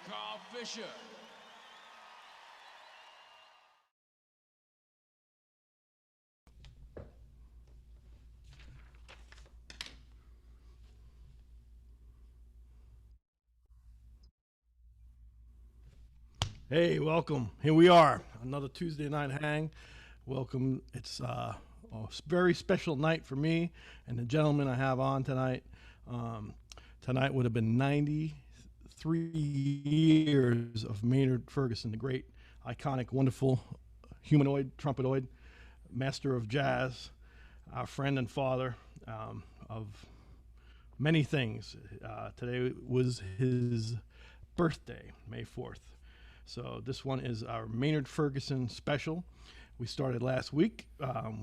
Carl Fischer. Hey, welcome. Here we are, another Tuesday night hang. Welcome. It's a very special night for me and the gentleman I have on tonight. Tonight would have been 93 years of Maynard Ferguson, the great, iconic, wonderful humanoid, trumpetoid, master of jazz, our friend and father of many things. Today was his birthday, May 4th. So this one is our Maynard Ferguson special. We started last week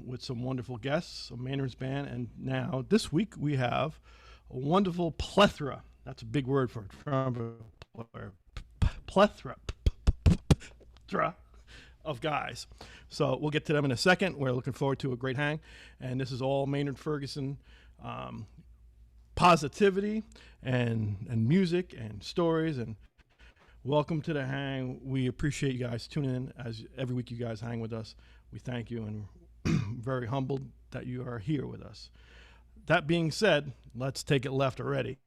with some wonderful guests, a Maynard's band, and now this week we have a wonderful plethora. That's a big word for it. Plethora of guys. So we'll get to them in a second. We're looking forward to a great hang, and this is all Maynard Ferguson positivity and music and stories. And welcome to the hang. We appreciate you guys tuning in, as every week you guys hang with us. We thank you and very humbled that you are here with us. That being said, let's take it left already.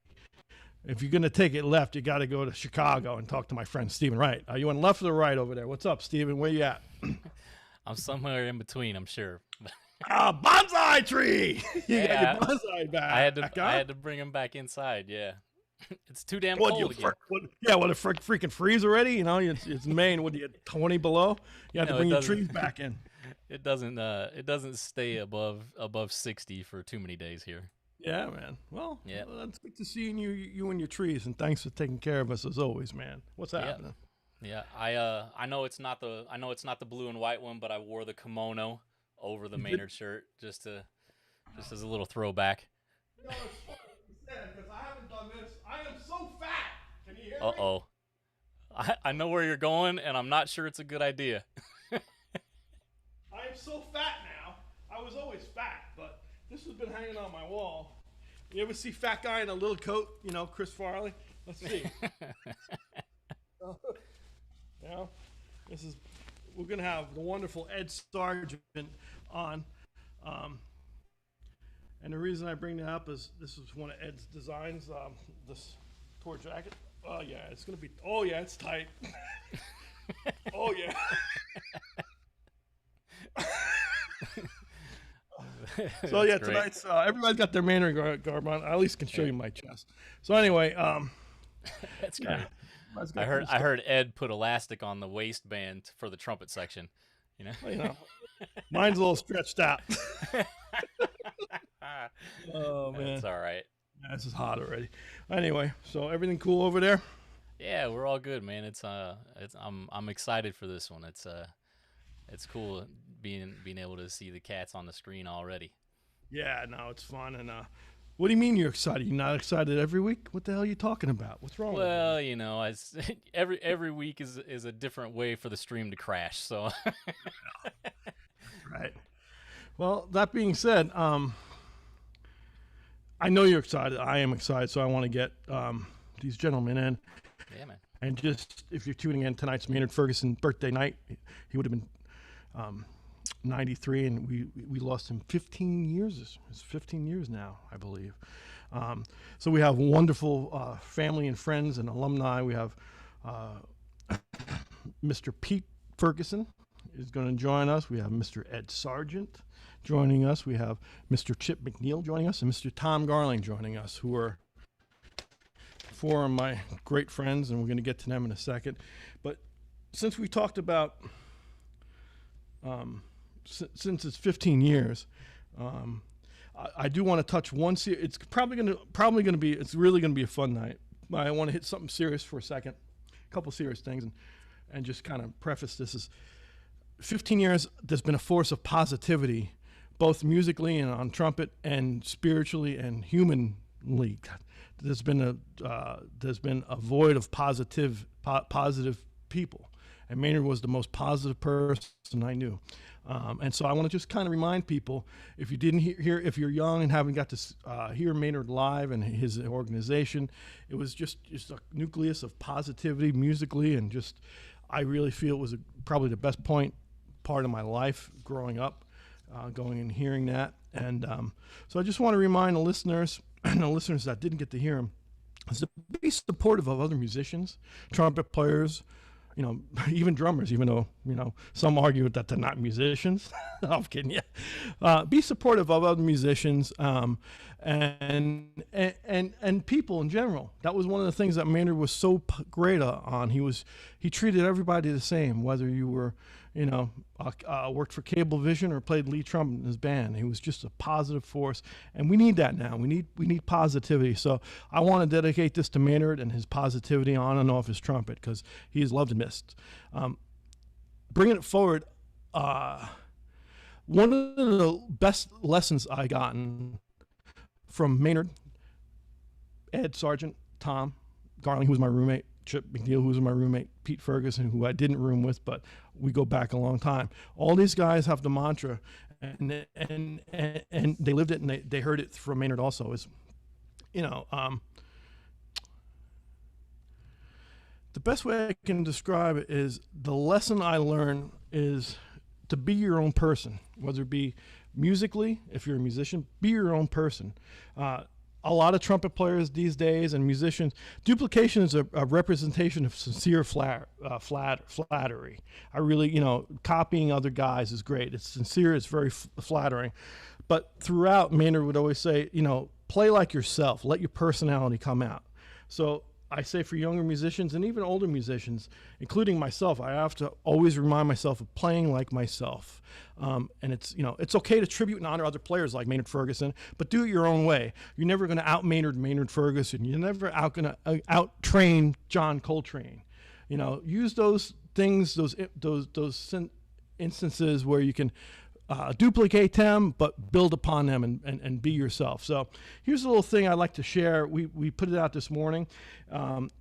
If you're going to take it left, you got to go to Chicago and talk to my friend Stephen Wright. Are you on left or the right over there? What's up, Stephen? Where you at? I'm somewhere in between, I'm sure. Bonsai tree! You got your bonsai back. I had to bring him back inside, yeah. It's too damn What cold again. What a freaking freeze already? You know, it's Maine. What do you get? 20 below? You have to bring your trees back in. It doesn't stay above 60 for too many days here. Yeah, man. Well, Yeah. it's good to see you and your trees, and thanks for taking care of us as always, man. What's happening? Yeah, I know it's not the blue and white one, but I wore the kimono over the Maynard shirt just as a little throwback. You know, it's funny you said, because I haven't done this. I am so fat. Can you hear me? Uh-oh. I know where you're going, and I'm not sure it's a good idea. I am so fat now. I was always fat, but this has been hanging on my wall. You ever see fat guy in a little coat? You know, Chris Farley? Let's see. You know, we're going to have the wonderful Ed Sargent on. And the reason I bring that up is this is one of Ed's designs, this tour jacket. Oh, yeah, it's going to be, oh, yeah, it's tight. Oh, yeah. So, yeah, tonight's, everybody's got their Maynard garb on. I at least can show you my chest. So, anyway, that's great. I heard Ed put elastic on the waistband for the trumpet section. You know, well, you know, mine's a little stretched out. Oh man, it's all right. Yeah, this is hot already. Anyway, so everything cool over there? Yeah, we're all good, man. I'm excited for this one. It's cool being able to see the cats on the screen already. Yeah, no, it's fun. And what do you mean you're excited? You're not excited every week? What the hell are you talking about? What's wrong? Well, you know, every week is a different way for the stream to crash. So, right. Well, that being said, I know you're excited. I am excited, so I want to get these gentlemen in. Yeah, man. And just if you're tuning in, tonight's Maynard Ferguson birthday night. He would have been 93, and we lost him 15 years. It's 15 years now, I believe. So we have wonderful family and friends and alumni. We have Mr. Pete Ferguson is going to join us. We have Mr. Ed Sargent joining us. We have Mr. Chip McNeill joining us, and Mr. Tom Garling joining us, who are four of my great friends, and we're going to get to them in a second. But since we talked about since it's 15 years, I do want to touch one. It's probably going to be. It's really going to be a fun night. I want to hit something serious for a second, a couple serious things, and just kind of preface this is 15 years. There's been a force of positivity, both musically and on trumpet, and spiritually and humanly. There's been a void of positive people. And Maynard was the most positive person I knew. And so I want to just kind of remind people, if you didn't hear, if you're young and haven't got to hear Maynard live and his organization, it was just a nucleus of positivity musically, and just, I really feel it was probably the best part of my life growing up, going and hearing that. And so I just want to remind the listeners, and the listeners that didn't get to hear him, is to be supportive of other musicians, trumpet players, you know, even drummers, even though, you know, some argue that they're not musicians. I'm kidding you. Be supportive of other musicians, and people in general. That was one of the things that Maynard was so great on. He treated everybody the same, whether you were, you know, worked for Cablevision or played lead trumpet in his band. He was just a positive force, and we need that now. We need positivity. So I want to dedicate this to Maynard and his positivity on and off his trumpet, because he is loved and missed. Bringing it forward, one of the best lessons I gotten from Maynard, Ed Sargent, Tom Garling, who was my roommate, Chip McNeill, who was my roommate, Pete Ferguson, who I didn't room with, but we go back a long time. All these guys have the mantra, and they lived it, and they heard it from Maynard also, is, you know, the best way I can describe it is, the lesson I learned is to be your own person, whether it be musically, if you're a musician, be your own person. A lot of trumpet players these days and musicians, duplication is a representation of sincere flattery. I really, you know, copying other guys is great. It's sincere, it's very flattering. But throughout, Maynard would always say, you know, play like yourself, let your personality come out. So I say for younger musicians and even older musicians, including myself, I have to always remind myself of playing like myself. And it's okay to tribute and honor other players like Maynard Ferguson, but do it your own way. You're never going to out Maynard Ferguson. You're never going to out train John Coltrane. Use those things, those instances where you can duplicate them, but build upon them and be yourself. So here's a little thing I'd like to share. We put it out this morning.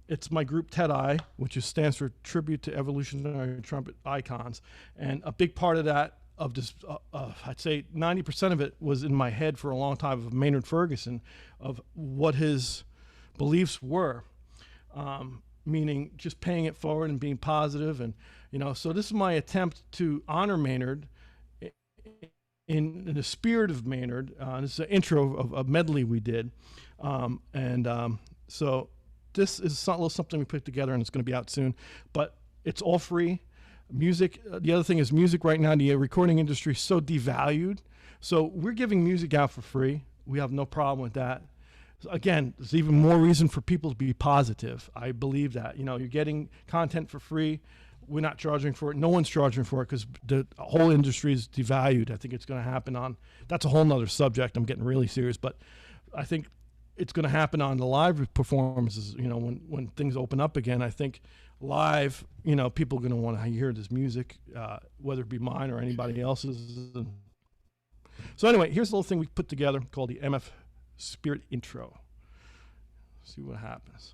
It's my group T.Ë.T.I, which stands for Tribute to Evolutionary Trumpet Icons. And a big part of that, of this, I'd say 90% of it was in my head for a long time, of Maynard Ferguson, of what his beliefs were. Meaning just paying it forward and being positive. And, so this is my attempt to honor Maynard in the spirit of Maynard. This is an intro of a medley we did. So this is a little something we put together, and it's going to be out soon, but it's all free. Music, the other thing is music right now, the recording industry is so devalued. So we're giving music out for free. We have no problem with that. So again, there's even more reason for people to be positive. I believe that. You're getting content for free. We're not charging for it. No one's charging for it because the whole industry is devalued. I think it's going to happen on, that's a whole nother subject. I'm getting really serious, but I think it's going to happen on the live performances. When things open up again, I think live, people are going to want to hear this music, whether it be mine or anybody else's. So anyway, here's a little thing we put together called the MF Spirit Intro. See what happens.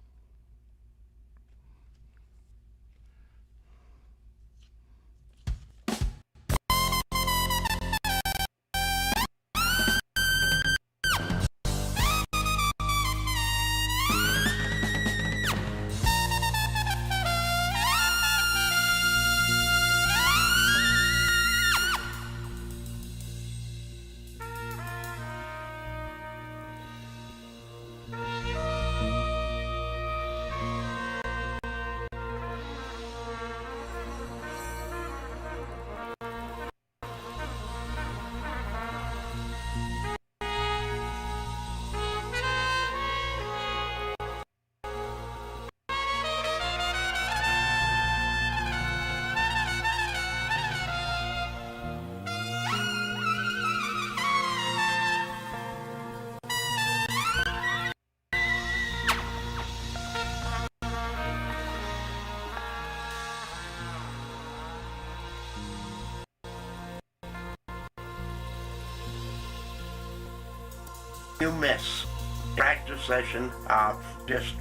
You miss practice session, just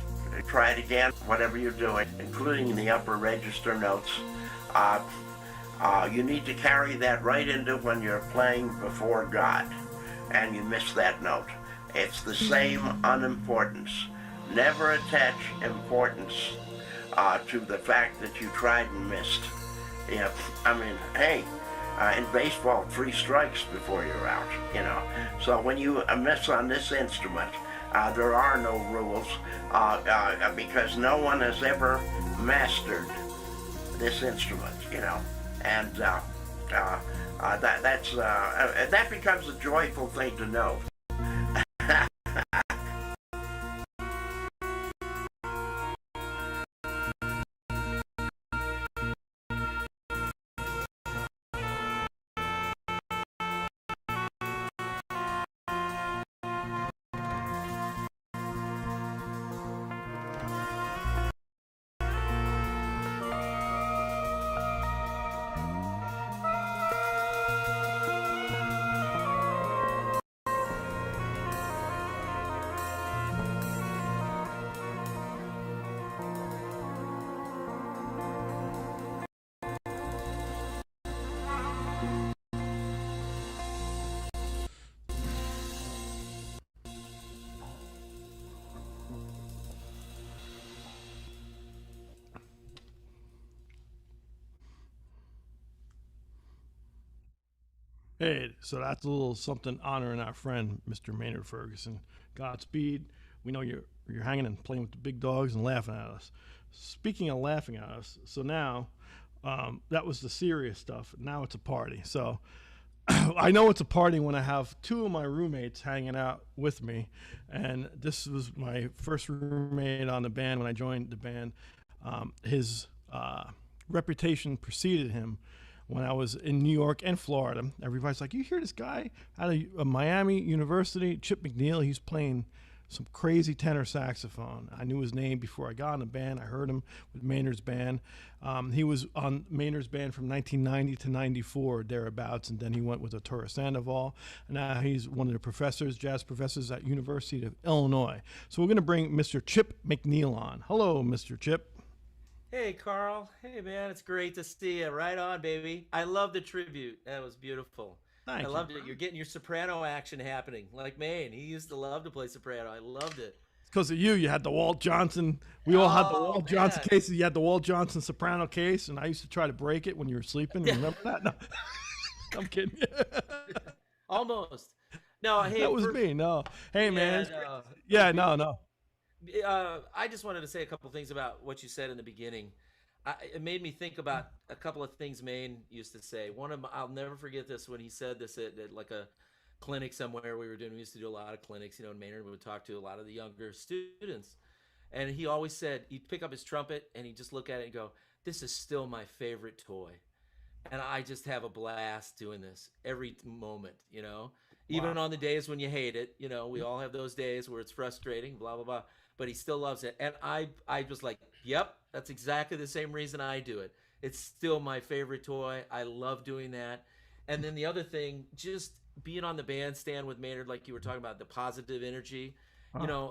try it again, whatever you're doing, including the upper register notes. You need to carry that right into when you're playing before God, and you miss that note. It's the same unimportance. Never attach importance to the fact that you tried and missed. Hey, in baseball, 3 strikes before you're out, So when you miss on this instrument, there are no rules because no one has ever mastered this instrument, and that becomes a joyful thing to know. Hey, so that's a little something honoring our friend, Mr. Maynard Ferguson. Godspeed. We know you're hanging and playing with the big dogs and laughing at us. Speaking of laughing at us, so now that was the serious stuff. Now it's a party. So I know it's a party when I have two of my roommates hanging out with me, and this was my first roommate on the band when I joined the band. His reputation preceded him when I was in New York and Florida. Everybody's like, "You hear this guy out of Miami University, Chip McNeill? He's playing some crazy tenor saxophone." I knew his name before I got in the band. I heard him with Maynard's band. He was on Maynard's band from 1990 to 94, thereabouts, and then he went with Arturo Sandoval. And now he's one of the professors, jazz professors at University of Illinois. So we're going to bring Mr. Chip McNeill on. Hello, Mr. Chip. Hey, Carl. Hey, man. It's great to see you. Right on, baby. I love the tribute. That was beautiful. Thank I you. loved it. You're getting your soprano action happening. Like Maine. He used to love to play soprano. I loved it. It's because of you. You had the Walt Johnson. We all had the Oh, Walt Johnson man. cases. You had the Walt Johnson soprano case, and I used to try to break it when you were sleeping. Remember that? No. I'm kidding. Almost. No, hey. That was me. No. Hey, man. no. Yeah, no. I just wanted to say a couple things about what you said in the beginning. It made me think about a couple of things Maine used to say. I'll never forget this when he said this at like a clinic somewhere we were doing. We used to do a lot of clinics, and Maynard would talk to a lot of the younger students. And he always said, he'd pick up his trumpet and he'd just look at it and go, "This is still my favorite toy." And I just have a blast doing this every moment, even on the days when you hate it. We all have those days where it's frustrating, blah, blah, blah. But he still loves it. And I was like, yep, that's exactly the same reason I do it. It's still my favorite toy. I love doing that. And then the other thing, just being on the bandstand with Maynard, like you were talking about, the positive energy,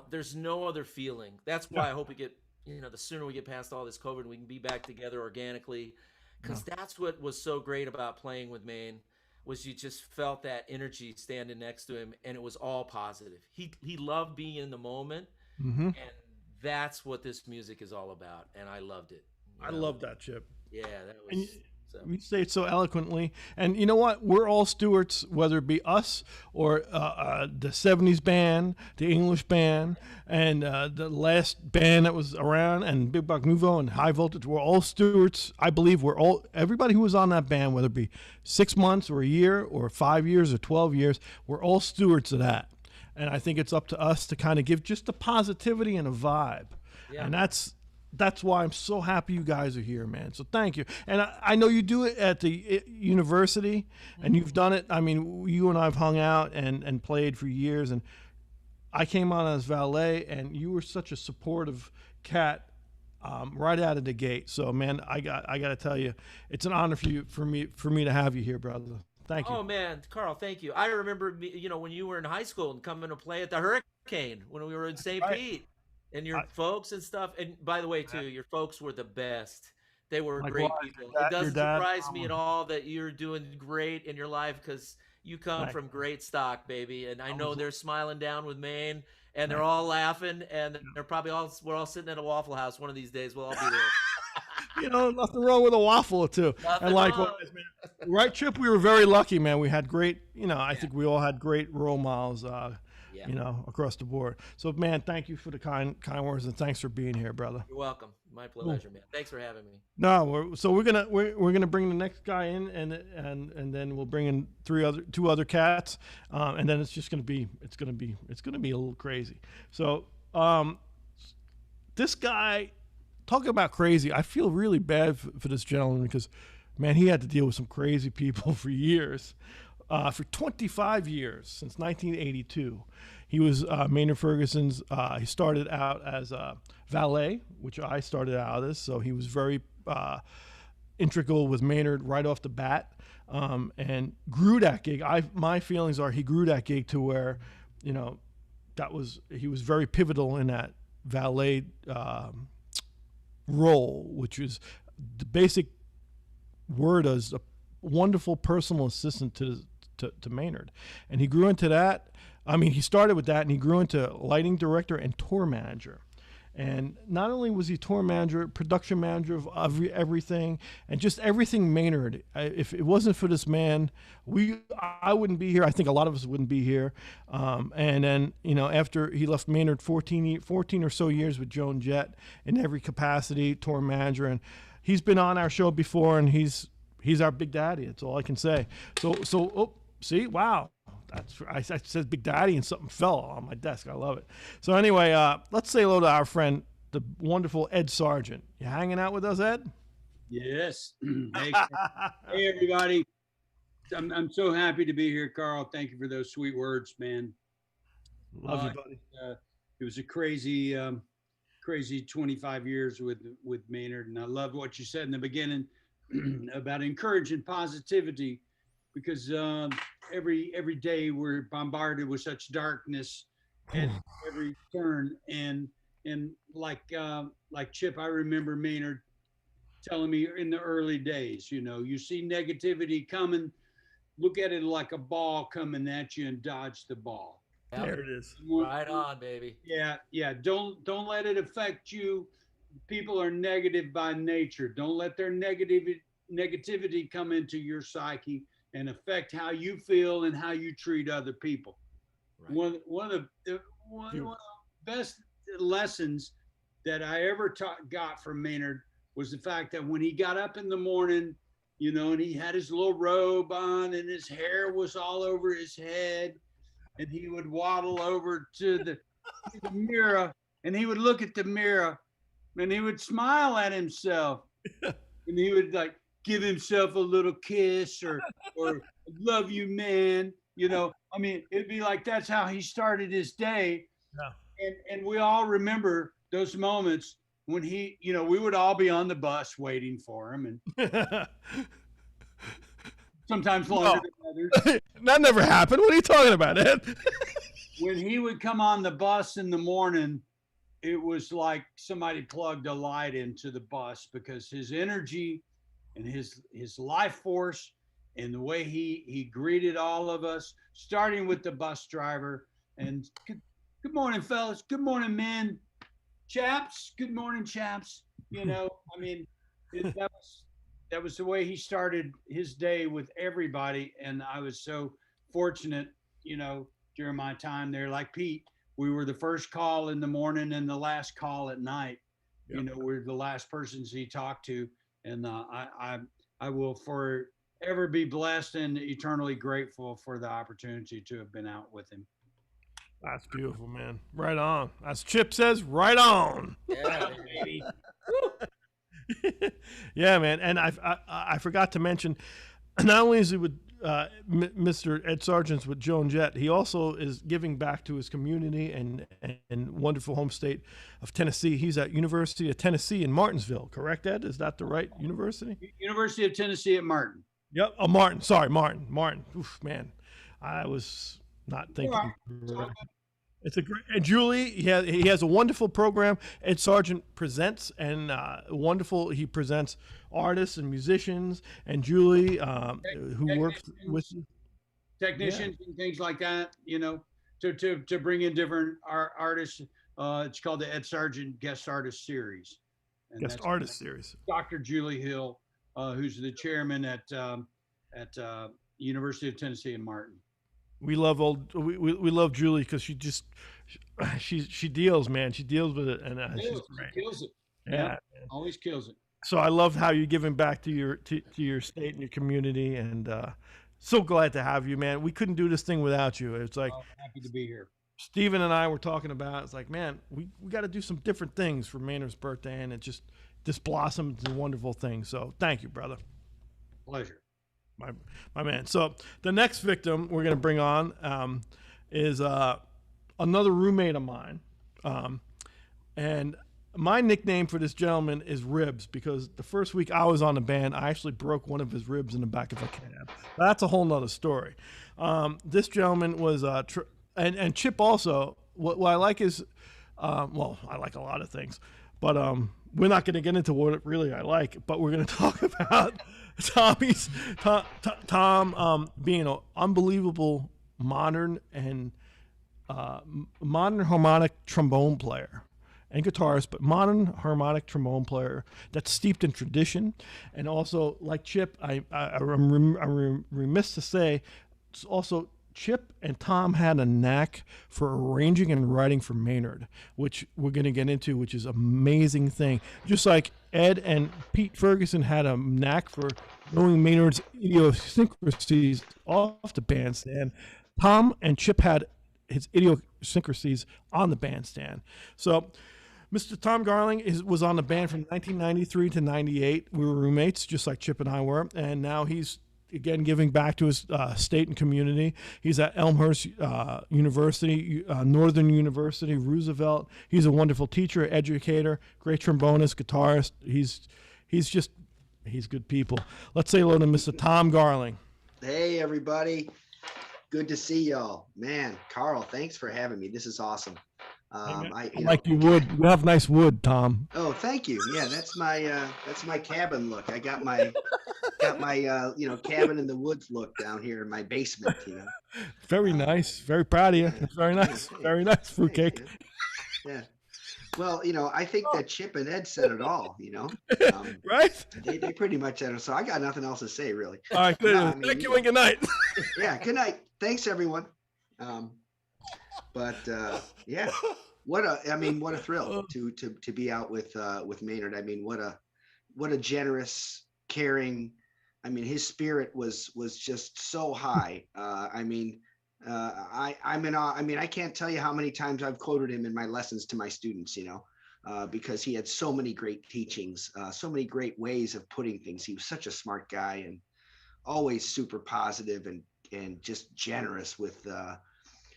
there's no other feeling. That's why I hope we get, the sooner we get past all this COVID, we can be back together organically. Because that's what was so great about playing with Maine, was you just felt that energy standing next to him, and it was all positive. He loved being in the moment. Mm-hmm. And that's what this music is all about, and I loved it. I love that, Chip. Yeah, that And was. So. you say it so eloquently. And you know what? We're all stewards, whether it be us or the 70s band, the English band, and the last band that was around, and Big Buck Nouveau and High Voltage. We're all stewards. I believe everybody who was on that band, whether it be 6 months or a year or 5 years or 12 years, we're all stewards of that. And I think it's up to us to kind of give just a positivity and a vibe. Yeah. And that's why I'm so happy you guys are here, man. So thank you. And I know you do it at the university, and you've done it. I mean, you and I have hung out and played for years. And I came on as valet, and you were such a supportive cat right out of the gate. So, man, I got to tell you, it's an honor for me to have you here, brother. Thank you. Oh man, Carl, thank you. I remember, when you were in high school and coming to play at the Hurricane when we were in St. Right. Pete, and your folks and stuff. And by the way, too, your folks were the best. They were Like great what? people. Your It doesn't dad? surprise me at all that you're doing great in your life, because you come Thank from great stock, baby. And I know was- they're smiling down with Maine, and they're all laughing, and we're all sitting at a Waffle House one of these days. We'll all be there. Nothing wrong with a waffle or two. Nothing And likewise, wrong. man. Right, Chip? We were very lucky, man. We had great, I think we all had great role models, across the board. So, man, thank you for the kind words, and thanks for being here, brother. You're welcome. My pleasure, man. Thanks for having me. No, we're gonna bring the next guy in, and then we'll bring in two other cats, and then it's gonna be a little crazy. So, this guy, talking about crazy, I feel really bad for this gentleman because, man, he had to deal with some crazy people for years. For 25 years, since 1982. He was Maynard Ferguson's, he started out as a valet, which I started out as, so he was very integral with Maynard right off the bat, and grew that gig. My feelings are he grew that gig to where, he was very pivotal in that valet role, which is the basic word as a wonderful personal assistant to Maynard. And he grew into that. I mean, he started with that, and he grew into lighting director and tour manager. And not only was he tour manager, production manager of everything, and just everything Maynard. If it wasn't for this man, I wouldn't be here. I think a lot of us wouldn't be here. And then, after he left Maynard 14 or so years with Joan Jett in every capacity, tour manager. And he's been on our show before, and he's he's our Big Daddy. That's all I can say. Oh, see, wow. I said Big Daddy and something fell on my desk. I love it. So anyway, let's say hello to our friend, the wonderful Ed Sargent. You hanging out with us, Ed? Yes. Hey, hey, everybody. I'm so happy to be here, Carl. Thank you for those sweet words, man. Love you, buddy. It was a crazy 25 years with Maynard, and I love what you said in the beginning about encouraging positivity, because every day we're bombarded with such darkness at every turn, and like Chip, I remember Maynard telling me in the early days, you see negativity coming, look at it like a ball coming at you and dodge the ball. Yep. There it is. Right on, baby. Yeah. Don't let it affect you. People are negative by nature. Don't let their negativity come into your psyche and affect how you feel and how you treat other people. Right. One of the best lessons that I ever got from Maynard was the fact that when he got up in the morning, and he had his little robe on and his hair was all over his head, and he would waddle over to the mirror, and he would look at the mirror, and he would smile at himself, and he would like give himself a little kiss or love you, man. I mean, it'd be like that's how he started his day. Yeah. And we all remember those moments when he, we would all be on the bus waiting for him, and sometimes longer than others. That never happened. What are you talking about, Ed? When he would come on the bus in the morning, it was like somebody plugged a light into the bus, because his energy and his life force and the way he greeted all of us, starting with the bus driver, and good morning, fellas. Good morning, men. Chaps, good morning, chaps. I mean, that was the way he started his day with everybody. And I was so fortunate, during my time there, like Pete, we were the first call in the morning and the last call at night. Yep. We're the last persons he talked to. And I will forever be blessed and eternally grateful for the opportunity to have been out with him. That's beautiful, man. Right on. As Chip says, right on. Yeah, baby. Yeah, man. And I forgot to mention, not only is he with Mr. Ed Sargent's with Joan Jett, he also is giving back to his community and wonderful home state of Tennessee. He's at University of Tennessee in Martinsville, correct, Ed? Is that the right university? University of Tennessee at Martin. Yep. Oh, Martin. Sorry, Martin. Oof, man. I was not thinking. It's a great, and Julie, he has a wonderful program. Ed Sargent presents, and wonderful. He presents artists and musicians, and Julie, who works with technicians and things like that. To bring in different artists. It's called the Ed Sargent Guest Artist Series. And Guest Artist Series. Dr. Julie Hill, who's the chairman at University of Tennessee in Martin. We love we love Julie, because she deals, man. She deals with it, and she's great. She kills it. Yeah, always kills it. So I love how you're giving back to your state and your community, and so glad to have you, man. We couldn't do this thing without you. It's like, happy to be here. Steven and I were talking about, it's like, man, we got to do some different things for Maynard's birthday, and it just blossomed into a wonderful thing. So thank you, brother. Pleasure. My man. So the next victim we're going to bring on is another roommate of mine. And my nickname for this gentleman is Ribs, because the first week I was on the band, I actually broke one of his ribs in the back of a cab. That's a whole nother story. This gentleman was, and Chip also, what I like is, well, I like a lot of things, but we're not going to get into what really I like, but we're going to talk about Tom being an unbelievable modern harmonic trombone player and guitarist, but modern harmonic trombone player that's steeped in tradition. And also, like Chip, I'm remiss to say, also Chip and Tom had a knack for arranging and writing for Maynard, which we're going to get into, which is an amazing thing. Just like Ed and Pete Ferguson had a knack for knowing Maynard's idiosyncrasies off the bandstand, Tom and Chip had his idiosyncrasies on the bandstand. So Mr. Tom Garling was on the band from 1993 to 98. We were roommates, just like Chip and I were, and now he's again giving back to his state and community. He's at Elmhurst University, Northern University, Roosevelt. He's a wonderful teacher, educator, great trombonist, guitarist. He's good people. Let's say hello to Mr. Tom Garling. Hey, everybody. Good to see y'all. Man, Carl, thanks for having me. This is awesome. I like your wood. You have nice wood, Tom. Oh, thank you. Yeah, that's my cabin look. I got my cabin in the woods look down here in my basement, Very nice. Very proud of you. It's very nice. Very nice fruitcake. Yeah. Well, I think that Chip and Ed said it all, right? They pretty much said it. So I got nothing else to say, really. All right, good. No, thank you and good night. Yeah, good night. Thanks, everyone. Yeah, what a thrill to be out with Maynard. I mean, what a generous, caring. I mean, his spirit was just so high. I'm in awe. I mean, I can't tell you how many times I've quoted him in my lessons to my students, because he had so many great teachings, so many great ways of putting things. He was such a smart guy and always super positive and just generous with,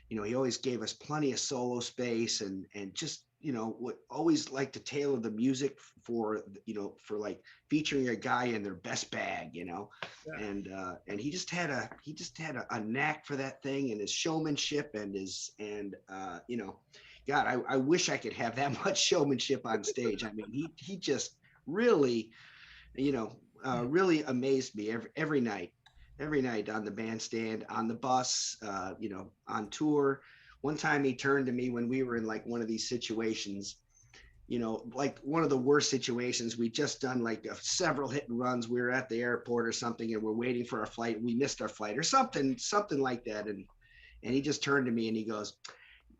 he always gave us plenty of solo space and just, would always like to tailor the music for like featuring a guy in their best bag, Yeah. And he just had a knack for that thing, and his showmanship God, I wish I could have that much showmanship on stage. I mean, he just really, really amazed me every night on the bandstand, on the bus, on tour. One time he turned to me when we were in like one of these situations, like one of the worst situations. We just done like several hit and runs. We were at the airport or something, and we're waiting for our flight. We missed our flight or something like that. And he just turned to me and he goes,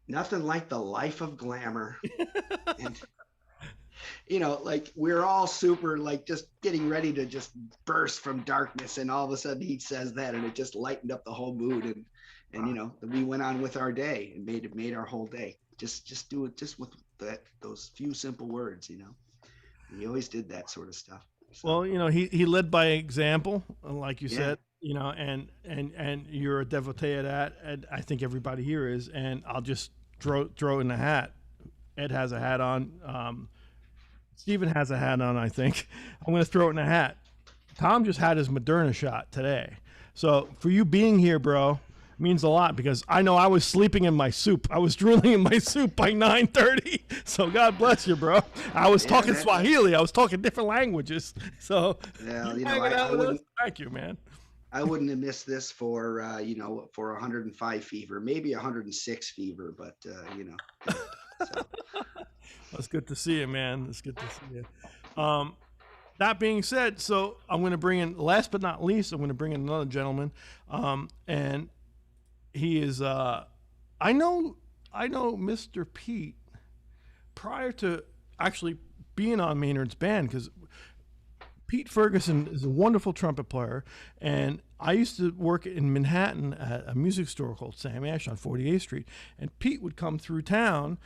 "Nothing like the life of glamour." And like we're all super like just getting ready to just burst from darkness, and all of a sudden he says that, and it just lightened up the whole mood, and we went on with our day and made our whole day. Just do it just with those few simple words, And he always did that sort of stuff. So. Well, he led by example, like you said, and you're a devotee of that, and I think everybody here is. And I'll just throw in the hat. Ed has a hat on. Steven has a hat on, I think. I'm going to throw it in a hat. Tom just had his Moderna shot today. So for you being here, bro, means a lot, because I know I was sleeping in my soup. I was drooling in my soup by 9:30. So God bless you, bro. I was talking Swahili. I was talking different languages. So thank you, man. I wouldn't have missed this for 105 fever, maybe 106 fever, but So. That's good to see you, man. It's good to see you. That being said, so I'm going to bring in, last but not least, I'm going to bring in another gentleman, and he is. I know Mr. Pete prior to actually being on Maynard's band, because Pete Ferguson is a wonderful trumpet player, and I used to work in Manhattan at a music store called Sam Ash on 48th Street, and Pete would come through town.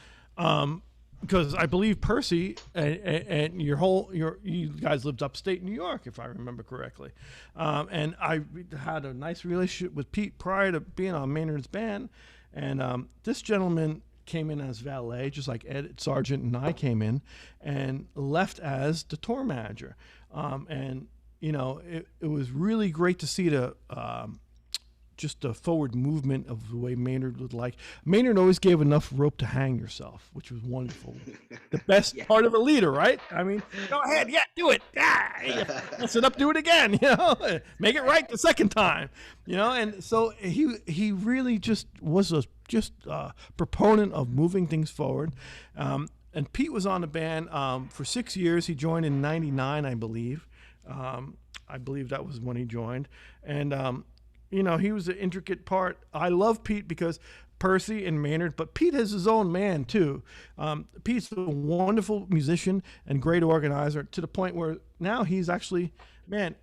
Because I believe Percy and you guys lived upstate New York, if I remember correctly, and I had a nice relationship with Pete prior to being on Maynard's band, and this gentleman came in as valet, just like Ed Sargent and I came in, and left as the tour manager, and it was really great to see just the forward movement of the way Maynard would like. Maynard always gave enough rope to hang yourself, which was wonderful. The best part of a leader, right? I mean, go ahead, do it. Sit up, do it again, make it right the second time, and so he really just was a proponent of moving things forward. And Pete was on the band for 6 years. He joined in 99, I believe. I believe that was when he joined. And you know, he was an intricate part. I love Pete because Percy and Maynard, but Pete is his own man too. Pete's a wonderful musician and great organizer to the point where now he's actually, man,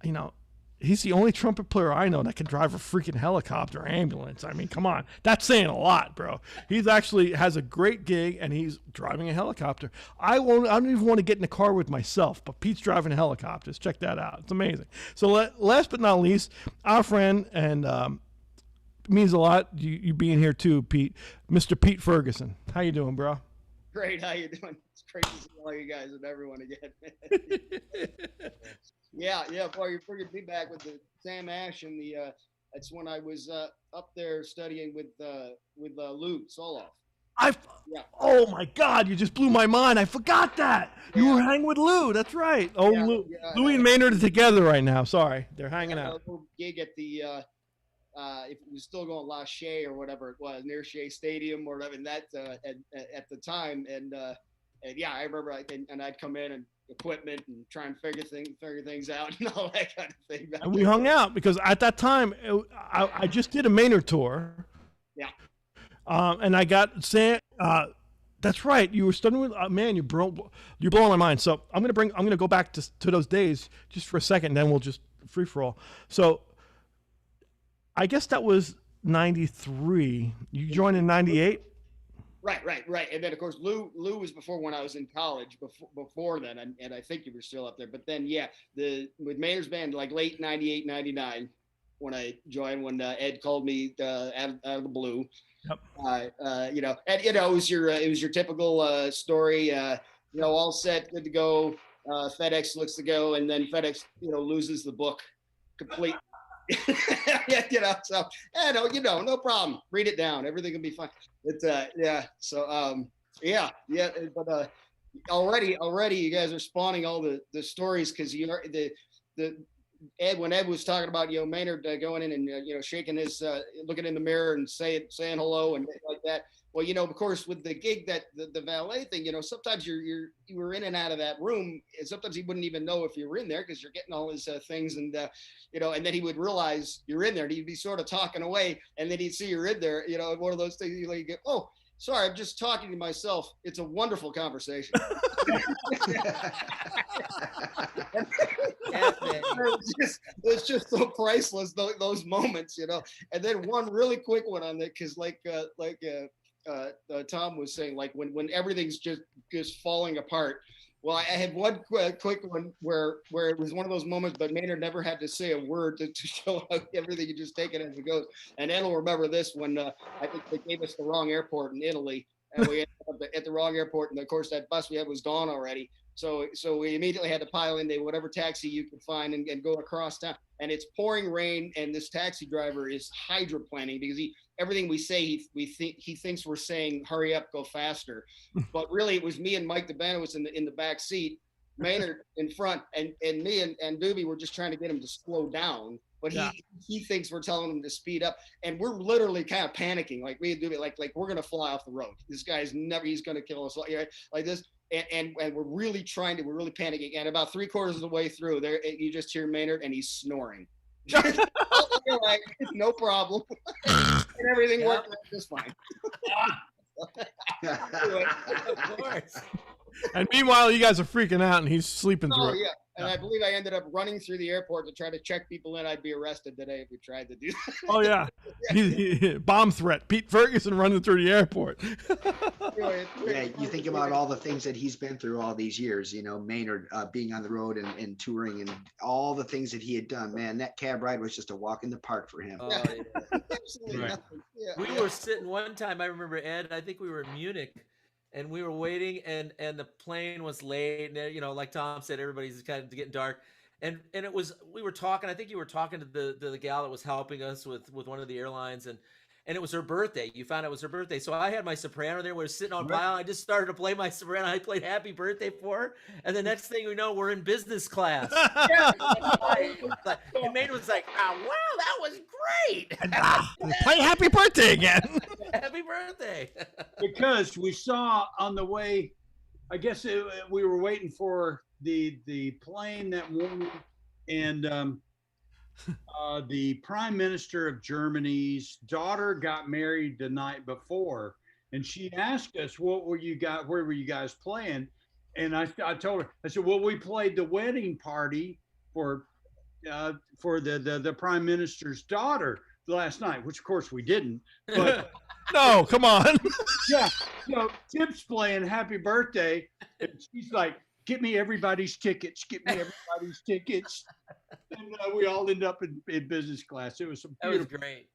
you know, he's the only trumpet player I know that can drive a freaking helicopter or ambulance. I mean, come on. That's saying a lot, bro. He's actually has a great gig and he's driving a helicopter. I don't even want to get in the car with myself, but Pete's driving helicopters. Check that out. It's amazing. So last but not least, our friend, and means a lot, you being here too, Pete, Mr. Pete Ferguson. How you doing, bro? Great. How you doing? It's great to see all you guys and everyone again. Yeah, boy, you're freaking be back with the Sam Ash and the. That's when I was up there studying with Lou Soloff. Yeah. Oh my God! You just blew my mind. I forgot that you were hanging with Lou. That's right. Oh, Yeah, Lou. yeah, Louis and Maynard are together right now. Sorry, they're hanging out. A little gig at the if it was still going La Shea or whatever it was, near Shea Stadium or whatever, and that at the time, and yeah, I remember, and I'd come in and equipment and try and figure things out and all that kind of thing. And we hung out because at that time I just did a Maynard tour. Yeah. And I got Sam. That's right. You were studying with man. You're blowing my mind. So I'm gonna go back to those days just for a second, and then we'll just free for all. So I guess that was '93. You joined in '98. Right. And then of course Lou was before when I was in college. Before then, and I think you were still up there. But then with Maynard's band, like late '98, '99, when I joined, when Ed called me out of the blue. Yep. You know, and you know, it was your typical story. You know, all set, good to go. FedEx looks to go, and then FedEx, you know, loses the book complete. Yeah, you know, so no problem. Read it down. Everything will be fine. It's so but already you guys are spawning all the stories, because you are the Ed, when Ed was talking about, you know, Maynard going in and you know, shaking his looking in the mirror and saying hello and like that. Well, you know, of course, with the gig, that the valet thing, you know, sometimes you were in and out of that room, and sometimes he wouldn't even know if you were in there because you're getting all his things, and you know, and then he would realize you're in there, and he'd be sort of talking away, and then he'd see you're in there, you know, one of those things you like, get, oh, sorry, I'm just talking to myself. It's a wonderful conversation. It's just so priceless, those moments, you know. And then one really quick one on that, because Tom was saying, like when everything's just falling apart. Well, I had one quick one where it was one of those moments, but Maynard never had to say a word to show how everything, you just take it as it goes. And Ed will remember this, when I think they gave us the wrong airport in Italy, and we ended up at the wrong airport, and of course that bus we had was gone already. So we immediately had to pile in whatever taxi you could find and go across town. And it's pouring rain, and this taxi driver is hydroplaning, because everything we say, he thinks we're saying hurry up, go faster, but really it was me and Mike the band was in the back seat, Maynard in front, and me and Doobie were just trying to get him to slow down, but he thinks we're telling him to speed up, and we're literally kind of panicking, like me and Doobie, like we're gonna fly off the road. This guy's he's gonna kill us, like this. And we're really panicking. And about 3/4 of the way through there, you just hear Maynard, and he's snoring. Like, no problem. And everything worked out just fine. Anyway, Of course. And meanwhile, you guys are freaking out, and he's sleeping through it. Yeah. And I believe I ended up running through the airport to try to check people in. I'd be arrested today if we tried to do that. Oh, yeah. Bomb threat. Pete Ferguson running through the airport. Yeah, you think about all the things that he's been through all these years, you know, Maynard being on the road and touring, and all the things that he had done. Man, that cab ride was just a walk in the park for him. Absolutely Right. nothing. Yeah. We were sitting one time, I remember, Ed, I think we were in Munich, and we were waiting, and the plane was late, and you know, like Tom said, everybody's kind of getting dark, and it was, we were talking, I think you were talking to the gal that was helping us with one of the airlines, and it was her birthday. You found out it was her birthday. So I had my soprano there. We were sitting on pile. I just started to play my soprano. I played Happy Birthday for her. And the next thing we know, we're in business class. And Maynard was like, oh, wow, that was great. Play Happy Birthday again. Happy birthday. Because we saw on the way, I guess we were waiting for the plane that morning, and the Prime Minister of Germany's daughter got married the night before, and she asked us, "What were you guys? Where were you guys playing?" And I told her, I said, "Well, we played the wedding party for the Prime Minister's daughter last night," which of course we didn't. But No, come on. yeah, Tip's playing "Happy Birthday," and she's like, "Get me everybody's tickets. Get me everybody's tickets." And we all end up in business class. It was some That was beautiful. great.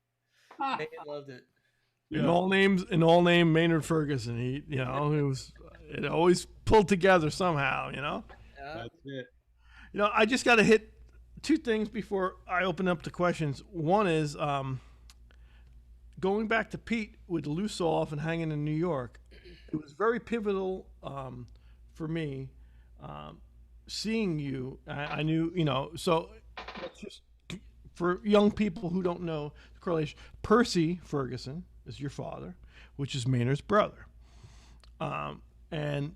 I loved it. In all name Maynard Ferguson. It always pulled together somehow, That's it. I just got to hit two things before I open up the questions. One is going back to Pete with Lou Soloff and hanging in New York. It was very pivotal for me seeing you. I knew, so let's just, for young people who don't know the correlation, Percy Ferguson is your father, which is Maynard's brother. And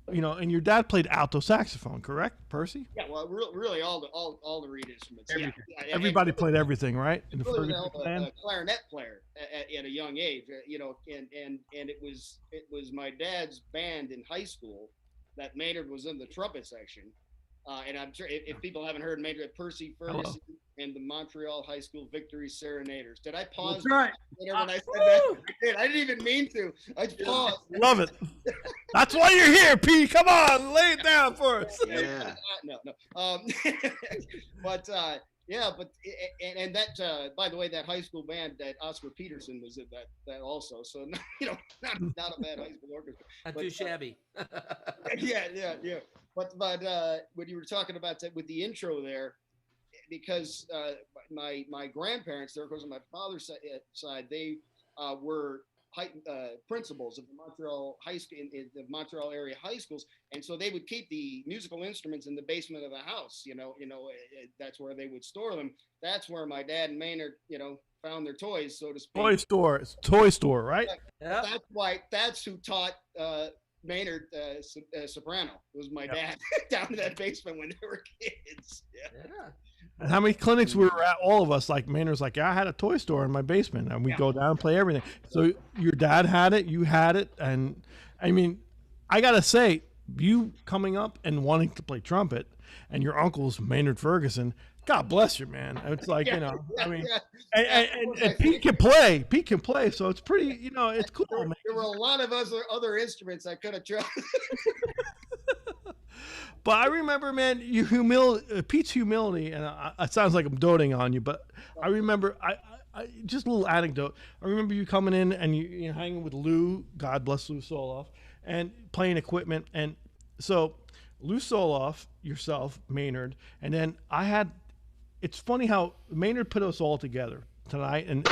and your dad played alto saxophone, correct, Percy? Yeah, well, really, all the reed instruments. Everything. Yeah. Everybody played everything, right? In the Really Ferguson was band? a clarinet player at a young age, and it was my dad's band in high school that Maynard was in the trumpet section. And I'm sure if people haven't heard Maynard, Percy Ferguson and the Montreal High School Victory Serenaders. Did I pause? That's right. When I said that? I didn't even mean to. I paused. Love it. That's why you're here, Pete. Come on, lay it down for us. Yeah. No. But and that by the way, that high school band that Oscar Peterson was in that also. So not a bad high school orchestra. Not too shabby. Yeah. But when you were talking about that with the intro there, because my grandparents there, of course, on my father's side, they were principals of the Montreal high school in the Montreal area high schools, and so they would keep the musical instruments in the basement of the house. That's where they would store them. That's where my dad and Maynard, found their toys, so to speak. It's a toy store, right? Yeah. That's who taught Maynard soprano. Was my dad down in that basement when they were kids. Yeah. And how many clinics we were at, all of us, like Maynard's like, I had a toy store in my basement, and we'd go down and play everything. So your dad had it, you had it, and I mean, I gotta say, you coming up and wanting to play trumpet, and your uncle's Maynard Ferguson, God bless you, man. It's like, and Pete can play, so it's pretty, it's cool, man. There were a lot of other instruments I could have tried. But I remember, man, your Pete's humility, and it sounds like I'm doting on you, but I remember, I just a little anecdote. I remember you coming in and you hanging with Lou, God bless Lou Soloff, and playing equipment. And so Lou Soloff, yourself, Maynard, and then it's funny how Maynard put us all together tonight and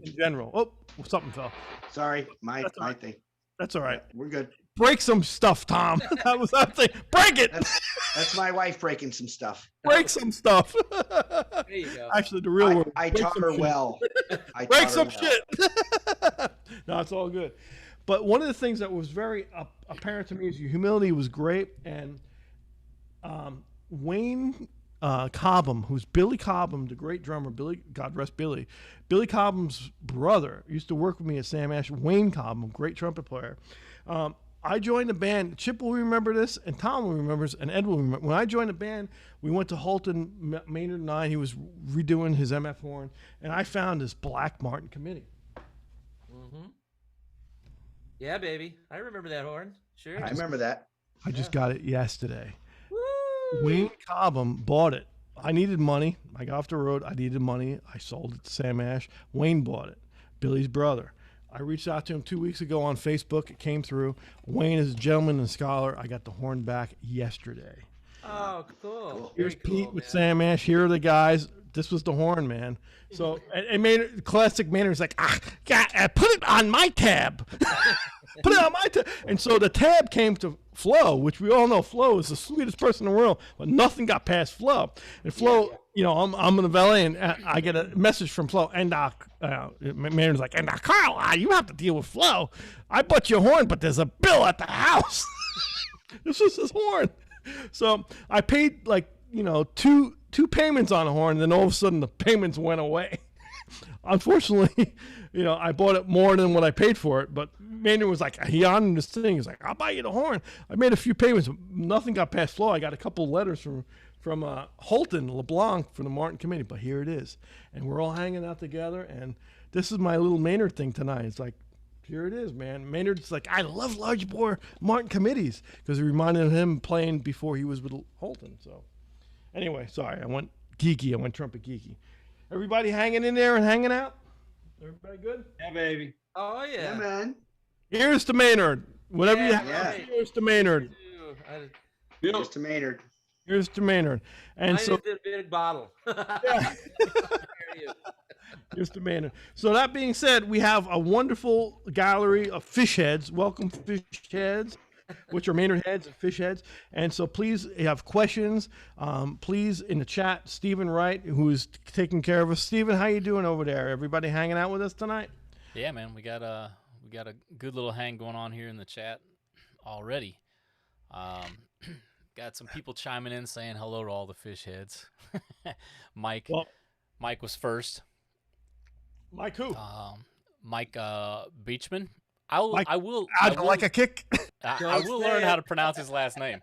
in general. Oh, something fell. Sorry, my thing. That's all right. We're good. Break some stuff, Tom. That was that thing. Break it. That's my wife breaking some stuff. Break some stuff. There you go. Actually, the real word. I taught her well. Break some shit. No, it's all good. But one of the things that was very apparent to me is your humility was great. And Wayne Cobham, who's Billy Cobham, the great drummer, God rest Billy. Billy Cobham's brother used to work with me at Sam Ash. Wayne Cobham, great trumpet player. I joined the band. Chip will remember this, and Tom will remember this, and Ed will remember. When I joined the band, we went to Halton, Maynard and I. He was redoing his MF horn, and I found this Black Martin committee. Mm-hmm. Yeah, baby. I remember that horn. Sure. I remember that. I just got it yesterday. Woo! Wayne Cobham bought it. I needed money. I got off the road. I needed money. I sold it to Sam Ash. Wayne bought it. Billy's brother. I reached out to him 2 weeks ago on Facebook. It came through. Wayne is a gentleman and scholar. I got the horn back yesterday. Oh, cool. Here's Very cool, Pete with man. Sam Ash. Here are the guys. This was the horn, man. So, and Maynard, classic Maynard's like, put it on my tab. Put it on my tab. And so the tab came to Flo, which we all know Flo is the sweetest person in the world, but nothing got past Flo. And Flo, I'm in the valet, and I get a message from Flo, and Maynard's like, and Carl, you have to deal with Flo. I bought your horn, but there's a bill at the house. This was his horn. So I paid like, two 2 payments on the horn, and then all of a sudden the payments went away. Unfortunately, I bought it more than what I paid for it, but Maynard was like, he on this thing. He's like, I'll buy you the horn. I made a few payments. Nothing got past Flo. I got a couple letters from Holton LeBlanc from the Martin Committee, but here it is. And we're all hanging out together, and this is my little Maynard thing tonight. It's like, here it is, man. Maynard's like, I love large bore Martin Committees, because it reminded him playing before he was with Holton. So anyway, sorry, I went geeky. I went trumpet geeky. Everybody hanging in there and hanging out? Everybody good? Yeah, baby. Oh yeah. Yeah, man. Here's to Maynard. Whatever you have, yeah. here's to Maynard. Here's to Maynard. Here's to Maynard. And Mine so is a big bottle. yeah. Here's to Maynard. So that being said, we have a wonderful gallery of fish heads. Welcome, fish heads, which are Maynard heads and fish heads. And so please, if you have questions, please in the chat, Stephen Wright, who's taking care of us. Stephen, how you doing over there? Everybody hanging out with us tonight? Yeah, man, we got a good little hang going on here in the chat already. Got some people chiming in saying hello to all the fish heads. Mike was first. Mike who? Mike Beachman. I will like a kick. I will learn how to pronounce his last name.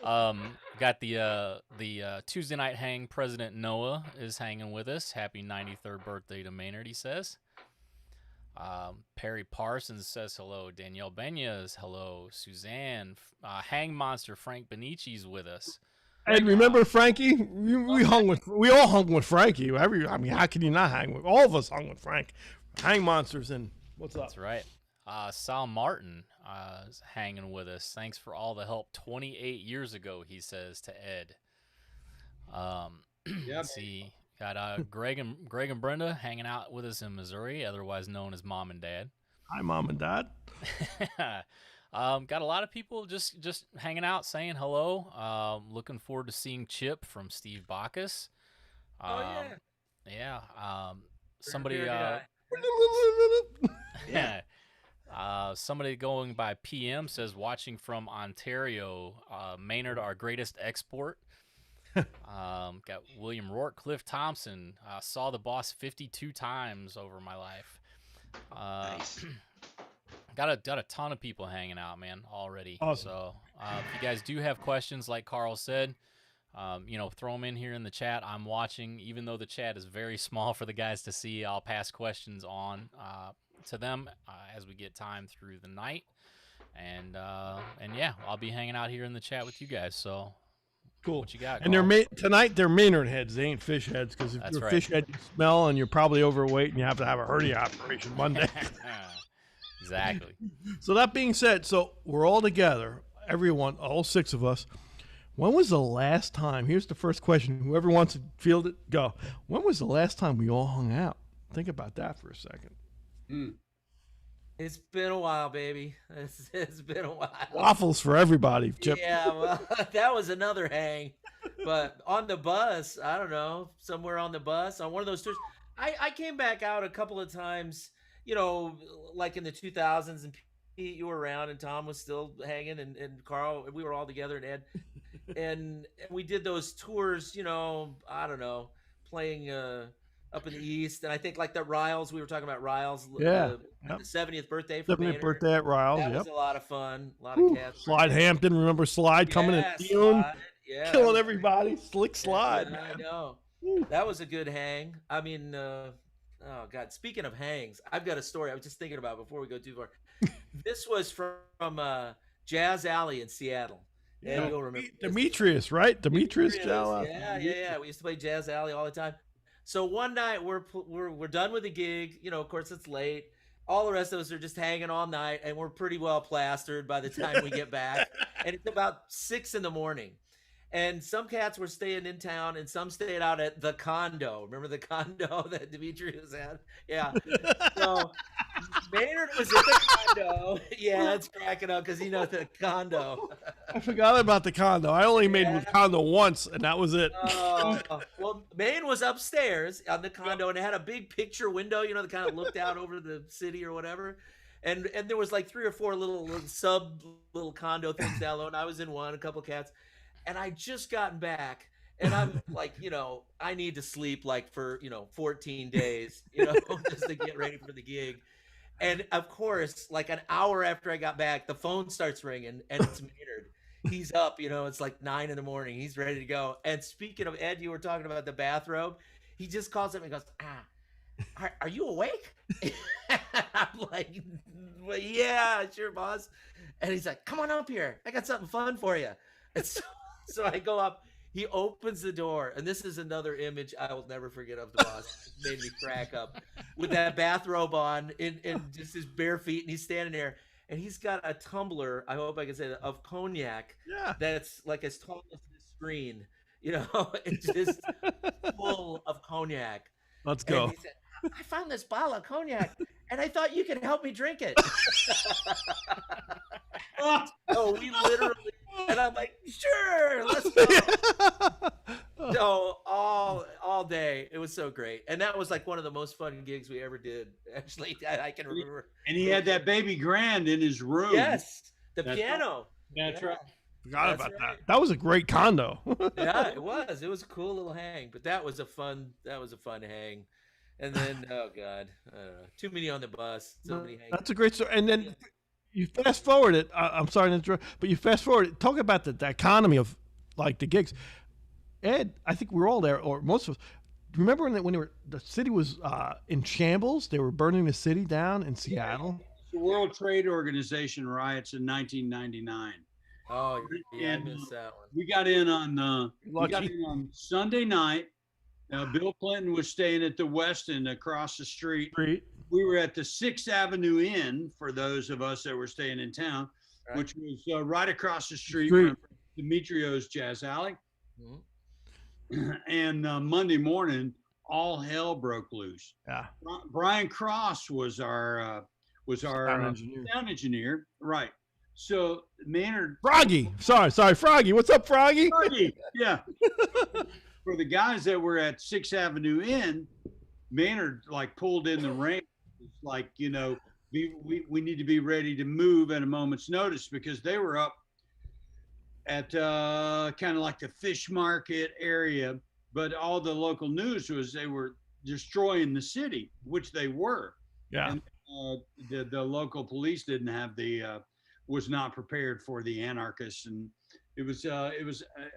Got the Tuesday night hang. President Noah is hanging with us. Happy 93rd birthday to Maynard, he says. Perry Parsons says hello. Danielle Benyas, hello. Suzanne, Hang Monster Frank Benici's with us. And remember Frankie? We all hung with Frankie. How can you not hang with? All of us hung with Frank. Hang Monsters and what's up? That's right. Sal Martin is hanging with us. Thanks for all the help 28 years ago, he says to Ed. Let's see. Got Greg and Brenda hanging out with us in Missouri, otherwise known as Mom and Dad. Hi, Mom and Dad. Got a lot of people just hanging out, saying hello. Looking forward to seeing Chip from Steve Bacchus. Yeah. Somebody. Somebody going by PM says watching from Ontario. Maynard, our greatest export. Got William Rourke, Cliff Thompson. Saw the boss 52 times over my life. Nice. Got a ton of people hanging out, man, already. Awesome. So if you guys do have questions, like Carl said, throw them in here in the chat. I'm watching, even though the chat is very small for the guys to see. I'll pass questions on to them as we get time through the night, and yeah, I'll be hanging out here in the chat with you guys. So cool. What you got? And tonight they're Maynard heads. They ain't fish heads, because if you're a fish head, you smell, and you're probably overweight, and you have to have a hernia operation Monday. Exactly. So that being said, so we're all together, everyone, all 6 of us. When was the last time? Here's the first question. Whoever wants to field it, go. When was the last time we all hung out? Think about that for a second. It's been a while, baby. It's been a while. Waffles for everybody, Chip. Yeah, well, that was another hang. But on the bus, I don't know, somewhere on the bus, on one of those tours, I came back out a couple of times, like in the 2000s, and Pete, you were around, and Tom was still hanging, and Carl, we were all together, and Ed. And we did those tours, I don't know, playing up in the East. And I think like that Riles, we were talking about Riles. Yeah. The 70th birthday for 70th Maynard. birthday at Riles. That was a lot of fun. A lot of cats. Slide Hampton. Remember Slide coming in June? Yeah. Killing everybody. Slick Slide. Yeah, I know. That was a good hang. I mean, oh, God. Speaking of hangs, I've got a story I was just thinking about before we go too far. This was from Jazz Alley in Seattle. Yeah, you'll remember. Demetrius, right? Demetrius Jalla. Yeah. We used to play Jazz Alley all the time. So one night we're done with the gig. Of course it's late. All the rest of us are just hanging all night, and we're pretty well plastered by the time we get back. And it's about 6 a.m. And some cats were staying in town, and some stayed out at the condo. Remember the condo that Demetrius had? Yeah. So Maynard was at the condo. Yeah, it's cracking up because the condo. I forgot about the condo. I only made with condo once, and that was it. Well, Maine was upstairs on the condo, and it had a big picture window, that kind of looked out over the city or whatever. And there was like 3 or 4 little condo things down low, and I was in one, a couple cats. and I just gotten back, and I'm like, I need to sleep like for 14 days, just to get ready for the gig. And of course, like an hour after I got back, the phone starts ringing, and it's Maynard. He's up, it's like 9 in the morning. He's ready to go. And speaking of Ed, you were talking about the bathrobe. He just calls up and goes, are you awake? I'm like, well, yeah, sure, boss. And he's like, come on up here. I got something fun for you. And so I go up. He opens the door, and this is another image I will never forget of the boss. It made me crack up with that bathrobe on and just his bare feet, and he's standing there, and he's got a tumbler, I hope I can say that, of cognac that's like as tall as this screen. It's just full of cognac. Let's go. And he said, I found this bottle of cognac, and I thought you could help me drink it. So we literally, and I'm like, sure, let's go. So all day, it was so great, and that was like one of the most fun gigs we ever did. Actually, I can remember. And he had that baby grand in his room. Yes, the piano. That's right. Forgot about that. That was a great condo. Yeah, it was. It was a cool little hang, but that was a fun hang. And then, oh God, I don't know. Too many on the bus. So many hangs. That's a great story. And then you fast forward it. I'm sorry to interrupt, but you fast forward it. Talk about the economy of like the gigs. Ed, I think we were all there, or most of us. Remember when the city was in shambles? They were burning the city down in Seattle. The World Trade Organization riots in 1999. Oh, yeah, I missed that one. We got in on Sunday night. Bill Clinton was staying at the Westin across the street. We were at the 6th Avenue Inn, for those of us that were staying in town, which was right across the street from Demetrio's Jazz Alley. Mm-hmm. And Monday morning, all hell broke loose. Yeah. Brian Cross was our sound engineer. Right. So Maynard. Froggy. Sorry, Froggy. What's up, Froggy? Froggy. Yeah. For the guys that were at 6th Avenue Inn, Maynard like pulled in the reins. It's like, we need to be ready to move at a moment's notice, because they were up at kind of like the fish market area, but all the local news was they were destroying the city, which they were. Yeah. And the local police didn't have was not prepared for the anarchists, and it was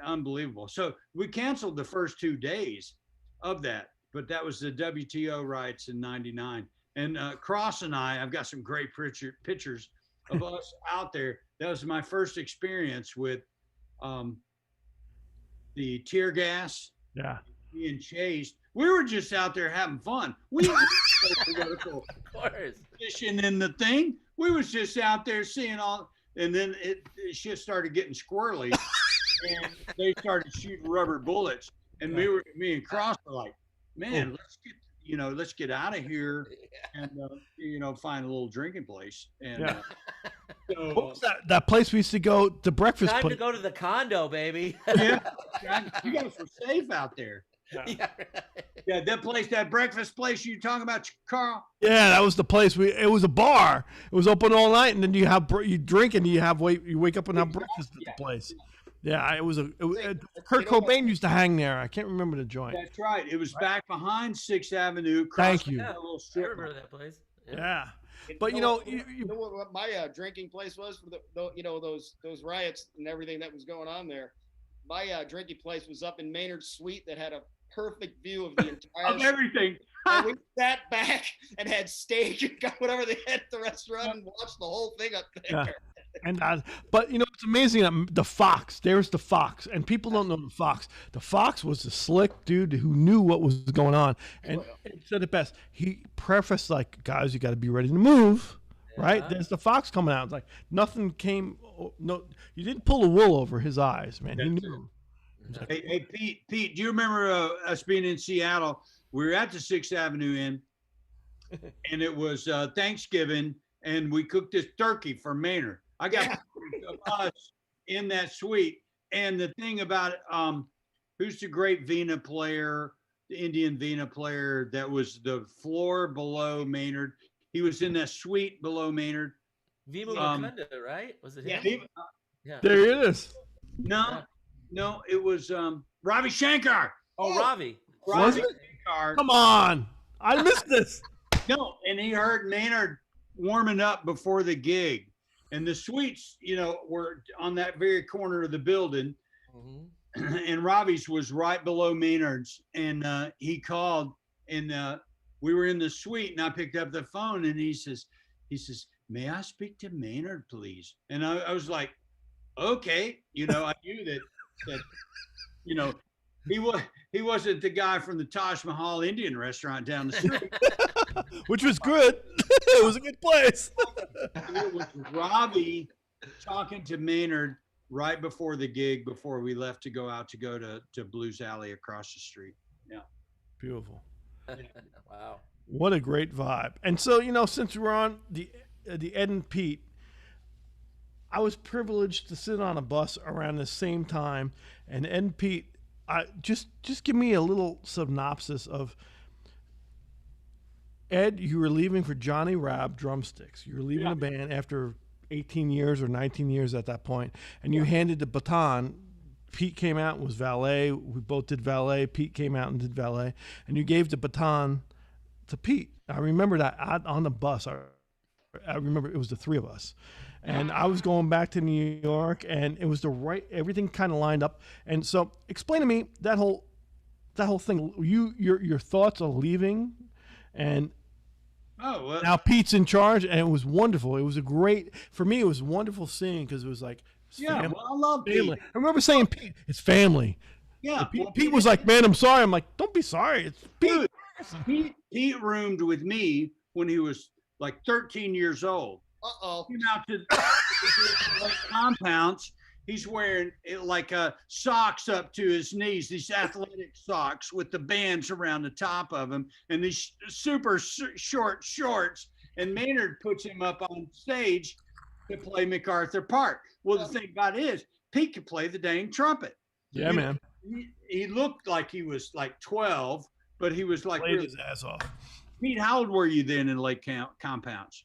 unbelievable. So we canceled the first 2 days of that, but that was the WTO riots in '99. And Cross and I've got some great pictures of us out there. That was my first experience with the tear gas. Yeah. Being chased. We were just out there having fun. We Of course. fishing in the thing. We was just out there seeing all, and then it shit started getting squirrely, and they started shooting rubber bullets. And me and Cross were like, man, let's get out of here and find a little drinking place. And so, what was that place we used to go to breakfast? Time to go to the condo, baby. Yeah, you guys were safe out there. Yeah, that breakfast place you talking about, Carl? Yeah, that was the place. It was a bar. It was open all night, and then you drink and you wake up and have breakfast at the place. Yeah, it was Kurt Cobain used to hang there. I can't remember the joint. That's right. It was back behind 6th Avenue. Thank you. Yeah, I remember that place. Yeah. But you know what my drinking place was for those riots and everything that was going on there. My drinking place was up in Maynard's suite that had a perfect view of the entire of everything. And we sat back and had steak and got whatever they had at the restaurant and watched the whole thing up there. Yeah. And but it's amazing that the Fox. There's the Fox, and people don't know the Fox. The Fox was a slick dude who knew what was going on, and he said it best. He prefaced like, "Guys, you got to be ready to move." Right? There's the Fox coming out. It's like nothing came. No, you didn't pull the wool over his eyes, man. He knew. Hey, Pete, do you remember us being in Seattle? We were at the 6th Avenue Inn, and it was Thanksgiving, and we cooked this turkey for Maynard. I got us in that suite. And the thing about who's the great Vina player, the Indian Vina player that was the floor below Maynard? He was in that suite below Maynard. Vimu Mukunda, right? Was it him? Yeah. There it is. No, No, it was Ravi Shankar. Oh, Ravi. Was Ravi it? Shankar. Come on. I missed this. No, and he heard Maynard warming up before the gig. And the suites, were on that very corner of the building. Mm-hmm. And Ravi's was right below Maynard's. And he called, and we were in the suite, and I picked up the phone, and he says, "May I speak to Maynard, please?" And I was like, okay. I knew that he wasn't the guy from the Taj Mahal Indian restaurant down the street. Which was good. It was a good place. It was Ravi talking to Maynard right before the gig, before we left to go to Blues Alley across the street. Yeah. Beautiful. Wow. What a great vibe. And so, since we're on the Ed and Pete, I was privileged to sit on a bus around the same time, and Ed and Pete, just give me a little synopsis of Ed. You were leaving for Johnny Rabb drumsticks. You were leaving the band after 18 years or 19 years at that point, and you handed the baton. Pete came out and was valet. We both did valet. Pete came out and did valet, and you gave the baton to Pete. I remember that on the bus. I remember it was the three of us, and I was going back to New York, and it was everything kind of lined up. And so, explain to me that whole thing. Your thoughts of leaving, and now Pete's in charge, and it was wonderful. It was for me. It was wonderful seeing, because it was like, I love family. Pete. I remember saying, "Pete, it's family." Yeah. Pete was like, "Man, I'm sorry." I'm like, "Don't be sorry. It's Pete." Pete roomed with me when he was like 13 years old. Came out to the compounds. He's wearing socks up to his knees, these athletic socks with the bands around the top of them, and these super short shorts. And Maynard puts him up on stage to play MacArthur Park. Well, the thing about it is, Pete could play the dang trumpet. Yeah, man. He looked like he was like 12, but he was like played his ass off. Pete, how old were you then in Lake Compounds?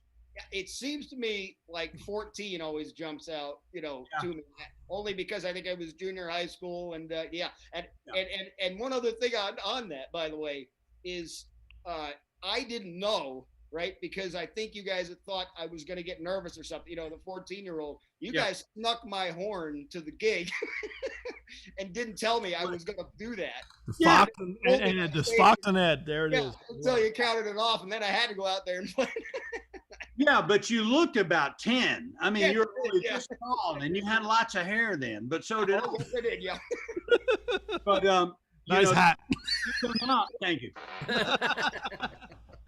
It seems to me like 14 always jumps out, to me. Only because I think I was junior high school, and and one other thing on that, by the way, is I didn't know, right? Because I think you guys had thought I was going to get nervous or something. The 14-year-old, you guys snuck my horn to the gig and didn't tell me I was going to do that. Fox and Ed, Fox and Ed, there it is. Until you counted it off, and then I had to go out there and play. Yeah, but you looked about 10. I mean, you were really just tall, and you had lots of hair then, but so did I. Yes, I did, yeah. But nice hat. You come out, thank you.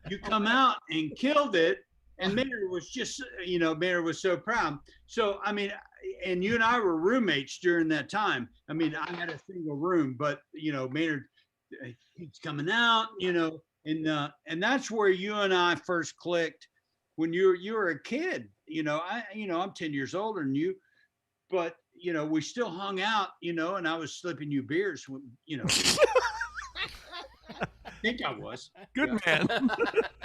You come out and killed it, and Maynard was just, Maynard was so proud. So, I mean, and you and I were roommates during that time. I mean, I had a single room, but, Maynard, he's coming out, and that's where you and I first clicked when you were a kid. I'm 10 years older than you, but, we still hung out, and I was slipping you beers when, I think I was. Good man.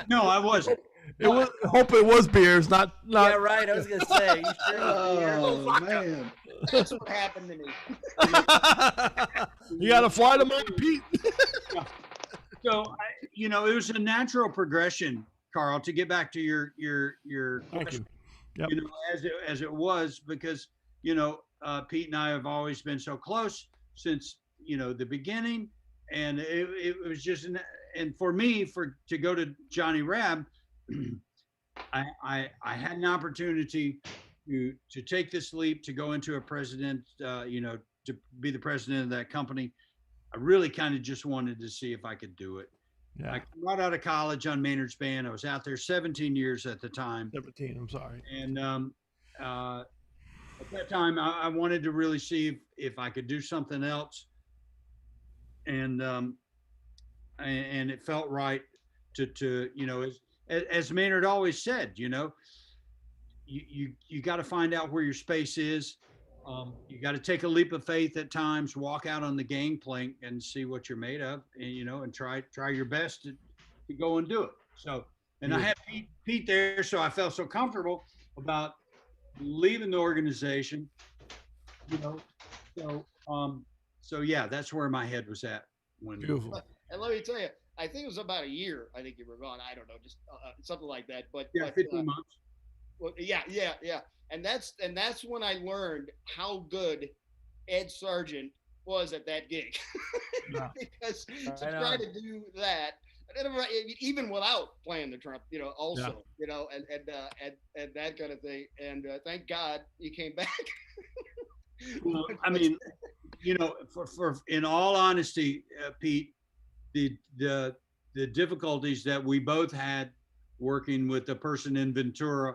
No, I wasn't. I hope it was beers, not. Yeah, right. I was gonna say. You sure? Oh man, that's what happened to me. You got to fly to Mike Pete. So, it was a natural progression, Carl, to get back to your question. Yep. As it was, because Pete and I have always been so close since the beginning. And it was just, and for me, to go to Johnny Rabb, I had an opportunity to take this leap, to go into a president, to be the president of that company. I really kind of just wanted to see if I could do it. Yeah. I came right out of college on Maynard's band. I was out there 17 years at the time. 17, I'm sorry. And at that time, I wanted to really see if I could do something else. And it felt right to as Maynard always said, you got to find out where your space is. You got to take a leap of faith at times, walk out on the gangplank and see what you're made of, and and try your best to go and do it. So, and I had Pete there, so I felt so comfortable about leaving the organization. So So yeah, that's where my head was at when. Beautiful. And let me tell you, I think it was about a year. I think you were gone. I don't know, just something like that. But Yeah, 15 months. Well, yeah. And that's when I learned how good Ed Sargent was at that gig. Yeah. Because to try to do that, even without playing the trumpet, also, and that kind of thing. And thank God he came back. Well, I mean, for in all honesty, Pete, the difficulties that we both had working with a person in Ventura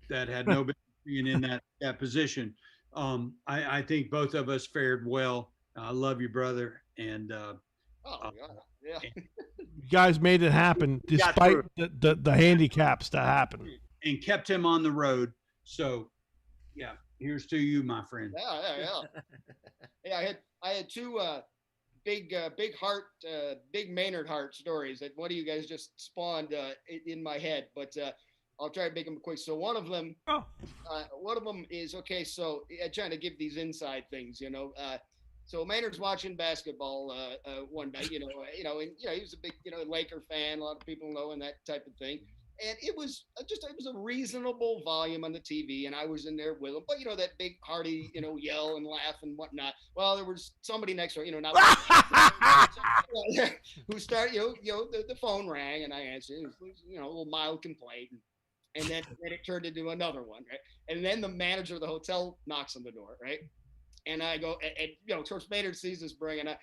that had no business being in that position, I think both of us fared well. I love you, brother, and yeah. You guys made it happen despite the handicaps that happened. And kept him on the road. So, yeah, here's to you, my friend. Yeah. Yeah, I had two big Maynard heart stories that one of you guys just spawned in my head, but I'll try to make them quick. So one of them is okay. So trying to give these inside things, So Maynard's watching basketball one night, and he was a big, Laker fan. A lot of people know and that type of thing. And it was a reasonable volume on the TV, and I was in there with him. But that big hearty, yell and laugh and whatnot. Well, there was somebody next door, not who started, the phone rang, and I answered. It was, a little mild complaint, and then it turned into another one, right? And then the manager of the hotel knocks on the door, right? And I go, and of course Maynard sees this bring, and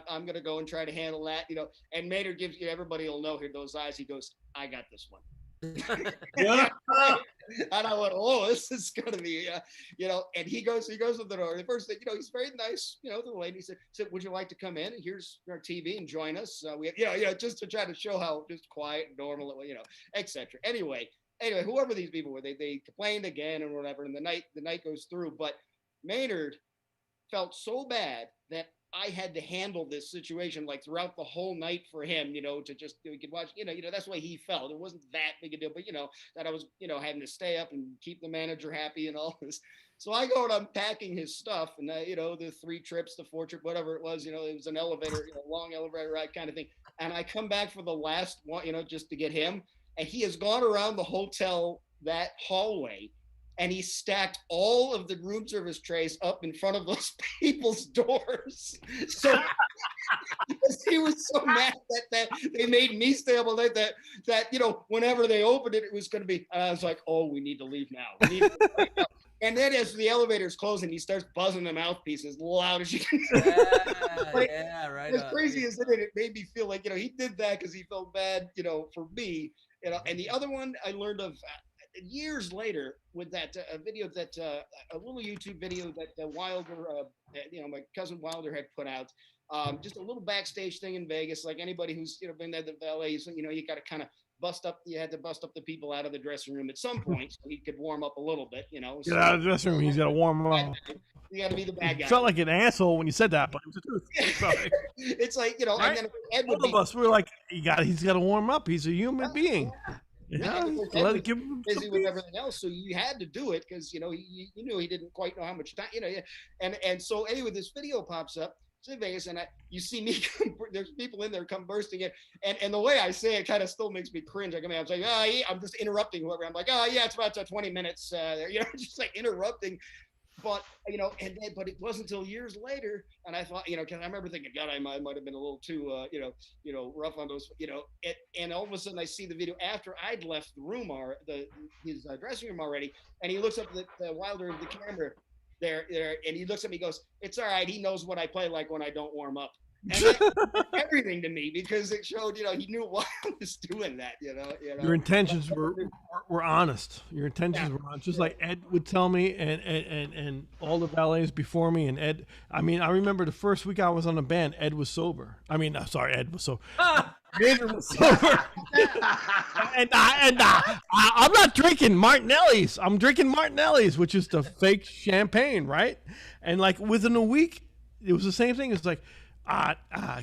I'm gonna go and try to handle that, And Maynard gives everybody will know here those eyes. He goes, I got this one. And I went, oh, this is gonna be, And he goes to the door. The first thing, he's very nice, to the lady. He said, would you like to come in? Here's our TV and join us. We, just to try to show how just quiet and normal, etc. Anyway, whoever these people were, they complained again and whatever, and the night goes through. But Maynard felt so bad that I had to handle this situation like throughout the whole night for him, to just, we could watch, that's the way he felt. It wasn't that big a deal, but that I was, having to stay up and keep the manager happy and all this. So I go and I'm packing his stuff and, the 3 trips, the 4 trip, whatever it was, it was an elevator, long elevator ride kind of thing. And I come back for the last one, just to get him. And he has gone around the hotel, that hallway, and he stacked all of the room service trays up in front of those people's doors. So he was so mad that they made me stay up all night that whenever they opened it, it was going to be, and I was like, oh, we need to leave now. And then as the elevator's closing, he starts buzzing the mouthpiece as loud as you can. Yeah, right. As crazy as it made me feel like, he did that because he felt bad, for me. And the other one I learned of years later with that video that a little YouTube video that Wilder, my cousin Wilder had put out, just a little backstage thing in Vegas. Like anybody who's been there, the valets, you got to kind of you had to bust up the people out of the dressing room at some point so he could warm up a little bit. Get out of the dressing room. He's got to warm up. You got to be the bad guy. Felt like an asshole when you said that, but it was the truth. Sorry. It's like right? And then Ed would All of us were like, he's got to warm up. He's a human being. Yeah, let it give him busy with everything else, so you had to do it because you knew he didn't quite know how much time, and so anyway, this video pops up. It's in Vegas, and you see me. There's people in there come bursting in, and the way I say it kind of still makes me cringe. Like, I mean, I'm like, oh, yeah, I'm just interrupting whoever. I'm like, oh yeah, it's about 20 minutes. Just like interrupting. But but it wasn't until years later, and I thought, because I remember thinking, God, I might have been a little too, rough on those, and all of a sudden I see the video after I'd left the room or his dressing room already, and he looks up at the Wilder of the camera there, and he looks at me, and goes, "It's all right. He knows what I play like when I don't warm up." And that everything to me because it showed, he knew why I was doing that, Your intentions were honest. Your intentions were honest. Just like Ed would tell me and all the valets before me. And Ed, I mean, I remember the first week I was on the band, Ed was sober. I mean, sorry, Ed was sober. Maynard was sober. and I'm not drinking Martinelli's. I'm drinking Martinelli's, which is the fake champagne, right? And like within a week, it was the same thing. It's like,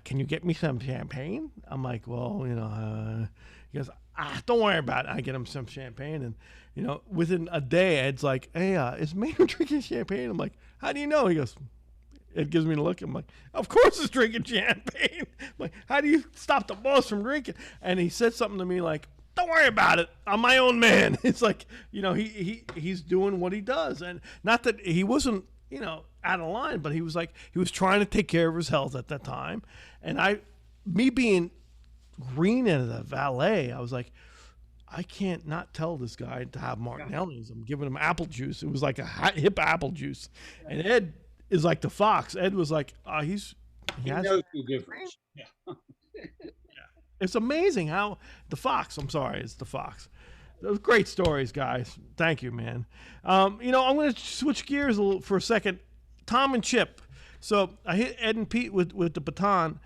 can you get me some champagne? I'm like, well, he goes, don't worry about it. I get him some champagne. And, within a day, Ed's like, hey, is Maynard drinking champagne? I'm like, how do you know? He goes, Ed gives me the look. I'm like, of course it's drinking champagne. I'm like, how do you stop the boss from drinking? And he said something to me like, don't worry about it. I'm my own man. It's like, he's doing what he does. And not that he wasn't, out of line, but he was trying to take care of his health at that time. And me being green as a valet, I was like, I can't not tell this guy to have Martinelli's. I'm giving him apple juice. It was like a hip apple juice. And Ed is like the fox. Ed was like, he knows the difference. Yeah. It's amazing how it's the fox. Those great stories, guys. Thank you, man. I'm going to switch gears a little for a second. Tom and Chip. So I hit Ed and Pete with the baton.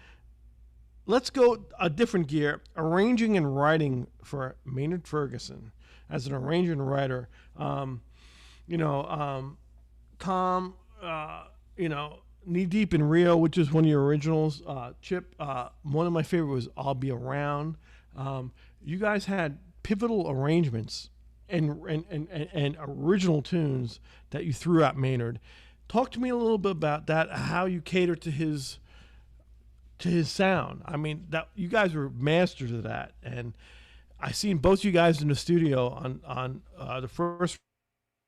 Let's go a different gear. Arranging and writing for Maynard Ferguson as an arranger and writer. Tom, Knee Deep in Rio, which is one of your originals. Chip, one of my favorite was I'll Be Around. You guys had pivotal arrangements and original tunes that you threw at Maynard. Talk to me a little bit about that, how you cater to his sound. I mean, that you guys were masters of that, and I seen both you guys in the studio on the first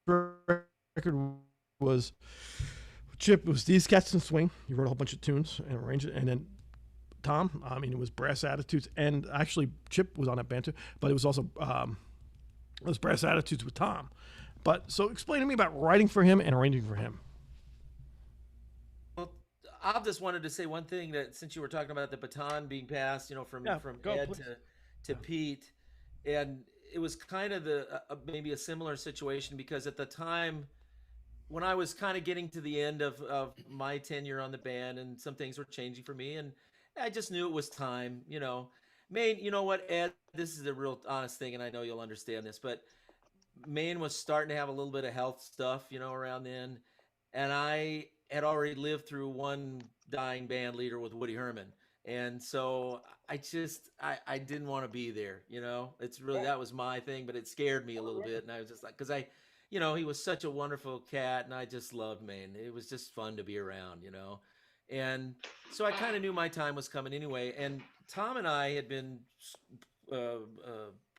record was Chip. It was These Cats and Swing. You wrote a whole bunch of tunes and arranged it, and then Tom, it was Brass Attitudes, and actually Chip was on that band too, but it was also it was Brass Attitudes with Tom. But so explain to me about writing for him and arranging for him. I just wanted to say one thing, that since you were talking about the baton being passed, from Ed to Pete, and it was kind of maybe a similar situation, because at the time when I was kind of getting to the end of my tenure on the band, and some things were changing for me, and I just knew it was time, Maine, you know what, Ed, this is a real honest thing, and I know you'll understand this, but Maine was starting to have a little bit of health stuff, around then, and I had already lived through one dying band leader with Woody Herman. And so I didn't want to be there, it's really, that was my thing, but it scared me a little bit. And I was just like, cause he was such a wonderful cat, and I just loved Maine. It was just fun to be around, and so I kind of knew my time was coming anyway. And Tom and I had been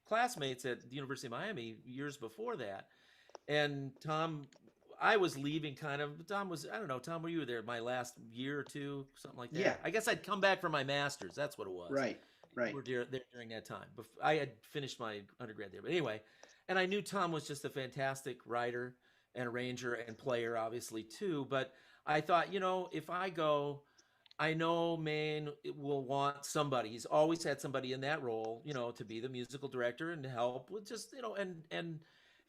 classmates at the University of Miami years before that. And I was leaving Tom was, I don't know, Tom, were you there my last year or two, something like that? Yeah. I guess I'd come back from my master's. That's what it was. Right. We were there during that time. I had finished my undergrad there. But anyway, and I knew Tom was just a fantastic writer and arranger and player, obviously, too. But I thought, if I go, I know Maine will want somebody. He's always had somebody in that role, to be the musical director and to help with just, and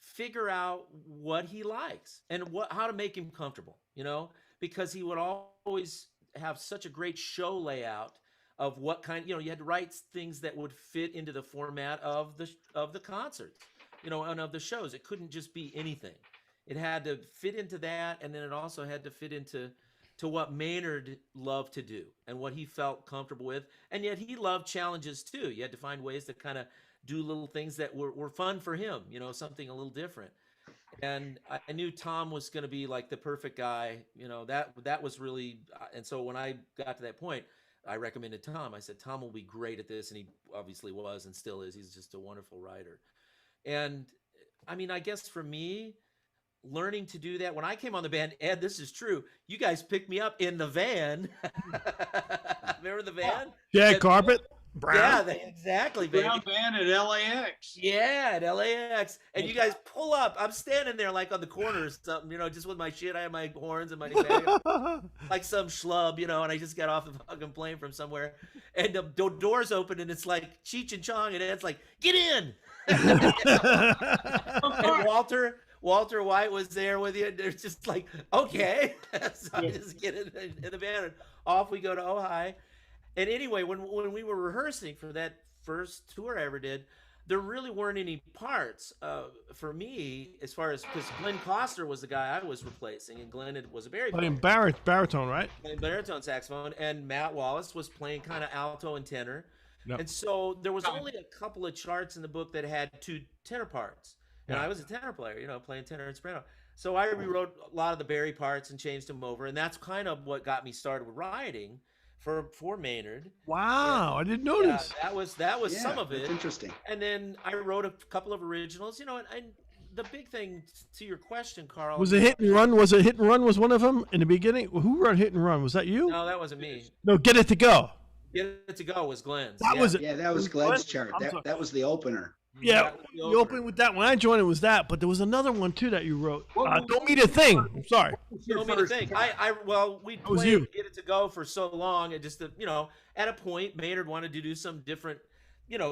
figure out what he likes and how to make him comfortable, because he would always have such a great show layout of what kind, you had to write things that would fit into the format of the concerts, and of the shows. It couldn't just be anything. It had to fit into that, and then it also had to fit into what Maynard loved to do and what he felt comfortable with. And yet he loved challenges too. You had to find ways to kind of do little things that were fun for him, something a little different. And I knew Tom was going to be like the perfect guy, that was really, and so when I got to that point, I recommended Tom. I said, Tom will be great at this. And he obviously was and still is. He's just a wonderful writer. And I guess for me, learning to do that, when I came on the band, Ed, this is true, you guys picked me up in the van. Remember the van? Yeah, carpet. Brown. Yeah, exactly, baby. Brown van at LAX. Yeah, at LAX. And you guys pull up. I'm standing there like on the corner or something, just with my shit. I have my horns and my like some schlub, and I just got off the fucking plane from somewhere. And the doors open and it's like Cheech and Chong, and Ed's like, get in. And Walter White was there with you. And they're just like, okay. So I just get in the van and off we go to Ojai. And anyway, when we were rehearsing for that first tour I ever did, there really weren't any parts for me, as far as, because Glenn Costner was the guy I was replacing, and Glenn was a playing baritone, right? Playing baritone saxophone, and Matt Wallace was playing kind of alto and tenor. Yep. And so there was only a couple of charts in the book that had two tenor parts, and I was a tenor player, playing tenor and soprano. So I rewrote a lot of the Barry parts and changed them over, and that's kind of what got me started with writing for Maynard. Wow, I didn't Yeah, notice. that was Yeah, some of that's it. interesting. And then I wrote a couple of originals, and the big thing to your question, Carl. Was it Hit and Run? Was it Hit and Run? Was one of them in the beginning? Who wrote Hit and Run? Was that you? No, that wasn't me. No, Get It to Go. Get It to Go was Glenn's. That was it. Yeah, that was Glenn's chart. I'm sorry. That was the opener. Yeah, That was the you opener. opened with that. When I joined, it was that. But there was another one too that you wrote. Don't Mean a Thing. I'm sorry. Don't mean a thing. We was played you. Get It to Go for so long, and just at a point, Maynard wanted to do some different,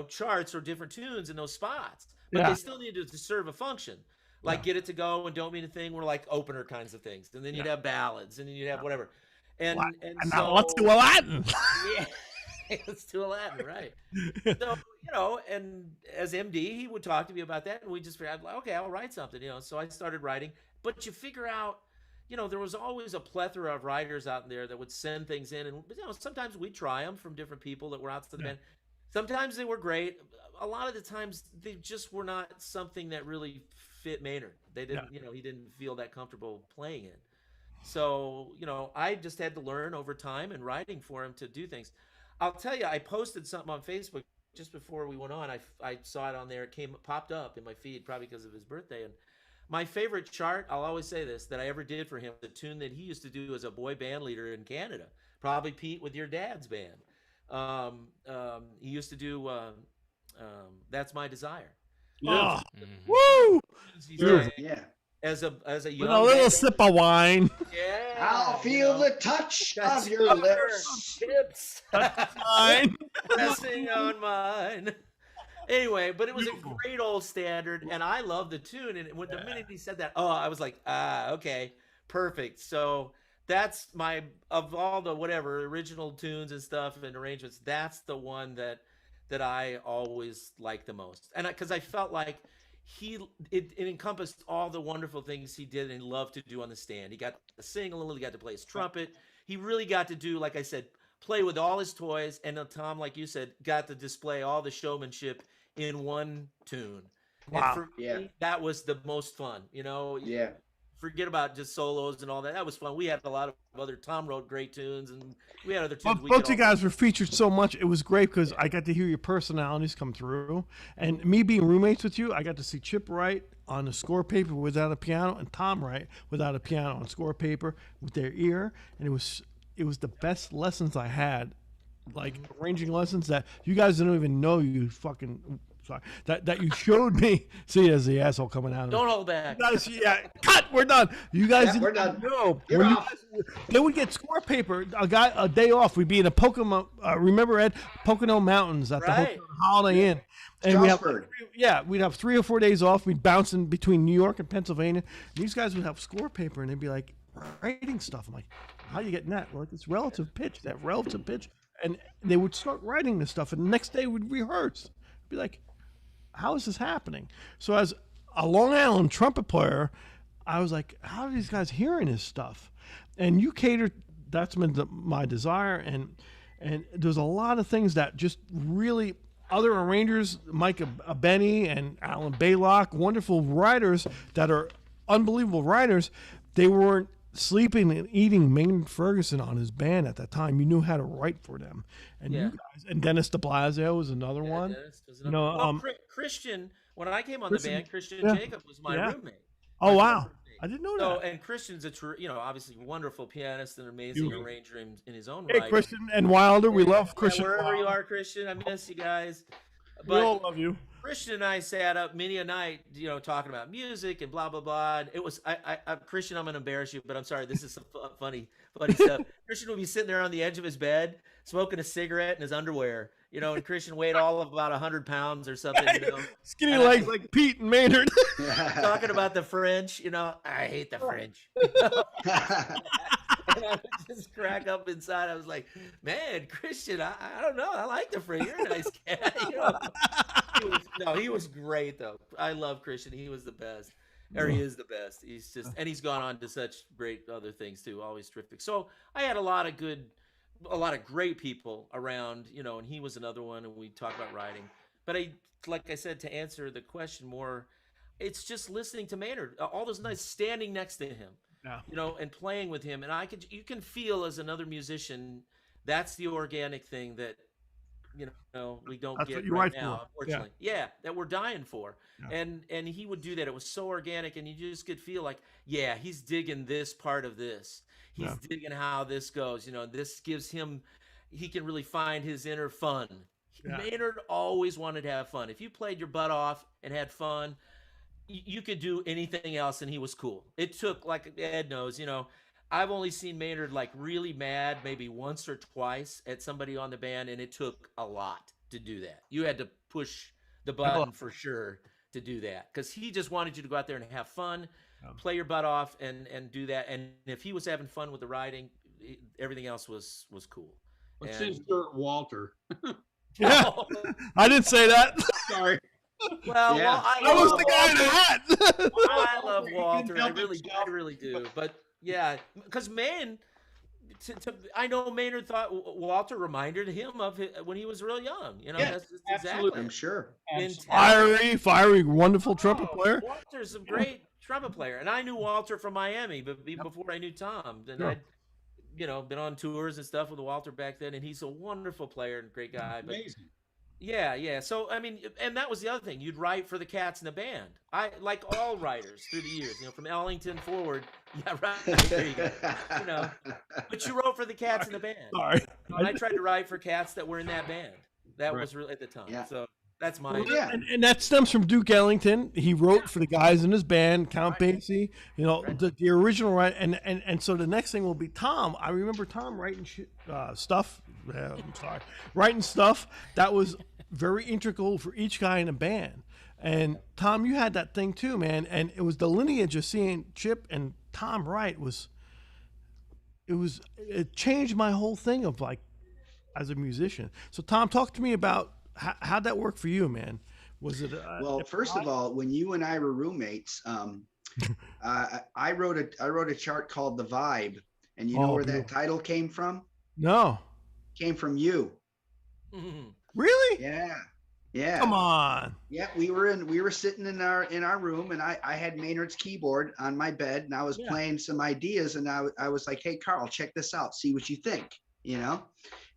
charts or different tunes in those spots, but Yeah. they still needed to serve a function. Like Get It to Go and Don't Mean a Thing were like opener kinds of things, and then you'd have ballads, and then you'd have whatever, and And so now let's do a Latin. yeah, let's do a Latin, right? So and as MD, he would talk to me about that, and we just figured, okay, I'll write something, So I started writing, but you figure out, there was always a plethora of writers out there that would send things in, and sometimes we'd try them from different people that were out to the band. Sometimes they were great. A lot of the times they just were not something that really fit Maynard. They didn't, he didn't feel that comfortable playing it. So, I just had to learn over time and writing for him to do things. I'll tell you, I posted something on Facebook just before we went on. I saw it on there. It popped up in my feed probably because of his birthday. And my favorite chart, I'll always say this, that I ever did for him, the tune that he used to do as a boy band leader in Canada, probably Pete with your dad's band. He used to do That's My Desire. Oh, Mhm. woo! He Beautiful. sang Yeah. as a young With a little man. sip of wine. Yeah, I'll feel the touch That's of your lips. hips. Wine. Pressing on mine. Anyway, but it was a great old standard, and I love the tune. And when the minute he said that, I was like, okay, perfect. So that's of all the whatever original tunes and stuff and arrangements, that's the one that I always liked the most. And because I felt like it encompassed all the wonderful things he did and loved to do on the stand. He got to sing a little, he got to play his trumpet. He really got to do, like I said, play with all his toys. And Tom, like you said, got to display all the showmanship in one tune. Wow. And for me, that was the most fun. Yeah. Forget about just solos and all that. That was fun. We had a lot of other. Tom wrote great tunes, and we had other tunes. Both you guys were featured so much. It was great because I got to hear your personalities come through. And me being roommates with you, I got to see Chip write on a score paper without a piano, and Tom write without a piano on score paper with their ear. And it was the best lessons I had, like arranging lessons that you guys don't even know you fucking. Sorry, that you showed me. See, as the asshole coming out of Don't hold back. Cut. We're done. You guys, We're done. No, You're off. they would get score paper. A day off. We'd be in a Pocono. Remember Ed? Pocono Mountains at the Right. Holiday Inn. And Strasbourg. we'd have 3 or 4 days off. We'd bounce in between New York and Pennsylvania. These guys would have score paper, and they'd be like writing stuff. I'm like, how are you getting that? Well, it's relative pitch. That relative pitch, and they would start writing this stuff, and the next day we'd rehearse. Be like, how is this happening? So as a Long Island trumpet player, I was like, how are these guys hearing this stuff? And you catered, that's my desire. And there's a lot of things that just really, other arrangers, Mike Benny and Alan Baylock, wonderful writers that are unbelievable writers, they weren't sleeping and eating Maynard Ferguson on his band at that time. You knew how to write for them. And you guys, and Dennis de Blasio was another one. Dennis was another- Christian, when I came on the band, Christian Jacob was my roommate. Oh, My wow. roommate. I didn't know So, that. and Christian's a true, obviously wonderful pianist and amazing arranger in his own Hey, right. Christian and Wilder, we love Yeah, Christian. wherever you Wilder. are, Christian, I miss you guys. We all But love you. Christian and I sat up many a night, talking about music and blah blah blah. And it was, Christian, I'm gonna embarrass you, but I'm sorry. This is some funny stuff. Christian would be sitting there on the edge of his bed, smoking a cigarette in his underwear, and Christian weighed all of about 100 pounds or something, Skinny And legs like Pete and Maynard. talking about the French. I hate the French. And I would just crack up inside. I was like, man, Christian, I don't know. I like the French. You're a nice cat. He was great, though. I love Christian. He was the best. Or he is the best. He's just, and he's gone on to such great other things, too. Always terrific. So I had a lot of great people around, and he was another one, and we talked about writing. But like I said, to answer the question more, it's just listening to Maynard all those nights, standing next to him, Yeah. you know, and playing with him. And you can feel as another musician, that's the organic thing that, you know, we don't That's get what you right write now, for. unfortunately. Yeah, that we're dying for. Yeah. And he would do that. It was so organic, and you just could feel like, yeah, he's digging this part of this. He's digging how this goes. You know, this gives him, he can really find his inner fun. Yeah. Maynard always wanted to have fun. If you played your butt off and had fun, you could do anything else, and he was cool. It took, like Ed knows, you know, I've only seen Maynard like really mad maybe once or twice at somebody on the band, and it took a lot to do that. You had to push the button for sure to do that, because he just wanted you to go out there and have fun, play your butt off, and do that. And if he was having fun with the writing, everything else was cool. Let's And- insert Walter. Yeah. I didn't say that. Sorry. Well, Yeah. I I was love the guy in the hat. I love Walter. I help really, himself. I really do. But yeah, because I know Maynard thought Walter reminded him of when he was real young. You know, Yes, that's just absolutely. exactly. I'm sure. Absolutely. Fiery, wonderful trumpet player. Walter's a great trumpet player, and I knew Walter from Miami, but before I knew Tom, then Sure. I'd, you know, been on tours and stuff with Walter back then, and he's a wonderful player and great guy. But Amazing. yeah. So I mean, and that was the other thing. You'd write for the Cat in the Band. I like all writers through the years. You know, from Ellington forward. Yeah, right. There you go. You know, but you wrote for the Cats in the Band. Sorry. And I tried to write for cats that were in that band. That Right. was really at the time. Yeah. So that's my. Yeah. And that stems from Duke Ellington. He wrote for the guys in his band, Count Right. Basie, you know, Right. the original, right? And so the next thing will be Tom. I remember Tom writing stuff. I'm sorry, writing stuff that was very integral for each guy in the band. And Tom, you had that thing too, man. And it was the lineage of seeing Chip and Tom write it changed my whole thing of like as a musician. So Tom, talk to me about how'd that work for you, man? Was it Well, first of all, when you and I were roommates, I wrote a chart called The Vibe, and you know Oh, where that beautiful. title came from? no, Came from you. Mhm. really? Yeah. Come on. Yeah, we were sitting in our room, and I had Maynard's keyboard on my bed, and I was playing some ideas, and I was like, hey Carl, check this out, see what you think, you know?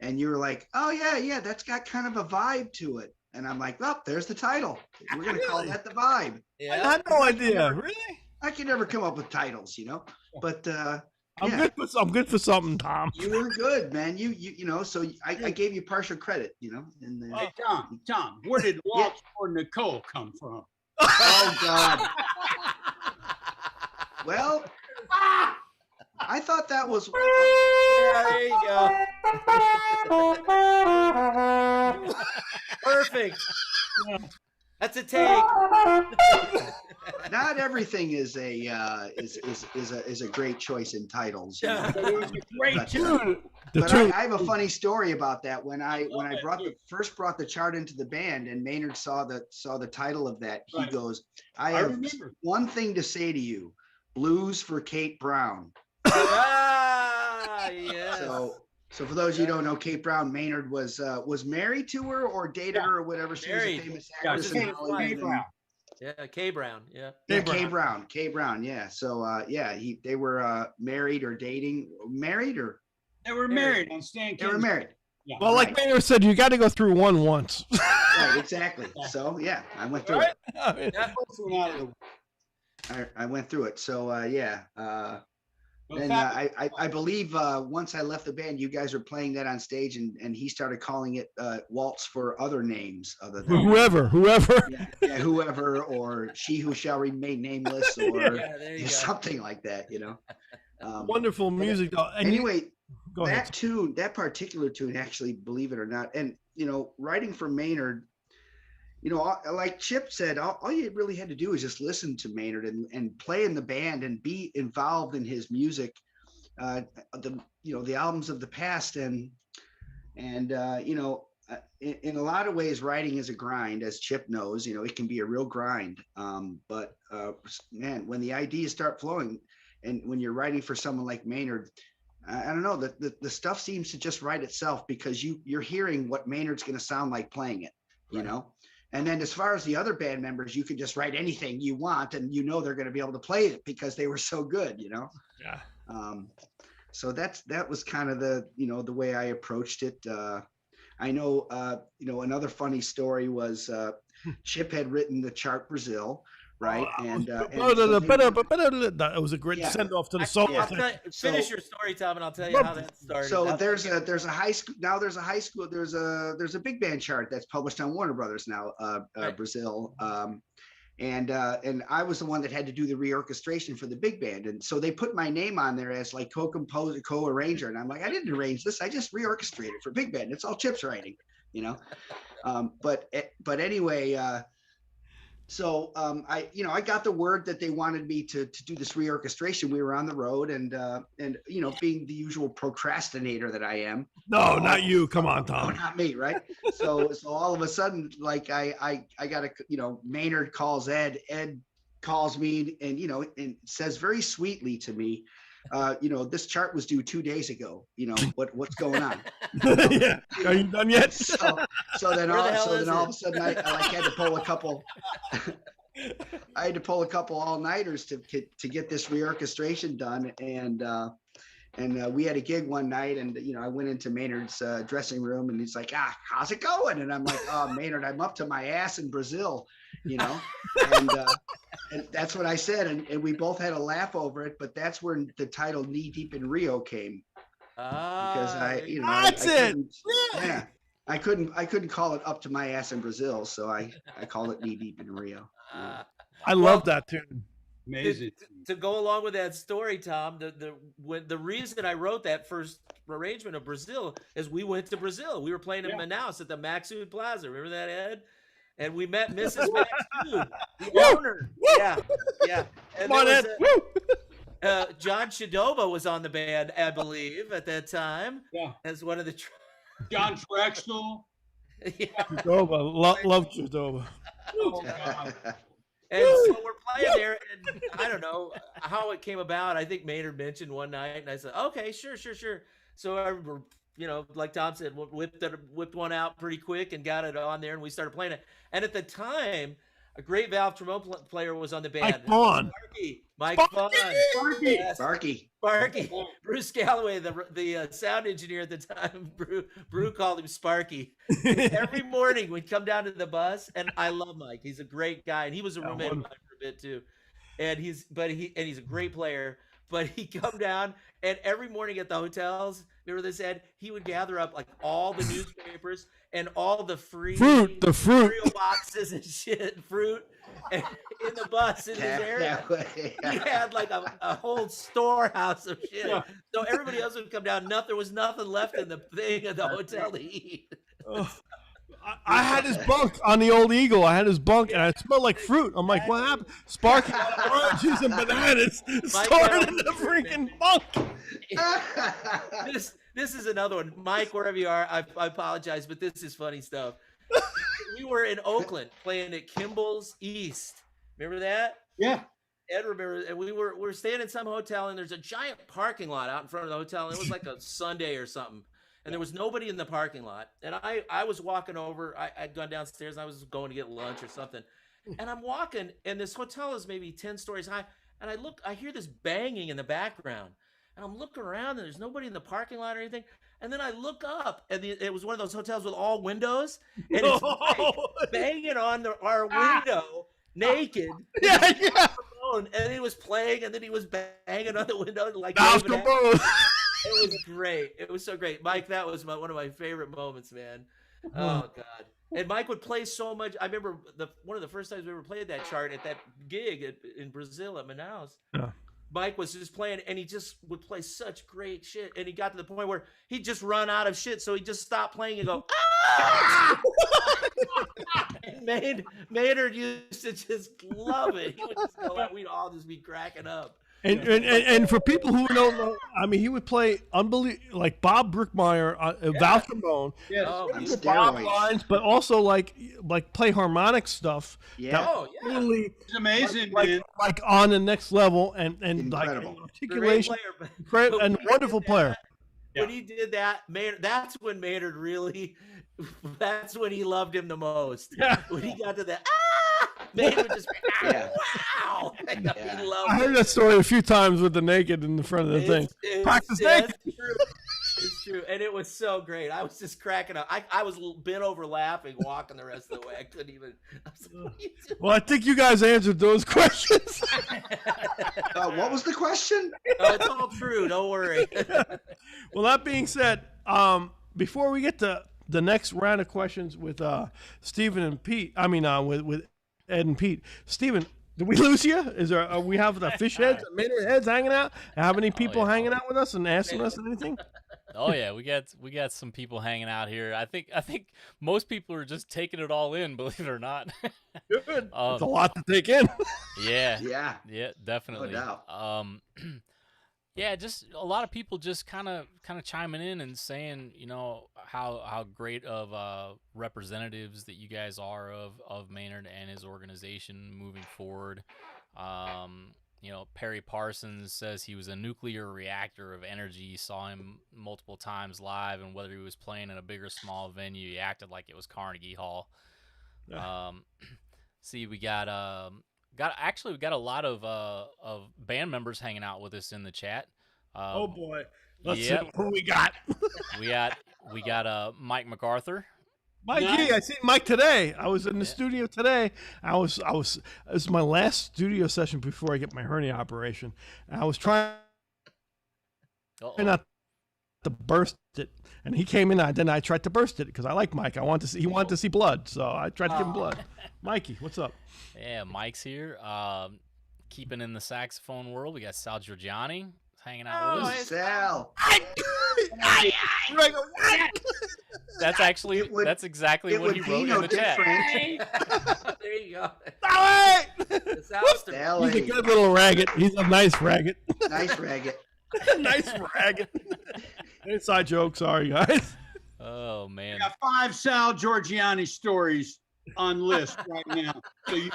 And you were like, oh yeah, that's got kind of a vibe to it. And I'm like, well, there's the title. We're gonna call that The Vibe. I Yeah. had no idea. Really? I could never come up with titles, you know. But I'm yeah, good for something, Tom. you were good, man. You know, so I gave you partial credit, you know. And Hey, Tom, where did Walter or Nicole come from? oh God. Well, I thought that was. Yeah, there you go. Perfect. That's a take. Not everything is a great choice in titles. You know? It was a great But, tune. But I have a funny story about that. When I first brought the chart into the band, and Maynard saw the title of that, he Right. goes, I I have remember. one thing to say to you: blues for Kate Brown. Yes. So for those of you who don't know, Kate Brown, Maynard was married to her or dated her or whatever. She Married. was a famous Yeah, actress Kate in Hollywood. Kate Brown. Yeah, K Brown. Yeah. Yeah, Kay Brown. Yeah. So they were married or dating. Married or They were married on Stan they were King's. married. Yeah. Well, like Right. Maynard said, you got to go through one once. Right, exactly. So yeah, I went through it. I mean, Yeah. Went out of the- I went through it. So yeah. Well, Then fabulous. I believe once I left the band, you guys were playing that on stage, and he started calling it waltz for other names other than whoever. yeah, whoever, or she who shall remain nameless, or Yeah, there you go. something like that, you know. Wonderful music, though. And Anyway, go ahead. that tune, that particular tune, actually, believe it or not, and you know, writing for Maynard, you know, like Chip said, all you really had to do is just listen to Maynard and play in the band and be involved in his music, the albums of the past, and you know, in a lot of ways, writing is a grind, as Chip knows. You know, it can be a real grind. But man, when the ideas start flowing, and when you're writing for someone like Maynard, I don't know, the stuff seems to just write itself, because you're hearing what Maynard's going to sound like playing it, you Right. know. And then as far as the other band members, you can just write anything you want, and you know they're going to be able to play it because they were so good, you know. Yeah. So that was kind of the way I approached it. I know another funny story was Chip had written the chart Brazil, right? That was a great send off to the solo. Finish your story, Tom, and I'll tell you how that started. So there's a high school now. There's a big band chart that's published on Warner Brothers now, Right. Brazil. And I was the one that had to do the reorchestration for the big band, and so they put my name on there as like co-composer, co-arranger, and I'm like, I didn't arrange this, I just reorchestrated for big band. It's all Chip's writing, you know. But anyway, so I got the word that they wanted me to do this reorchestration. We were on the road, and being the usual procrastinator that I am. No, not you. Come on, No, Tom. not me, right? So all of a sudden, like I got Maynard calls Ed calls me and says very sweetly to me, this chart was due 2 days ago. What's going on? Yeah. Are you done yet? So then all of a sudden I had to pull a couple. I had to pull a couple all-nighters to get this reorchestration done, and we had a gig one night, and I went into Maynard's dressing room, and he's like, how's it going? And I'm like, oh, Maynard, I'm up to my ass in Brazil, and that's what I said, and we both had a laugh over it. But that's where the title "Knee Deep in Rio" came, because I couldn't call it "Up to My Ass in Brazil," so I called it "Knee Deep in Rio." I love that tune. Amazing. To go along with that story, Tom, the reason I wrote that first arrangement of Brazil is we went to Brazil. We were playing in Manaus at the Maxud Plaza. Remember that, Ed? And we met Mrs. Maxud, the owner. Yeah. And Come on, Ed. John Shadova was on the band, I believe, at that time. Yeah. As one of the. John Trexel. Yeah. Jadova. Love Jadova. Oh, God. And so we're playing there, and I don't know how it came about. I think Maynard mentioned one night, and I said, "Okay, sure." So I remember, like Tom said, whipped one out pretty quick and got it on there, and we started playing it. And at the time, a great valve trombone player was on the band. Mike Vaughn. Mike Vaughn. Yes. Sparky. Bruce Galloway, the sound engineer at the time, Brew called him Sparky. Every morning we'd come down to the bus, and I love Mike. He's a great guy, and he was a roommate of mine for a bit too. And he's a great player. But he'd come down, and every morning at the hotels, remember this, Ed? He would gather up like all the newspapers and all the free cereal boxes and shit, fruit, and in the bus in his area. He had like a whole storehouse of shit. Yeah. So everybody else would come down. There was nothing left in the thing at the hotel to eat. I had his bunk on the old Eagle. I had his bunk, and I smelled like fruit. I'm like, what happened? Sparky oranges and bananas stored in the freaking bunk. This is another one. Mike, wherever you are, I apologize, but this is funny stuff. We were in Oakland playing at Kimball's East. Remember that? Yeah. Ed remembers, and we were staying in some hotel, and there's a giant parking lot out in front of the hotel, and it was like a Sunday or something. And there was nobody in the parking lot. And I was walking over. I'd gone downstairs, and I was going to get lunch or something. And I'm walking, and this hotel is maybe 10 stories high. And I hear this banging in the background. And I'm looking around, and there's nobody in the parking lot or anything. And then I look up, and it was one of those hotels with all windows. And it's Mike banging on our window, naked. Yeah. And he was playing, and then he was banging on the window. Like it was great. It was so great. Mike, that was one of my favorite moments, man. Oh, God. And Mike would play so much. I remember one of the first times we ever played that chart at that gig in Brazil at Manaus. Yeah. Mike was just playing, and he just would play such great shit. And he got to the point where he'd just run out of shit, so he just stopped playing and go, ah! And Maynard used to just love it. He would just go out. We'd all just be cracking up. And for people who don't know, I mean, he would play like Bob Brookmeyer, valve trombone, Bob lines, but also like play harmonic stuff. Yeah, really, it's amazing, like on the next level, and like articulation, and wonderful player. when he did that, Maynard, that's when Maynard really, that's when he loved him the most. Yeah. When he got to that, Maynard would just, wow. He loved I heard it. that story a few times with the naked in the front of the thing. Practice naked. It's true. It's true. And it was so great. I was just cracking up. I was bent over laughing, walking the rest of the way. I couldn't even. Well, I think you guys answered those questions. What was the question? Oh, it's all true. Don't worry. Well, that being said, before we get to the next round of questions with Stephen and Pete, with Ed and Pete, Stephen, did we lose you? We have the fish heads, Maynard heads hanging out? Have any people hanging out with us and asking us anything? Oh yeah, we got some people hanging out here. I think most people are just taking it all in, believe it or not. Good. It's a lot to take in. Yeah, definitely. No doubt. Yeah, just a lot of people just kind of chiming in and saying, how great of representatives that you guys are of Maynard and his organization moving forward. Perry Parsons says he was a nuclear reactor of energy. Saw him multiple times live, and whether he was playing in a big or small venue, he acted like it was Carnegie Hall. Yeah. See, we got a lot of band members hanging out with us in the chat. Oh boy, let's see who we got. we got Mike MacArthur. Mikey, I seen Mike today. I was in the studio today. It was my last studio session before I get my hernia operation. And I was trying not to burst it, and he came in. Then I tried to burst it because I like Mike. He wanted to see blood, so I tried to give him blood. Mikey, what's up? Yeah, Mike's here. Keeping in the saxophone world, we got Sal Giorgiani hanging out with us. Sal. That's exactly what he wrote in the chat. There you go. He's a good little ragged. He's a nice ragged. Nice ragged. Nice ragged. Inside joke. Sorry, guys. Oh man. We got 5 Sal Giorgiani stories on list right now, so you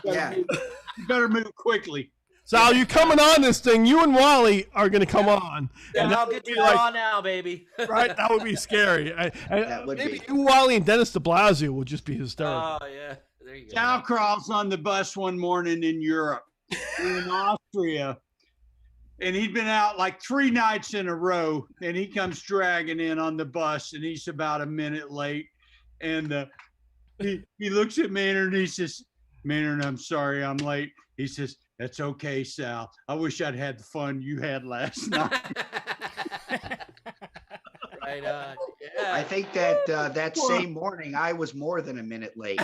better move quickly. Sal, you coming on this thing? You and Wally are going to come on. And I'll get you on now, baby. Right? That would be scary. Maybe be. you, Wally, and Dennis de Blasio will just be hysterical. Oh, yeah. There you go. Sal crawls on the bus one morning in Europe, in Austria, and he'd been out like 3 nights in a row, and he comes dragging in on the bus, and he's about a minute late, and he looks at Maynard, and he says, "Maynard, I'm sorry I'm late." He says, "That's okay, Sal. I wish I'd had the fun you had last night." Right on. Yeah. I think that same morning I was more than a minute late.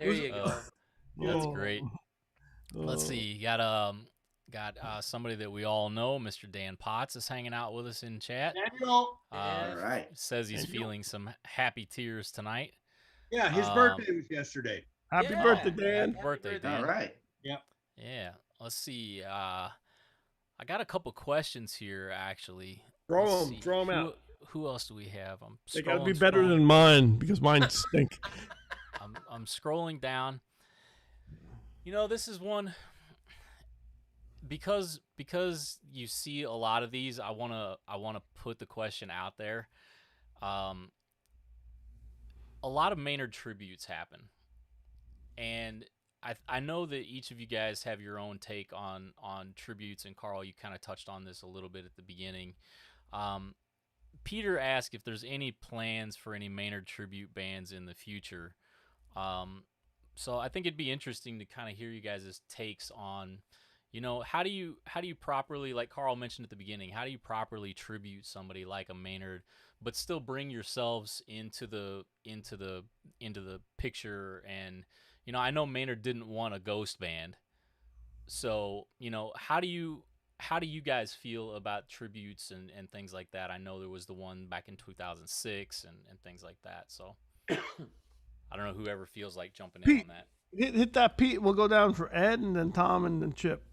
There you go. That's great. Let's see. Got somebody that we all know, Mr. Dan Potts, is hanging out with us in chat. All right. Says he's feeling some happy tears tonight. Yeah, his birthday was yesterday. Happy birthday, Dan. Happy birthday, Dan. All right. Yeah. Let's see. I got a couple questions here, actually. Throw them out. Who else do we have? They got to be better than mine because mine stink. I'm scrolling down. This is one because you see a lot of these. I wanna put the question out there. A lot of Maynard tributes happen, and I know that each of you guys have your own take on tributes, and Carl, you kind of touched on this a little bit at the beginning. Peter asked if there's any plans for any Maynard tribute bands in the future. So I think it'd be interesting to kind of hear you guys' takes on, how do you properly, like Carl mentioned at the beginning, how do you properly tribute somebody like a Maynard, but still bring yourselves into the picture? And I know Maynard didn't want a ghost band, so how do you guys feel about tributes and things like that? I know there was the one back in 2006 and things like that. So I don't know whoever feels like jumping in on that. Hit that, Pete. We'll go down for Ed and then Tom and then Chip.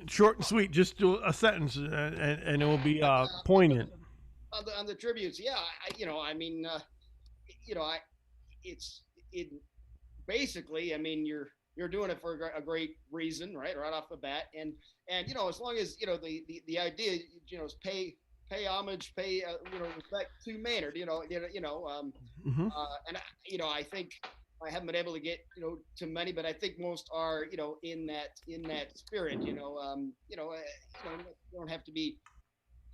Short and sweet. Just do a sentence and it will be poignant. On the tributes, yeah. Basically, you're you're doing it for a great reason, right off the bat. And you know, as long as you know the idea, you know, is pay homage, pay respect to Maynard. And you know, I think I haven't been able to get to many, but I think most are in that spirit. You don't have to be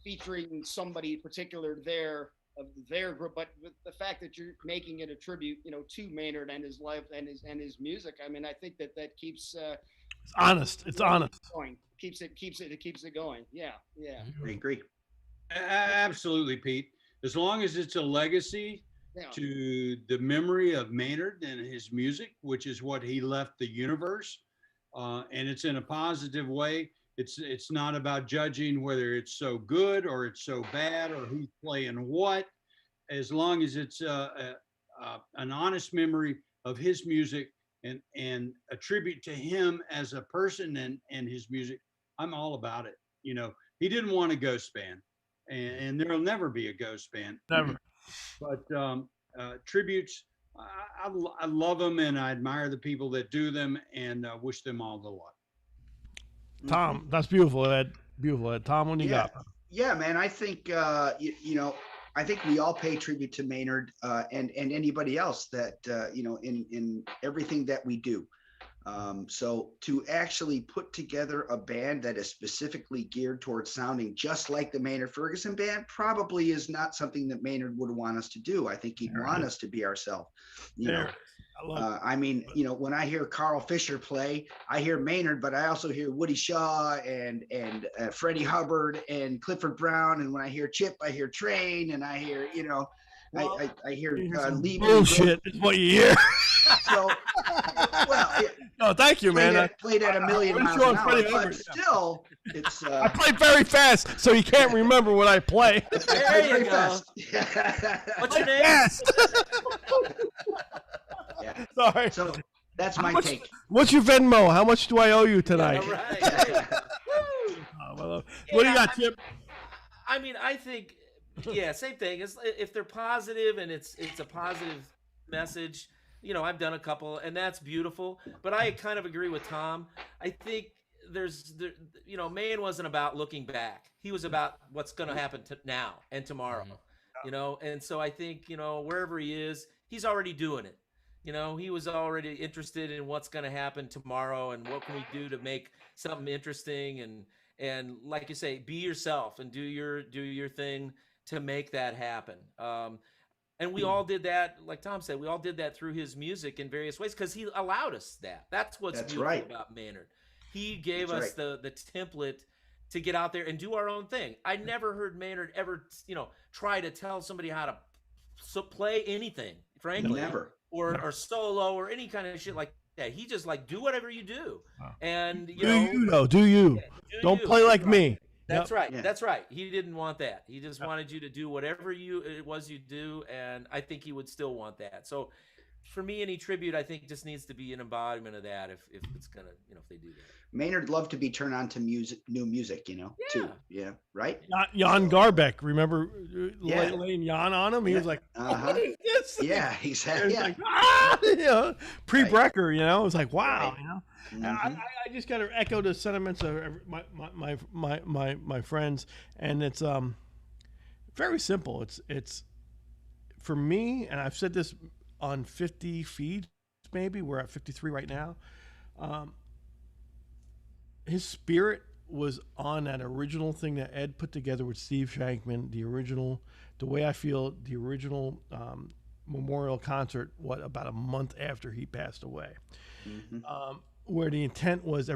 featuring somebody particular there of their group, but the fact that you're making it a tribute, to Maynard and his life and his music. I mean, I think that keeps It's honest. It's honest. going. Keeps it going. Yeah. I agree. Absolutely, Pete. As long as it's a legacy to the memory of Maynard and his music, which is what he left the universe, and it's in a positive way. It's not about judging whether it's so good or it's so bad or who's playing what. As long as it's an honest memory of his music and a tribute to him as a person and his music, I'm all about it. He didn't want a ghost band, and there'll never be a ghost band. Never. But tributes, I love them, and I admire the people that do them, and wish them all the luck. Tom, that's beautiful, Ed. Beautiful, Ed. Tom, what do you got? Yeah, man. I think I think we all pay tribute to Maynard and anybody else that in everything that we do. So to actually put together a band that is specifically geared towards sounding just like the Maynard Ferguson band probably is not something that Maynard would want us to do. I think he'd want us to be ourselves. I mean, when I hear Carl Fischer play, I hear Maynard, but I also hear Woody Shaw and Freddie Hubbard and Clifford Brown. And when I hear Chip, I hear Train, and I hear, I hear Lee. Bullshit is what you hear. So, no, thank you, man. I played at a million miles an hour, but still, it's. I play very fast, so you can't remember what I play. There you go. What's your name? Yeah. Sorry. So that's my take. What's your Venmo? How much do I owe you tonight? Right. What do you got, Chip? I mean, I think, same thing. If they're positive and it's a positive message, I've done a couple, and that's beautiful. But I kind of agree with Tom. I think Mayan wasn't about looking back. He was about what's going to happen now and tomorrow. And so I think wherever he is, he's already doing it. He was already interested in what's going to happen tomorrow and what can we do to make something interesting and like you say, be yourself and do your thing to make that happen. And we all did that, like Tom said, we all did that through his music in various ways because he allowed us that. That's what's beautiful about Maynard. He gave us the template to get out there and do our own thing. I never heard Maynard ever, try to tell somebody how to play anything, frankly. Never. Or solo or any kind of shit like that. He just do whatever you do. And do you. Don't play like me. That's right. Yeah. That's right. He didn't want that. He just wanted you to do whatever it was you do, and I think he would still want that. So for me, any tribute I think just needs to be an embodiment of that if it's gonna, if they do that. Maynard loved to be turned on to new music, too. Yeah, right? Jan Garbeck, remember laying Jan on him? He was like, what is this? Yeah, exactly. Like, pre-Brecker, it was like, wow, Mm-hmm. I just got to echo the sentiments of my friends, and it's very simple. It's for me, and I've said this on 50 feeds, maybe we're at 53 right now. His spirit was on that original thing that Ed put together with Steve Shankman, the original memorial concert, about a month after he passed away. Mm-hmm. Where the intent was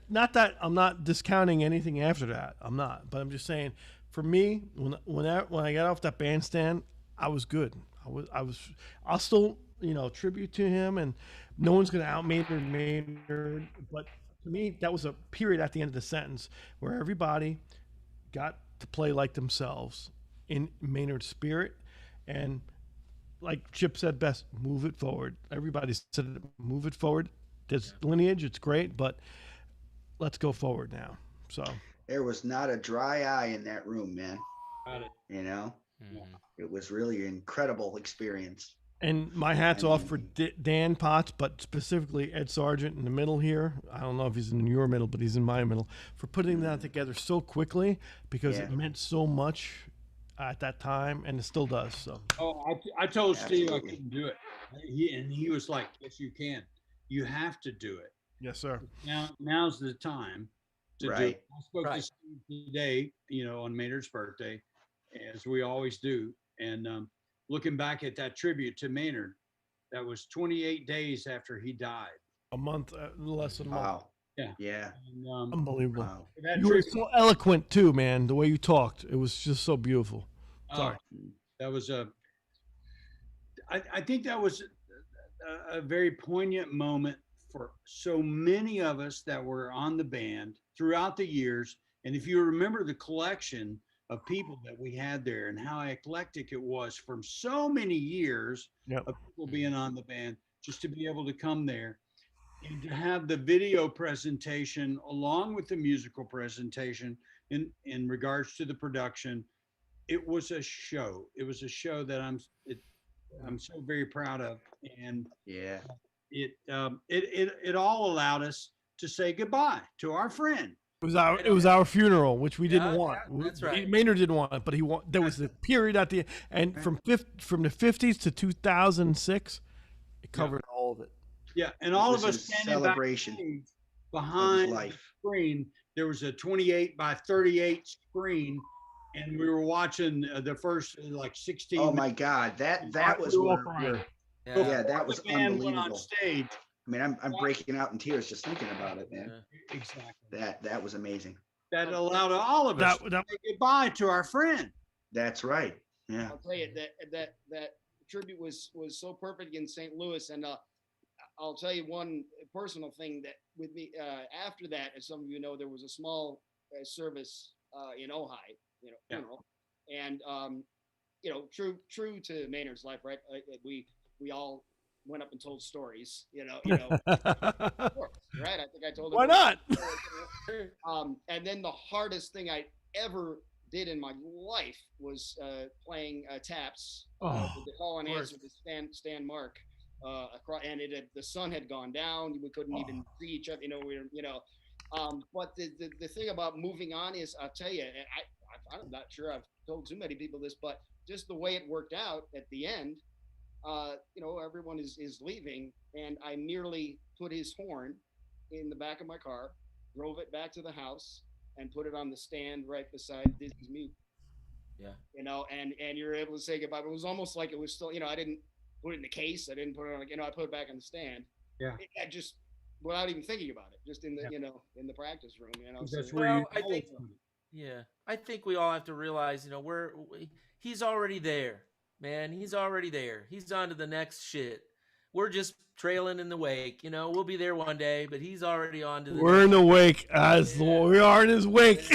not that I'm not discounting anything after that. I'm not, but I'm just saying for me, when I got off that bandstand, I was good. I'll still, tribute to him, and no one's going to out Maynard, but to me, that was a period at the end of the sentence where everybody got to play like themselves in Maynard's spirit. And like Chip said best, move it forward. Everybody said move it forward. There's lineage, it's great, but let's go forward now. So there was not a dry eye in that room, man. Got it. It was really an incredible experience. And my hat's off for Dan Potts, but specifically Ed Sargent in the middle here. I don't know if he's in your middle, but he's in my middle, for putting that together so quickly, because it meant so much at that time, and it still does. So. Oh, I told Steve I Absolutely. couldn't do it. He was like, "Yes, you can. You have to do it. Yes, sir. Now's the time to do Right. it." I spoke to Steve today, on Maynard's birthday, as we always do. And looking back at that tribute to Maynard, that was 28 days after he died. A month, less than a month. Wow. Yeah. Yeah. And, Unbelievable. Wow. that You were tribute, so eloquent too, man. The way you talked, it was just so beautiful. Sorry. that was I think that was a very poignant moment for so many of us that were on the band throughout the years. And if you remember the collection of people that we had there and how eclectic it was from so many years of people being on the band, just to be able to come there and to have the video presentation along with the musical presentation in regards to the production. It was a show. It was a show that I'm so very proud of, and Yeah. it all allowed us to say goodbye to our friend. It was our funeral, which we didn't want. Yeah, that's right. Maynard didn't want it, but there was a period at the and from the 50s to 2006, it covered all of it. Yeah, and all was of us his standing celebration backstage behind the life. screen. There was a 28 by 38 screen, and we were watching the first 16. Oh my God, that was We were all where, crying. yeah, that was the band went on unbelievable. stage. I mean, I'm breaking out in tears just thinking about it, man. Exactly. That was amazing. That allowed all of us to say goodbye to our friend. That's right. Yeah. I'll tell you that tribute was so perfect in St. Louis, and I'll tell you one personal thing that with me after that, as some of you know, there was a small service in Ojai, funeral, and true to Maynard's life, right? We all went up and told stories, of course, right? I think I told. Why not? And then the hardest thing I ever did in my life was playing taps with the call and answer with Stan Mark across, and the sun had gone down. We couldn't even see each other. But the thing about moving on is, I'll tell you, and I'm not sure I've told too many people this, but just the way it worked out at the end. Everyone is leaving, and I nearly put his horn in the back of my car, drove it back to the house, and put it on the stand right beside Dizzy's mute. Yeah. And you're able to say goodbye. But it was almost like it was still, I didn't put it in the case. I didn't put it on, I put it back on the stand. Yeah. I just, without even thinking about it, just in the, in the practice room, That's So, where I think, I think we all have to realize, he's already there, man. He's already there. He's on to the next shit. We're just trailing in the wake. We'll be there one day, but he's already on to the We're in the wake, as we are in his wake.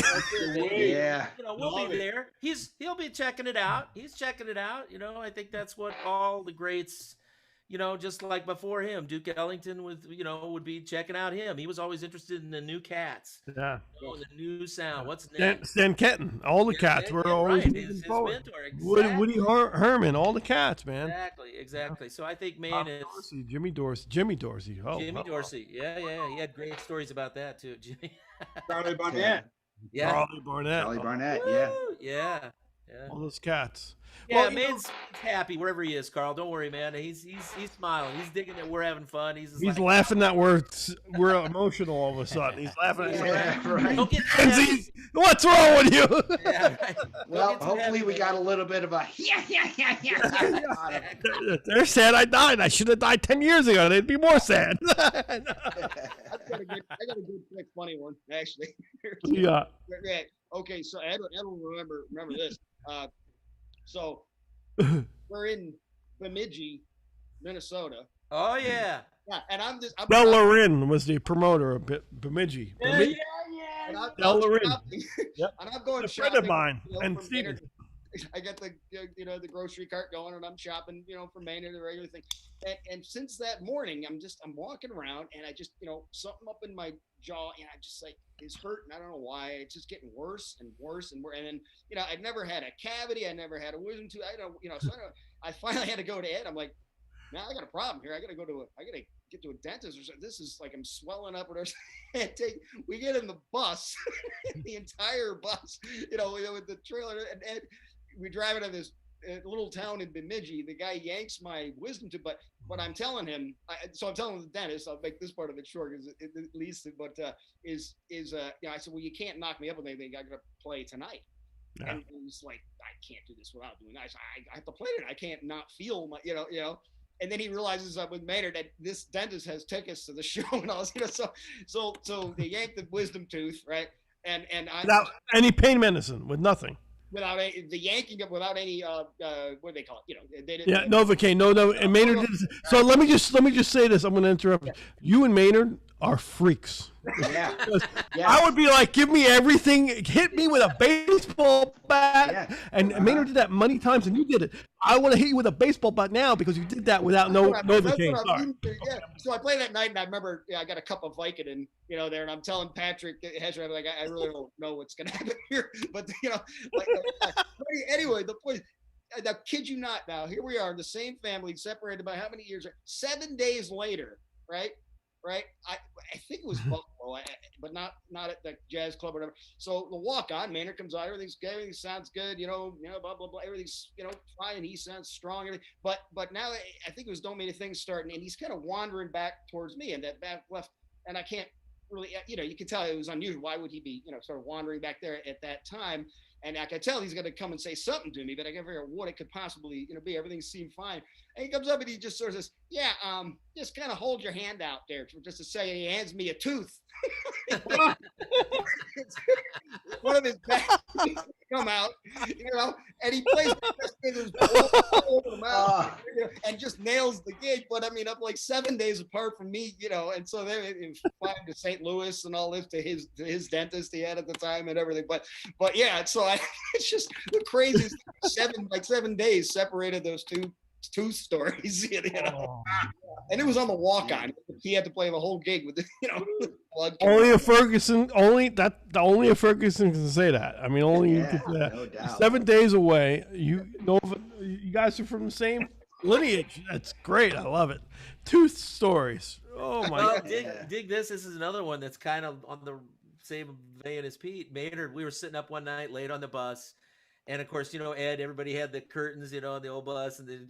Yeah. We'll be there. He'll be checking it out. He's checking it out. I think that's what all the greats, just like before him, Duke Ellington would be checking out him. He was always interested in the new cats. Yeah. The new sound. What's next? Stan Kenton, all the cats were always moving forward. Mentor, exactly. Woody Herman, all the cats, man. Exactly. So I think, man, Jimmy Dorsey. Oh, Jimmy Dorsey. Yeah. He had great stories about that too, Jimmy. Charlie Barnett. Yeah. Charlie Barnett. Charlie Barnett. Yeah. Yeah. All those cats. Yeah, Well, Main's happy wherever he is, Carl. Don't worry, man. He's smiling. He's digging that we're having fun. He's like, laughing that we're emotional all of a sudden. He's laughing. Right. Don't get What's wrong with you? Yeah, right. Well, hopefully we got a little bit of a They're sad I died. I should have died 10 years ago. They'd be more sad. I got a good quick funny one, actually. Yeah. Okay, so Ed will remember this. So we're in Bemidji, Minnesota. Oh yeah. Yeah, and I'm Del Lorin was the promoter of Bemidji. And Del Lorin. And I'm going A shopping. friend of mine, and from Steven. Maynard. I got the grocery cart going, and I'm shopping, for Maynard, the regular thing. And since that morning, I'm walking around, and I just, something up in my jaw, and I just is hurting. I don't know why. It's just getting worse and worse and worse. And then, I'd never had a cavity. I never had a wisdom tooth. So I finally had to go to Ed. I'm like, now I got a problem here. I gotta get to a dentist or something. This is like I'm swelling up or we get in the bus, the entire bus, with the trailer, and we drive it to this little town in Bemidji. The guy yanks my wisdom tooth, but I'm telling him, so I'm telling the dentist, I'll make this part of it short because at least, but I said, well, you can't knock me up with anything. I gotta play tonight. Yeah. And he's like, I can't do this without doing that. I have to play it. I can't not feel my, And then he realizes with Maynard that this dentist has tickets to the show and all this, so they yanked the wisdom tooth, right? And I without any pain medicine, with nothing. Without the yanking of, without any what do they call it? They didn't. Yeah, Novocaine, no. And Maynard did. So let me just say this. I'm going to interrupt. Yeah. You and Maynard are freaks. Yeah. I would be like, give me everything. Hit me with a baseball bat. Yeah. And Maynard did that many times, and you did it. I want to hit you with a baseball bat now because you did that without Novocaine. Yeah. So I played that night, and I remember I got a cup of Vicodin, there, and I'm telling Patrick Hesher, I'm like, I really don't know what's going to happen here, but anyway, the point. Now, kid you not, now here we are, the same family, separated by how many years? 7 days later, right? I think it was Buffalo, but not at the jazz club or whatever. So the walk on, Maynard comes out, everything's good, everything sounds good, blah blah blah, everything's fine, he sounds strong, everything. But now I think it was Don't Mean a Thing starting, and he's kind of wandering back towards me, and that back left, and I can't really, you can tell it was unusual. Why would he be, sort of wandering back there at that time? And I could tell he's going to come and say something to me, but I can't figure out what it could possibly, be. Everything seemed fine. And he comes up and he just sort of says, yeah, just kind of hold your hand out there just to say, and he hands me a tooth. One of his back teeth come out, and he plays fingers all over the mouth, and just nails the gig. But I mean, up like 7 days apart from me, and so they flying to St. Louis and all this to his dentist he had at the time and everything. But yeah, so it's just the craziest 7 days separated those two stories, and it was on the walk on. He had to play the whole gig with blood. Only a Ferguson can say that. I mean, only you can say that. No doubt. 7 days away. You guys are from the same lineage. That's great. I love it. Tooth stories. Oh my God. Dig this. This is another one that's kind of on the same vein as Pete. Maynard, we were sitting up one night late on the bus. And of course, Ed, everybody had the curtains, on the old bus, and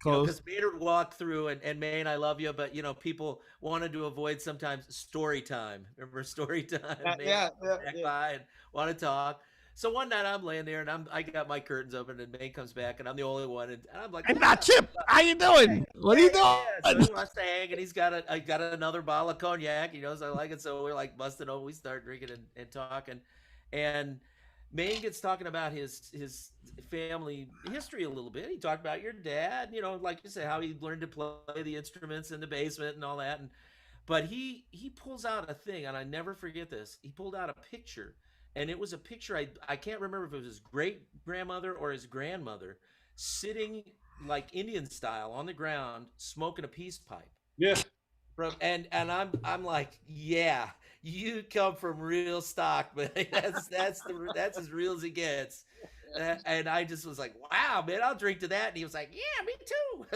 because Maynard walked through, and Maine, I love you, but people wanted to avoid sometimes story time. Remember story time? By and want to talk. So one night I'm laying there, and I got my curtains open, and Maine comes back, and I'm the only one, and I'm like, "I'm not Chip. How you doing? What are you doing?" Yeah. So he wants to hang, and I got another bottle of cognac. He knows I like it, so we're like busting over. We start drinking and talking, and Maine gets talking about his family history a little bit. He talked about your dad, like you say, how he learned to play the instruments in the basement and all that. But he pulls out a thing, and I never forget this. He pulled out a picture, and it was a picture, I can't remember if it was his great-grandmother or his grandmother, sitting like Indian style on the ground, smoking a peace pipe. Yeah. And I'm like, yeah, you come from real stock, but that's as real as it gets. And I just was like, wow, man, I'll drink to that. And he was like, yeah, me too.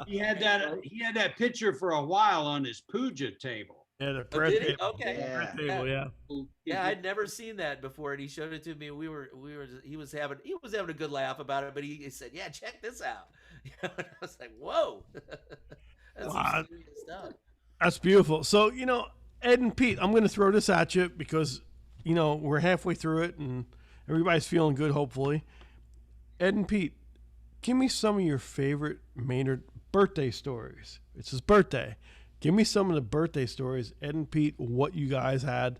He had that picture for a while on his puja table. Yeah, the prayer table. Okay. Table, yeah. Yeah, I'd never seen that before, and he showed it to me. He was having a good laugh about it, but he said, yeah, check this out. And I was like, whoa. That's stuff. That's beautiful. So, Ed and Pete, I'm going to throw this at you because, we're halfway through it and everybody's feeling good, hopefully. Ed and Pete, give me some of your favorite Maynard birthday stories. It's his birthday. Give me some of the birthday stories, Ed and Pete, what you guys had,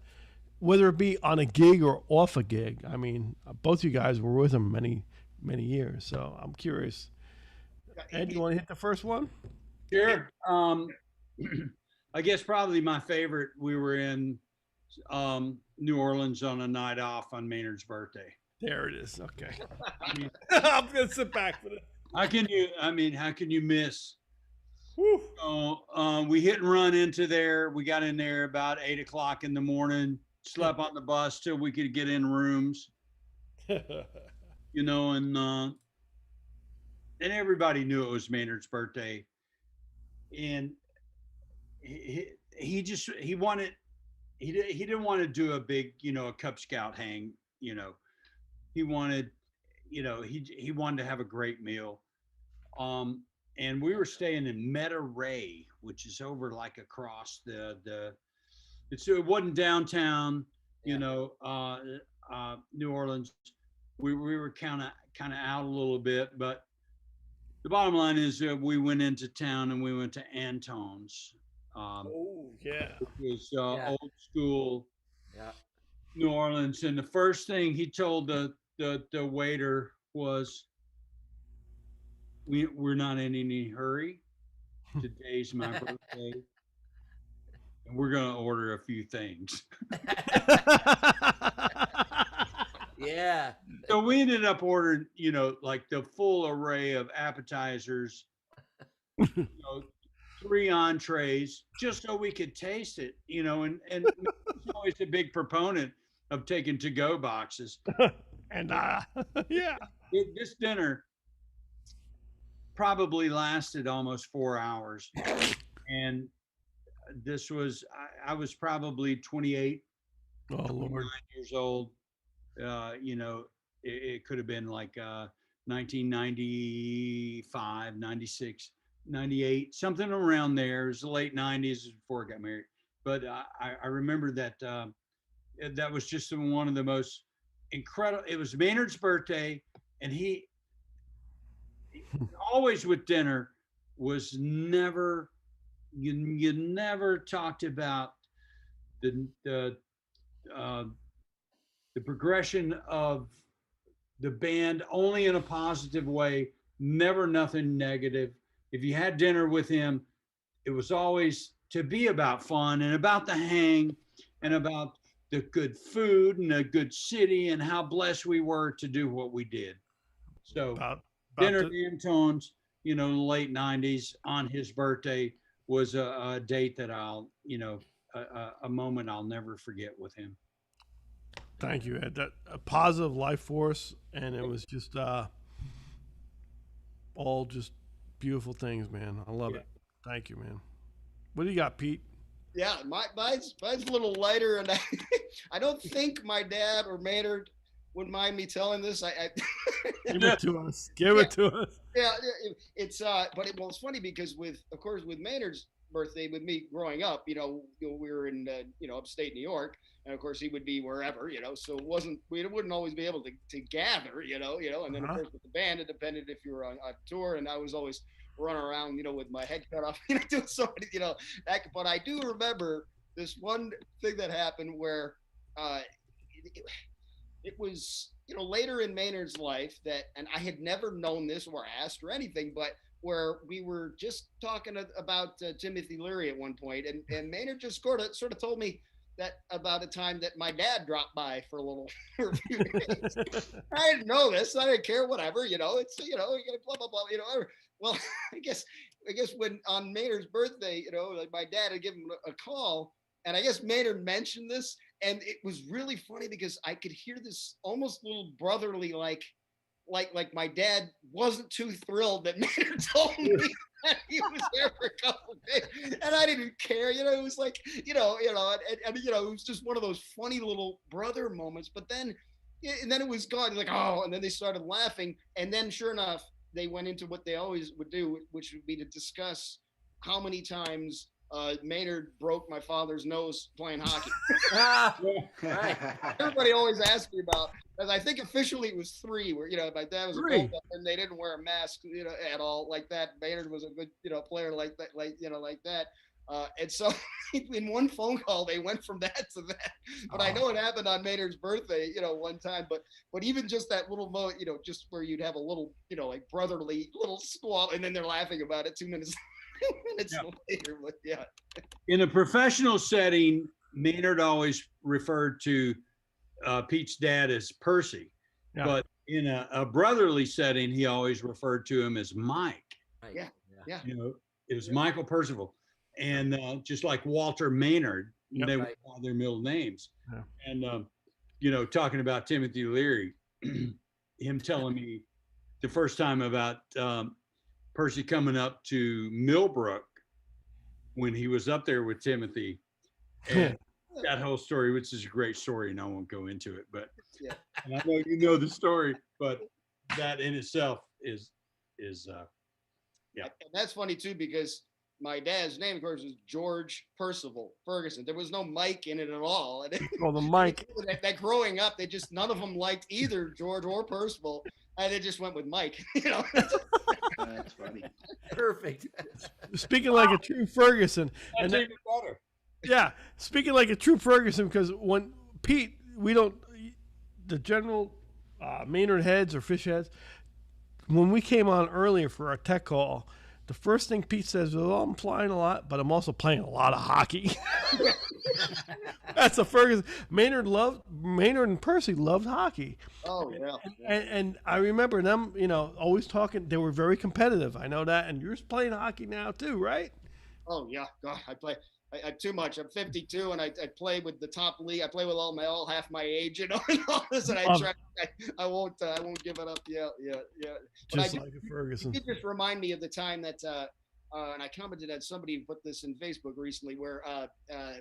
whether it be on a gig or off a gig. I mean, both you guys were with him many, many years. So I'm curious. Ed, you want to hit the first one? Sure. I guess probably my favorite, we were in New Orleans on a night off on Maynard's birthday. There it is. Okay. I'm going to sit back for that. How can you miss? We hit and run into there. We got in there about 8 o'clock in the morning, slept on the bus till we could get in rooms, and everybody knew it was Maynard's birthday, and he didn't want to do a big, a Cub Scout hang. He wanted, he wanted to have a great meal. And we were staying in Meta Ray, which is over like across it wasn't downtown, New Orleans. We were kind of out a little bit, but the bottom line is we went into town and we went to Antone's. It was old school New Orleans, and the first thing he told the waiter was, we're not in any hurry. Today's my birthday, and we're gonna order a few things. Yeah. So we ended up ordering, like the full array of appetizers, 3 entrees, just so we could taste it, and he's always a big proponent of taking to-go boxes. And This dinner probably lasted almost 4 hours, and this was I was probably 28, 29 years old. It could have been like 1995, 96, 98, something around there. It was the late 90s before I got married. But I remember that that was just one of the most incredible. It was Maynard's birthday, and he always with dinner was never, you never talked about the progression of the band, only in a positive way, never nothing negative. If you had dinner with him, it was always to be about fun and about the hang and about the good food and a good city and how blessed we were to do what we did. So dinner at Antone's, in the late 90s on his birthday was a date that I'll, a moment I'll never forget with him. Thank you, Ed. That a positive life force, and it was just all just beautiful things, man. I love it. Thank you, man. What do you got, Pete? Yeah, mine's a little lighter, and I don't think my dad or Maynard would mind me telling this. Give it to us. Give it to us. Yeah, it's it's funny because with Maynard's birthday, with me growing up, we were in upstate New York, and of course he would be wherever, so we wouldn't always be able to gather, and then of course with the band, it depended if you were on tour, and I was always running around, with my head cut off, doing so many, but I do remember this one thing that happened where it was, later in Maynard's life and I had never known this or asked or anything, but where we were just talking about Timothy Leary at one point, and Maynard just sort of told me that about a time that my dad dropped by for a few days. I didn't know this. I didn't care. Whatever. It's blah blah blah. Well, I guess when on Maynard's birthday, like my dad had given him a call, and I guess Maynard mentioned this, and it was really funny because I could hear this almost little brotherly like my dad wasn't too thrilled that Maynard told me that he was there for a couple of days, and I didn't care. It was like, and it was just one of those funny little brother moments. But then, and then it was gone. Like, oh, and then they started laughing, and then sure enough, they went into what they always would do, which would be to discuss how many times Maynard broke my father's nose playing hockey. Right. Everybody always asks me about, because I think officially it was 3, where my dad was a goaltender and they didn't wear a mask, at all like that. Maynard was a good, player like that, like that. And so in one phone call, they went from that to that. But I know it happened on Maynard's birthday, one time. But even just that little moment, just where you'd have a little, like brotherly little squall, and then they're laughing about it 2 minutes. Later, but yeah. In a professional setting, Maynard always referred to Pete's dad as Percy, but in a brotherly setting, he always referred to him as Mike. Yeah. It was Michael Percival, and just like Walter Maynard, they would call their middle names. And talking about Timothy Leary, him telling me the first time about Percy coming up to Millbrook when he was up there with Timothy, and that whole story, which is a great story, and I won't go into it, but Yeah. and I know you know the story, but that in itself is yeah. And that's funny too, because my dad's name, of course, was George Percival Ferguson. There was no Mike in it at all. And Oh, the mic. that growing up, they just, none of them liked either George or Percival, and they just went with Mike. You know. That's funny. Perfect. Speaking like a true Ferguson. That's then- even better. Yeah, speaking like a true Ferguson, because when Pete, the general Maynard heads or fish heads, when we came on earlier for our tech call, the first thing Pete says, well, I'm flying a lot, but I'm also playing a lot of hockey. That's a Ferguson. Maynard and Percy loved hockey. Oh yeah. And I remember them, always talking. They were very competitive. I know that. And you're playing hockey now too, right? Oh yeah. God, I play. I too much. I'm 52, and I play with the top league. I play with all half my age, and all this. And I won't give it up. Yeah. But Just like a Ferguson. It just remind me of the time that, and I commented that somebody put this in Facebook recently, where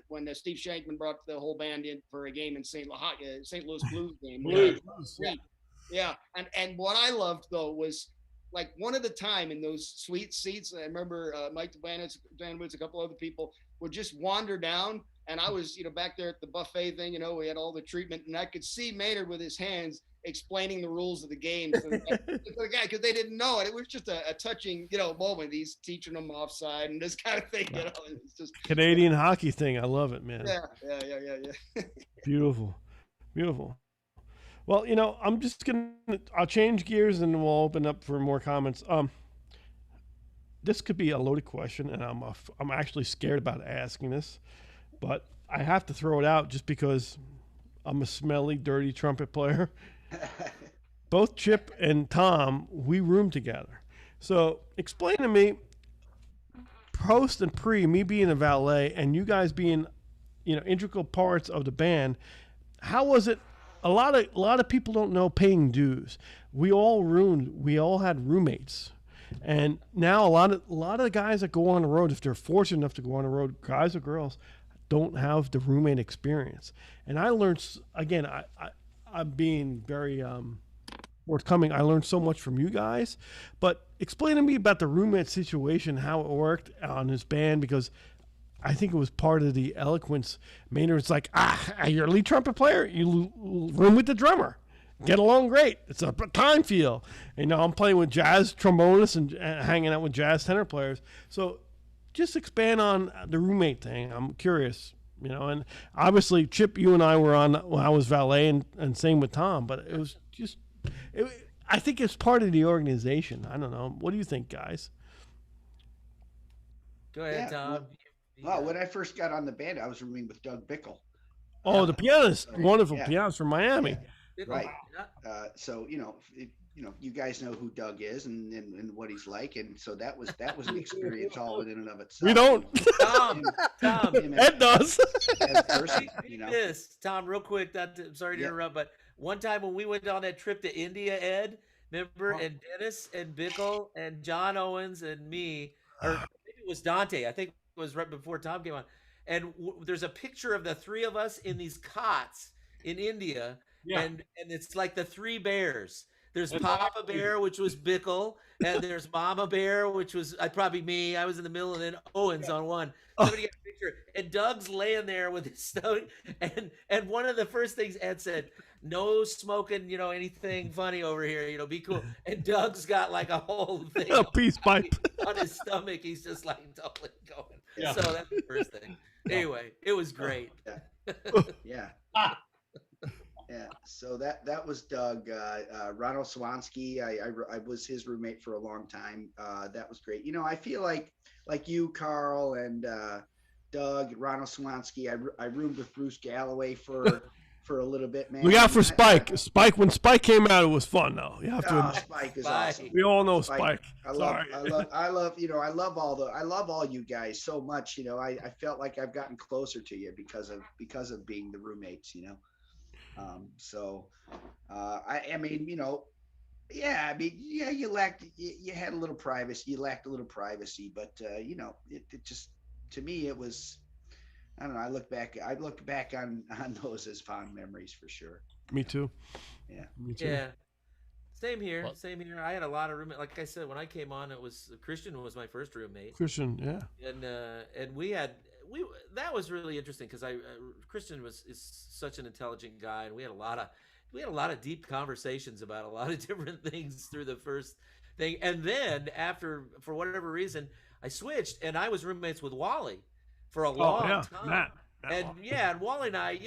when Steve Shankman brought the whole band in for a game in St. Louis Blues game. Yeah. And what I loved though was, like, one at a time in those sweet seats. I remember Mike Danwitz, a couple other people would just wander down, and I was, back there at the buffet thing. We had all the treatment, and I could see Maynard with his hands explaining the rules of the game to the guy, because they didn't know it. It was just a touching, moment. He's teaching them offside and this kind of thing. It's just Canadian hockey thing. I love it, man. Yeah. Beautiful. Well, I'll change gears and we'll open up for more comments. This could be a loaded question, and I'm actually scared about asking this, but I have to throw it out just because I'm a smelly, dirty trumpet player. Both Chip and Tom, we roomed together. So explain to me, post and pre, me being a valet and you guys being, integral parts of the band, how was it? A lot of people don't know paying dues. We all had roommates. And now a lot of the guys that go on the road, if they're fortunate enough to go on the road, guys or girls, don't have the roommate experience. And I learned, again, I'm being very forthcoming. I learned so much from you guys. But explain to me about the roommate situation, how it worked on his band, because I think it was part of the eloquence. Maynard's like, you're a lead trumpet player. You room with the drummer. Get along great. It's a time feel. I'm playing with jazz trombonists and hanging out with jazz tenor players. So just expand on the roommate thing. I'm curious, and obviously Chip, you and I were on when I was valet, and same with Tom, but it was just, I think it's part of the organization. I don't know. What do you think, guys? Go ahead, Tom. Well, when I first got on the band, I was rooming with Doug Bickle. Oh, the pianist, wonderful pianist from Miami. Yeah. Right. So you guys know who Doug is and what he's like, and so that was an experience all in and of itself. We don't. Tom, Ed does. Tom, real quick. Sorry to interrupt, but one time when we went on that trip to India, Ed, remember, and Dennis and Bickle and John Owens and me, or maybe it was Dante. I think it was right before Tom came on, and there's a picture of the three of us in these cots in India. Yeah. And it's like the three bears. There's Papa Bear, which was Bickle, and there's Mama Bear, which was probably me. I was in the middle, and then Owens on one. Somebody got a picture, and Doug's laying there with his stomach, and one of the first things Ed said, no smoking, anything funny over here, be cool. And Doug's got like a whole thing, a peace pipe on his stomach. He's just like totally going. Yeah. So that's the first thing. Anyway, it was great. Yeah. Yeah, so that was Doug. Ronald Swansky, I was his roommate for a long time. That was great. I feel like you, Carl, and Doug, Ronald Swansky. I roomed with Bruce Galloway for a little bit, man. We got for Spike. When Spike came out, it was fun though. You have to admit. Spike is awesome. We all know Spike. I love all you guys so much. I felt like I've gotten closer to you because of being the roommates. Yeah, I mean, yeah, you had a little privacy, you lacked a little privacy, but it just, to me, it was, I don't know. I look back on those as fond memories for sure. Me too. Yeah. Me too. Yeah. Same here. Well, Same here. I had a lot of roommates. Like I said, when I came on, it was Christian was my first roommate, Christian, yeah. and we that was really interesting because Christian is such an intelligent guy, and we had a lot of deep conversations about a lot of different things through the first thing, and then after, for whatever reason, I switched, and I was roommates with Wally for a long yeah, time. Matt. And yeah, and Wally and I,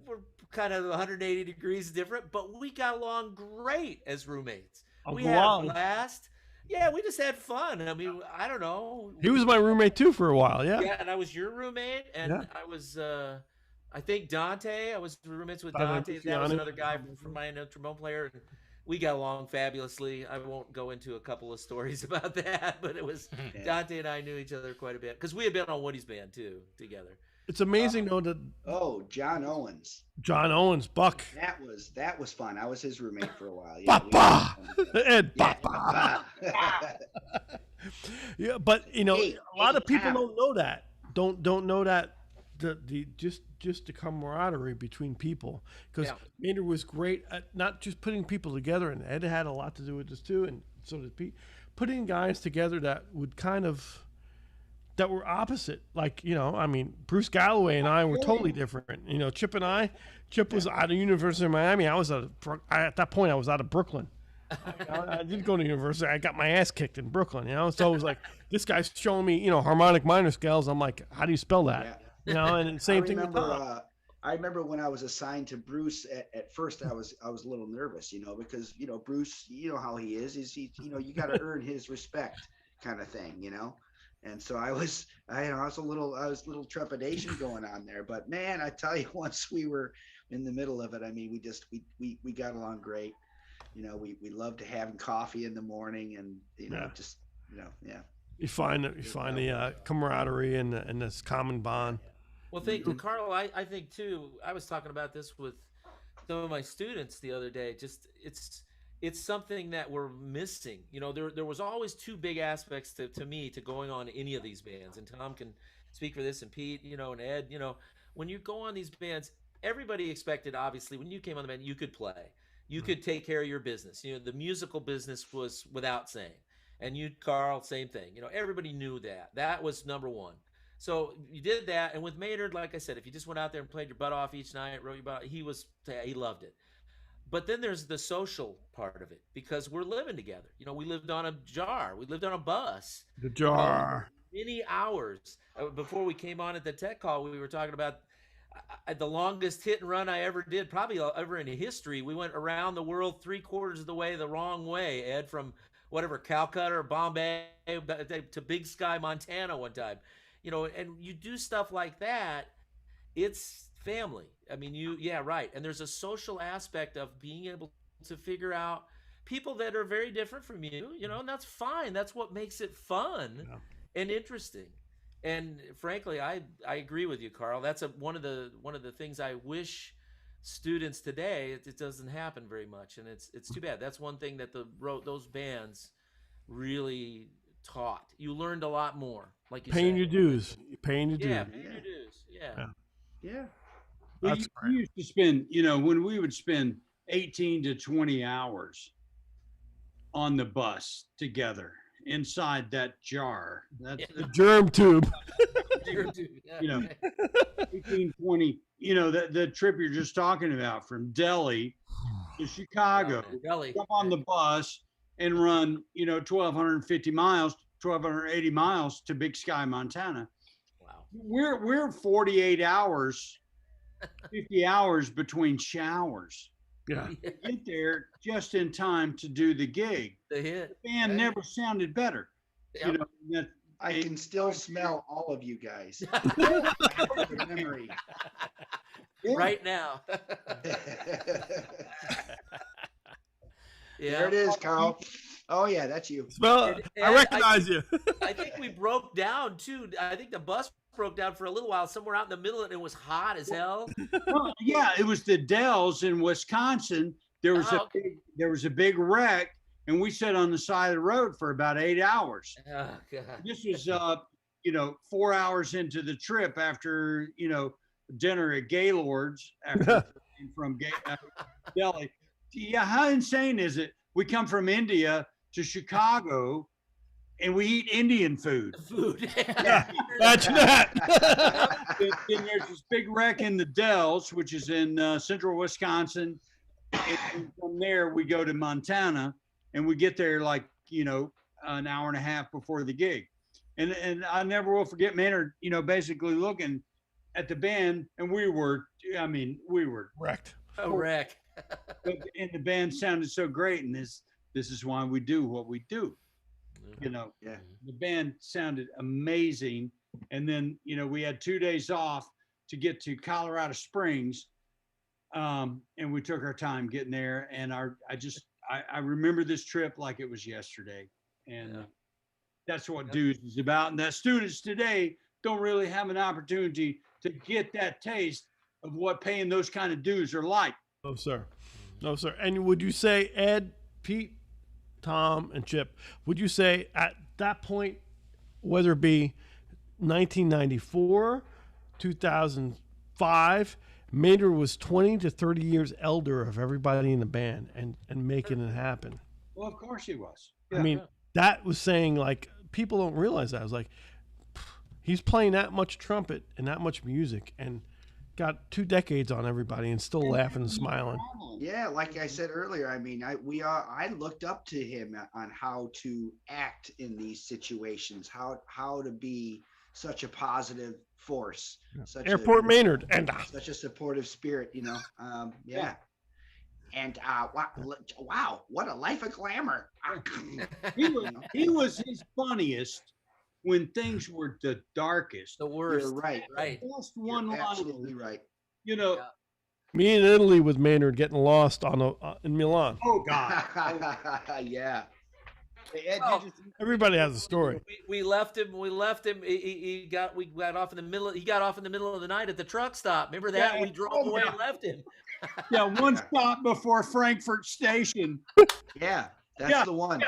we're kind of 180 degrees different, but we got along great as roommates. We Uncle had a Wally. blast. Yeah, we just had fun. I mean, I don't know. He was my roommate too for a while. Yeah. Yeah, and I was your roommate, and Yeah. I was, I think Dante. I was roommates with Dante Dante. That was Luciani. another guy from my trombone player. And we got along fabulously. I won't go into a couple of stories about that, but it was Yeah. Dante and I knew each other quite a bit because we had been on Woody's band too together. It's amazing though that Oh, John Owens. John Owens, Buck, That was fun. I was his roommate for a while. Yeah, we Papa, had fun together. Ed, Yeah, Papa. Papa. Yeah, but Hey, a lot of hey, people Al. don't know that. Don't know that the just the camaraderie between people, because Yeah. Maynard was great at not just putting people together, and Ed had a lot to do with this too, and so did Pete. Putting guys together that would that were opposite. Like, I mean, Bruce Galloway and I were totally different. Chip and I, Chip was out of University of Miami. I was at that point, I was out of Brooklyn. I didn't go to university. I got my ass kicked in Brooklyn, So it was like, this guy's showing me, harmonic minor scales. I'm like, how do you spell that? And same thing with Tom. I remember when I was assigned to Bruce. At first, I was a little nervous, because Bruce, how he is. He you got to earn his respect, kind of thing, And so I was a little trepidation going on there. But man, I tell you, once we were in the middle of it, I mean, we got along great. We loved having coffee in the morning, and Yeah. yeah. You find the camaraderie and this common bond. Well, Carl, I think too, I was talking about this with some of my students the other day. Just it's something that we're missing. There was always two big aspects to me to going on any of these bands, and Tom can speak for this, and Pete, and Ed, when you go on these bands, everybody expected, obviously, when you came on the band, you could play. You could take care of your business. The musical business was without saying. And you, Carl, same thing. Everybody knew that. That was number one. So you did that. And with Maynard, like I said, if you just went out there and played your butt off each night, wrote your butt, he loved it. But then there's the social part of it, because we're living together. We lived on a jar. We lived on a bus. The jar. Many hours. Before we came on at the tech call, we were talking about the longest hit and run I ever did, probably ever in history. We went around the world 3/4 of the way the wrong way, Ed, from whatever, Calcutta or Bombay to Big Sky, Montana one time. And you do stuff like that, it's family. I mean, right. And there's a social aspect of being able to figure out people that are very different from you, and that's fine. That's what makes it fun and interesting. And frankly, I agree with you, Carl. That's one of the things I wish students today, it doesn't happen very much, and it's too bad. That's one thing that those bands really taught. You learned a lot more, like you Paying said. your dues. Paying your dues. Yeah, paying your dues. Yeah. Well, That's you used to spend, when we would spend 18 to 20 hours on the bus together inside that jar. That's The germ tube. 18, 20, the trip you're just talking about from Delhi to Chicago. Really. Jump on the bus and run, 1,250 miles, 1,280 miles to Big Sky, Montana. Wow. We're 48 hours, 50 hours between showers. Yeah. Get there just in time to do the gig. The hit. The band never sounded better. Yep. I can still smell all of you guys. Your memory. Right now. There it is, Carl. Oh yeah, that's you. Well, And I recognize you. I think we broke down too. I think the bus broke down for a little while somewhere out in the middle, and it was hot as hell. Well, yeah, it was the Dells in Wisconsin. There was Oh, okay. there was a big wreck, and we sat on the side of the road for about 8 hours. Oh, God. This was, 4 hours into the trip after, dinner at Gaylord's after from Delhi. Yeah, how insane is it? We come from India to Chicago and we eat Indian food. Imagine that. And there's this big wreck in the Dells, which is in central Wisconsin. And from there, we go to Montana, and we get there like, an hour and a half before the gig. And I never will forget Maynard, basically looking at the band, and we were Wrecked. A wreck. And the band sounded so great, and this is why we do what we do. Yeah. The band sounded amazing, and then we had 2 days off to get to Colorado Springs, and we took our time getting there. And I remember this trip like it was yesterday, and that's what dudes is about. And that students today don't really have an opportunity to get that taste of what paying those kind of dues are like. No, sir. No, sir. And would you say, Ed, Pete, Tom, and Chip, would you say at that point, whether it be 1994, 2005, Maynard was 20 to 30 years elder of everybody in the band and making it happen? Well, of course he was. I mean, that was saying, like, people don't realize that. I was like, he's playing that much trumpet and that much music and got 2 decades on everybody and still laughing and smiling. Yeah, like I said earlier, I mean, I looked up to him on how to act in these situations, how to be such a positive force, Airport Maynard, and such a supportive spirit, yeah. And wow, what a life of glamour. He was his funniest when things were the darkest. The worst. You're right. Right. Just one You're line. absolutely right. me in Italy with Maynard getting lost in Milan. Oh God. Yeah. Hey, Ed, Everybody has a story. We left him. We got off in the middle. He got off in the middle of the night at the truck stop. Remember that? Yeah. We drove away and left him. Yeah, one stop before Frankfurt Station. Yeah, that's the one.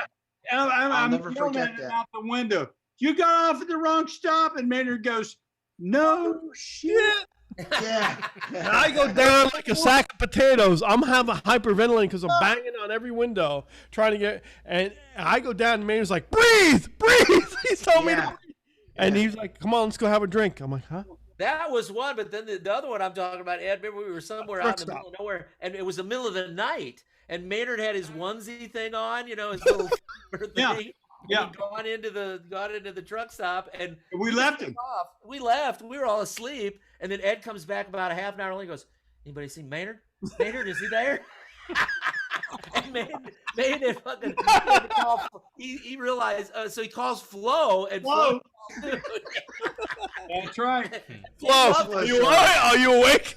I'm never yelling forget at him that. out the window. You got off at the wrong stop, and Maynard goes, "No shit." Yeah. And I go down like a sack of potatoes. I'm having hyperventilating because I'm banging on every window trying to get. And I go down, and Maynard's like, "Breathe, breathe." He's telling me to breathe. And he's like, "Come on, let's go have a drink." I'm like, "Huh?" That was one, but then the other one I'm talking about, Ed, remember we were somewhere out in the middle of nowhere, and it was the middle of the night, and Maynard had his onesie thing on, his little thing. Yeah. He got into the truck stop, and We left him. we left. We were all asleep, and then Ed comes back about a half an hour later and goes, "Anybody see Maynard? Maynard, is he there?" And Maynard fucking he realized, so he calls Flo, and Flo. That's right. Flo, are you all right? Are you awake?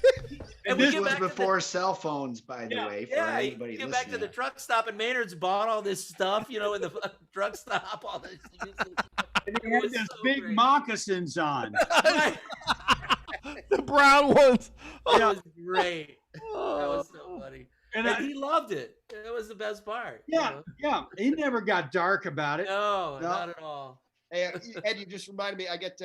And This we was get back before cell phones, by the way, for Yeah, anybody you get listening. back to the truck stop, and Maynard's bought all this stuff, in the fucking truck stop. All this. And he had was those so big great. moccasins on. The brown ones. That was great. That was so funny. And And he loved it. It was the best part. yeah. He never got dark about it. No, not at all. Hey, Ed, you just reminded me. I get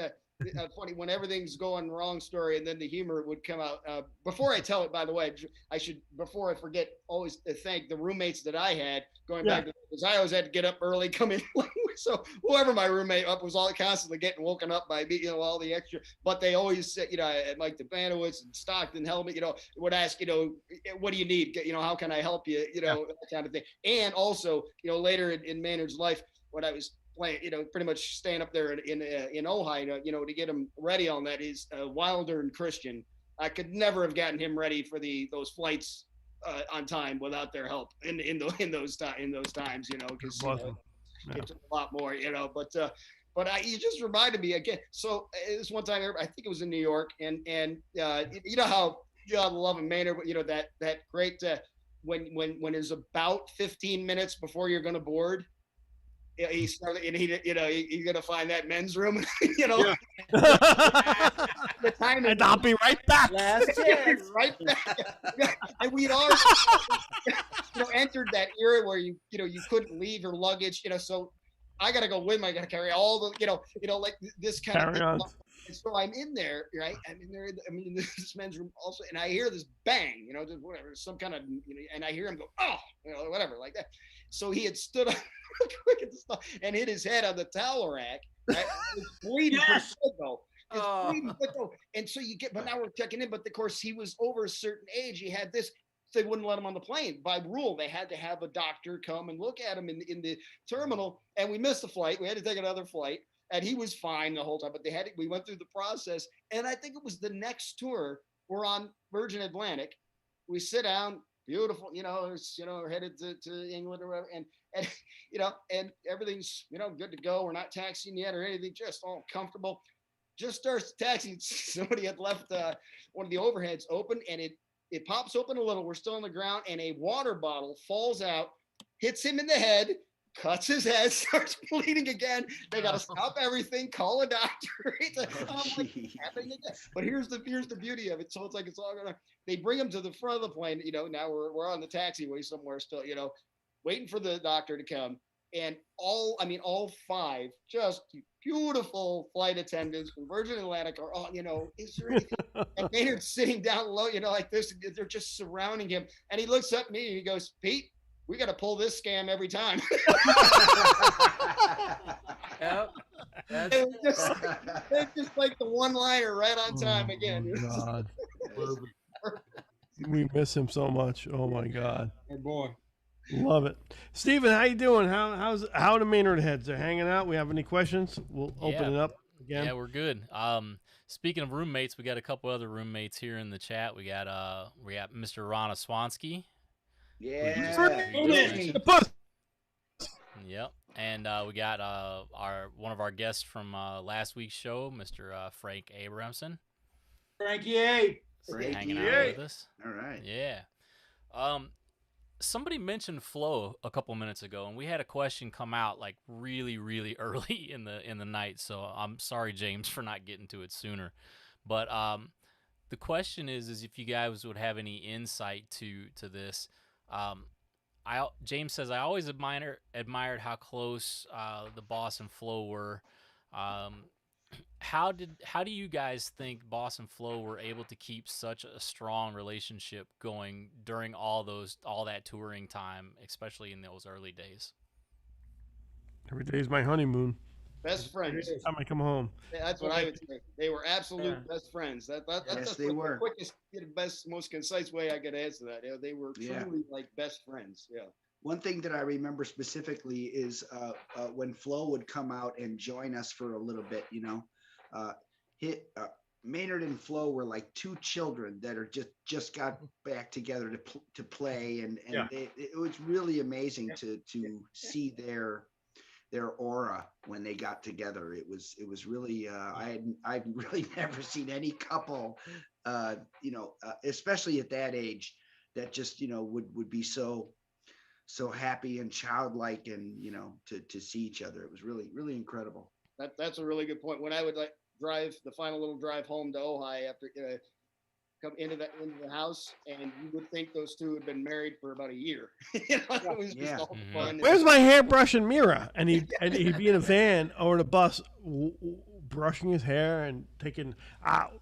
funny when everything's going wrong story, and then the humor would come out. Before I tell it, by the way, I should, before I forget, always thank the roommates that I had going back to, because I always had to get up early, come in late. So whoever my roommate up was all constantly getting woken up by me, all the extra. But they always said, at Mike DeBanowitz and Stockton Helmet, would ask, what do you need? How can I help you? That kind of thing. And also, later in Maynard's life, when I was playing, pretty much staying up there in Ojai, to get him ready on that is Wilder and Christian. I could never have gotten him ready for those flights on time without their help in those times, because it's a lot more, but you just reminded me again. So this one time, I think it was in New York, and you know how the love of Maynard, that great when there's about 15 minutes before you're going to board. he started, and he's gonna find that men's room, Yeah. the time, And I'll be right back. Last chance. right back. And we'd all, entered that era where you couldn't leave your luggage, so I gotta go with him. I gotta carry all the, like this kind Carry on. of thing. And so I'm in there, right? I'm in this men's room also, and I hear this bang, just whatever, some kind of, and I hear him go, oh, whatever, like that. So he had stood up real quick at the stuff and hit his head on the towel rack, right? It's bleeding Yes. pretty good, though. It's bleeding good, though. And so but now we're checking in, but of course he was over a certain age. He had this. They wouldn't let him on the plane. By rule, they had to have a doctor come and look at him in the terminal, and we missed the flight. We had to take another flight, and he was fine the whole time, but we went through the process, and I think it was the next tour. We're on Virgin Atlantic. We sit down, beautiful, we're headed to England or whatever, and and everything's, good to go. We're not taxiing yet or anything, just all comfortable. Just starts taxiing. Somebody had left one of the overheads open, and it pops open a little. We're still on the ground, and a water bottle falls out, hits him in the head, cuts his head, starts bleeding again. They got to stop everything, call a doctor. Happening again. But here's the beauty of it. So it's like it's all gonna. They bring him to the front of the plane. Now we're on the taxiway somewhere still. Waiting for the doctor to come. And all five just beautiful flight attendants from Virgin Atlantic are all, is there anything? And Maynard's sitting down low, like this. They're just surrounding him. And he looks up at me and he goes, Pete, we got to pull this scam every time. Yep. It's just like the one-liner right on time again. God. We miss him so much. Oh my God. Oh boy. Love it. Steven, how you doing? How are the Maynard heads? They're hanging out. We have any questions? We'll open it up again. Yeah, we're good. Speaking of roommates, we got a couple other roommates here in the chat. We got Mr. Rana Swansky. Yeah. Yep. And we got one of our guests from last week's show, Mr. Frank Abramson. Frankie A. Hanging out with us. All right. Yeah. Somebody mentioned flow a couple minutes ago, and we had a question come out like really, really early in the night. So I'm sorry, James, for not getting to it sooner. But the question is if you guys would have any insight to this. James says, I always admired how close the Boss and Flo were. How do you guys think Boss and Flo were able to keep such a strong relationship going during all that touring time, especially in those early days? Every day is my honeymoon. Best friends. Every time I come home. That's what I would say. They were absolute best friends. That's they were. The quickest, best, most concise way I could answer that. They were truly like best friends. Yeah. One thing that I remember specifically is when Flo would come out and join us for a little bit, Maynard and Flo were like two children that are just got back together to play, and it was really amazing to see their aura when they got together. It was really I'd really never seen any couple especially at that age that just would be so happy and childlike, and to see each other. It was really, really incredible. That's a really good point. When I would drive the final little drive home to Ojai after come into the house, and you would think those two had been married for about a year. It was just all fun. Where's my hairbrush and mirror? And he'd be in a van or in a bus brushing his hair and taking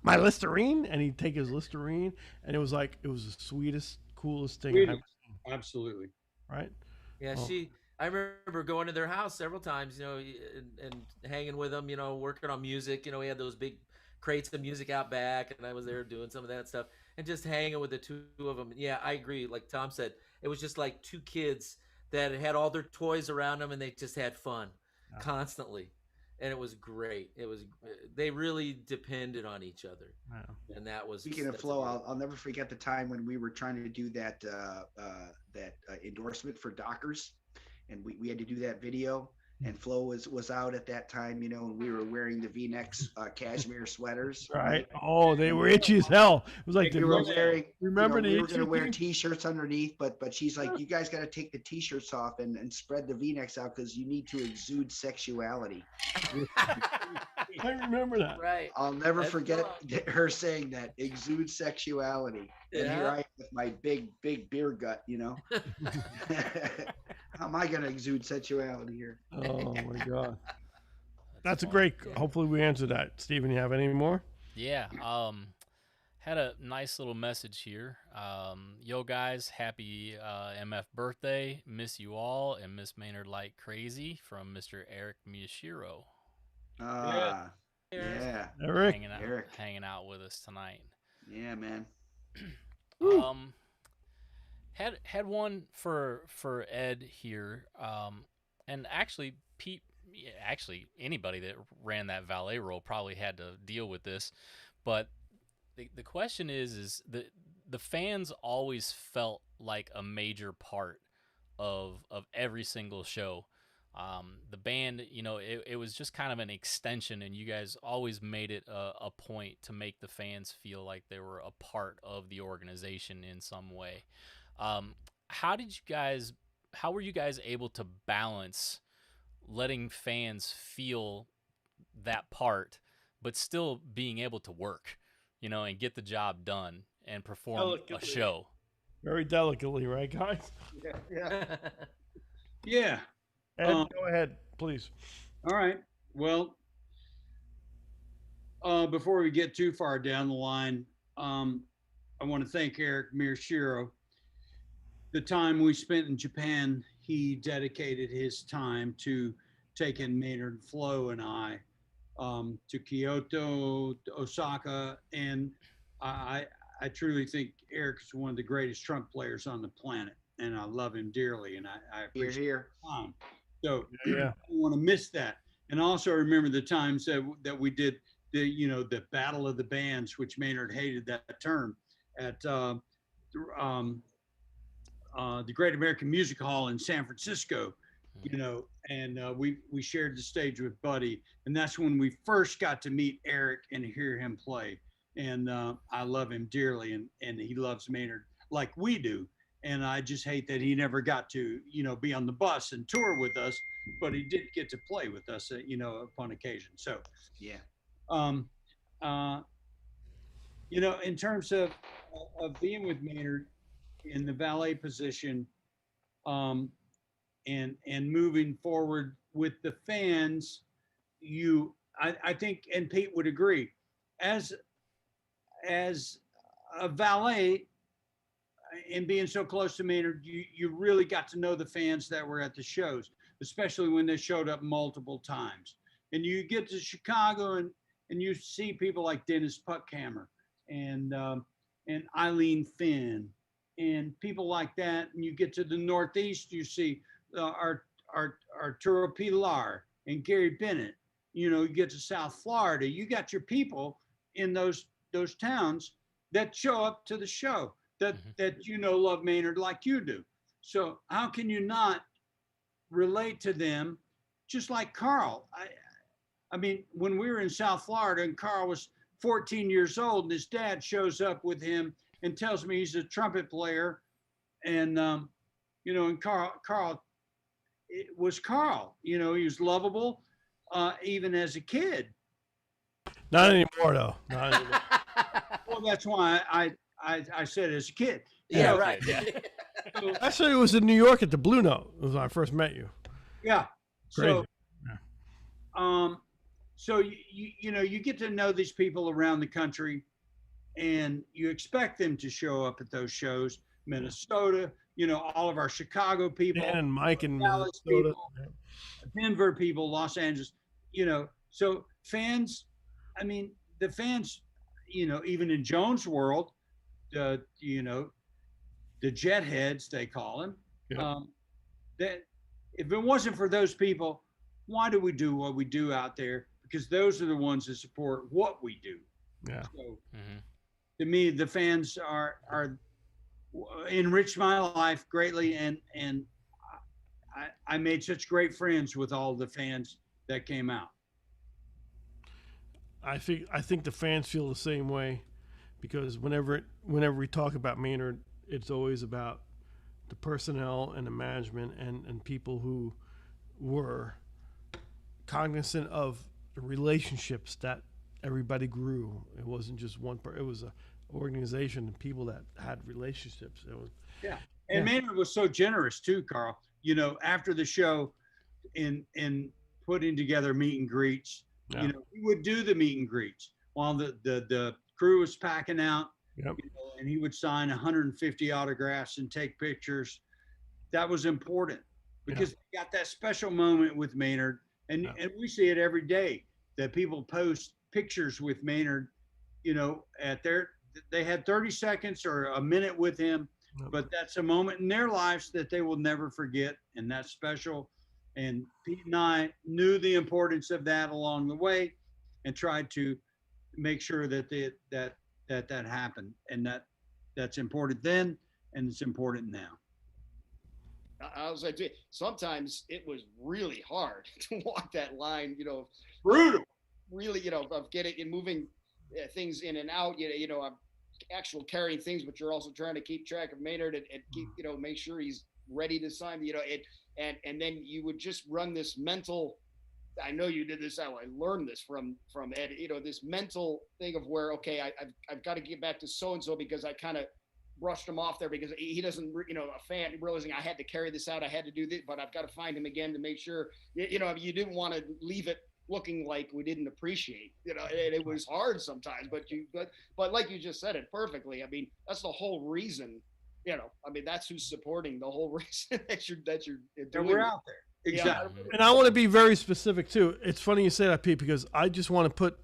my Listerine, and he'd take his Listerine, and it was the sweetest, coolest thing I've ever seen. Absolutely. Right? Yeah, I remember going to their house several times, and hanging with them, working on music. We had those big crates of music out back, and I was there doing some of that stuff and just hanging with the two of them. Yeah, I agree. Like Tom said, it was just like two kids that had all their toys around them, and they just had fun constantly. And it was great. They really depended on each other. Wow. And that was. Speaking of Flo, I'll never forget the time when we were trying to do that endorsement for Dockers, and we had to do that video, and Flo was out at that time, you know, and we were wearing the V-necks, cashmere sweaters. Right. Oh, they were itchy as hell. It was like We the were wearing, remember the we were going to itchy wear thing? t-shirts underneath, but she's like, you guys got to take the t-shirts off and spread the V-necks out because you need to exude sexuality. I remember that. Right. I'll never That's forget wrong. her saying that, exude sexuality. And here Yeah. I am with my big beer gut, you know. How am I going to exude sexuality here? Oh my god. That's a fun. great. Hopefully we answered that. Steven, you have any more? Yeah. Had a nice little message here. Yo guys, happy MF birthday. Miss you all and miss Maynard like crazy from Mr. Eric Miyashiro. Ah, yeah, Eric. Hanging out with us tonight. yeah, man. Had one for Ed here. And actually Pete, actually anybody that ran that valet role probably had to deal with this, but the question is the fans always felt like a major part of every single show. The band, you know, it was just kind of an extension, and you guys always made it a point to make the fans feel like they were a part of the organization in some way. How were you guys able to balance letting fans feel that part, but still being able to work, you know, and get the job done and perform a show? Very delicately, right, guys? Yeah. Yeah. Ed, go ahead, please. All right. Well, before we get too far down the line, I want to thank Eric Miyashiro. The time we spent in Japan, he dedicated his time to taking Maynard, Flo, and I to Kyoto, to Osaka, and I truly think Eric's one of the greatest trump players on the planet, and I love him dearly, and I appreciate Here. his time. So Yeah. I don't want to miss that. And also remember the times that we did the Battle of the Bands, which Maynard hated that term, at the Great American Music Hall in San Francisco, and we shared the stage with Buddy, and that's when we first got to meet Eric and hear him play. And I love him dearly, and he loves Maynard like we do. And I just hate that he never got to, be on the bus and tour with us, but he did get to play with us, upon occasion. So, Yeah. In terms of being with Maynard in the valet position, and moving forward with the fans, I think, and Pete would agree, as a valet, and being so close to Maynard, you really got to know the fans that were at the shows, especially when they showed up multiple times. And you get to Chicago and you see people like Dennis Puckhammer and Eileen Finn and people like that. And you get to the Northeast, you see Arturo Pilar and Gary Bennett. You get to South Florida, you got your people in those towns that show up to the show. That love Maynard like you do. So how can you not relate to them? Just like Carl. I mean, when we were in South Florida and Carl was 14 years old, and his dad shows up with him and tells me he's a trumpet player, and and Carl it was Carl. He was lovable, even as a kid. Not anymore, though. Not anymore. Well, that's why I said as a kid. Yeah, right. Yeah. So, Actually, it was in New York at the Blue Note. It was when I first met you. yeah. Crazy. So you get to know these people around the country, and you expect them to show up at those shows. Minnesota, all of our Chicago people, Dan and Mike in Dallas Minnesota. people, Denver people, Los Angeles. So fans. I mean, the fans. Even in Jones' world, the jet heads, they call them. Yeah. That if it wasn't for those people, why do we do what we do out there? Because those are the ones that support what we do. Yeah. So, to me, the fans are enriched my life greatly, and I made such great friends with all the fans that came out. I think the fans feel the same way, because whenever we talk about Maynard, it's always about the personnel and the management and people who were cognizant of the relationships that everybody grew. It wasn't just one it was a organization and people that had relationships. It was, yeah. And Maynard was so generous too, Carl. You know, after the show, in putting together meet and greets, you know, he would do the meet and greets while the crew was packing out. Yep. You know, and he would sign 150 autographs and take pictures. That was important because they got that special moment with Maynard, and we see it every day that people post pictures with Maynard. You know, they had 30 seconds or a minute with him, but that's a moment in their lives that they will never forget, and that's special. And Pete and I knew the importance of that along the way, and tried to make sure that that happened, and that's important then, and it's important now. I was like, sometimes it was really hard to walk that line, you know, brutal, really, you know, of getting and moving things in and out, you know, actual carrying things, but you're also trying to keep track of Maynard and keep, you know, make sure he's ready to sign, you know, and then you would just run this mental, I know you did this, I learned this from Ed, you know, this mental thing of where, okay, I've got to get back to so-and-so because I kind of brushed him off there because he doesn't, you know, a fan realizing I had to carry this out, I had to do this, but I've got to find him again to make sure, you know, you didn't want to leave it looking like we didn't appreciate, you know, and it was hard sometimes, but like you just said it perfectly. I mean, that's the whole reason, you know, I mean, that's who's supporting the whole reason that you're doing. We're out there. Exactly. Yeah. And I want to be very specific too. It's funny you say that, Pete, because I just want to put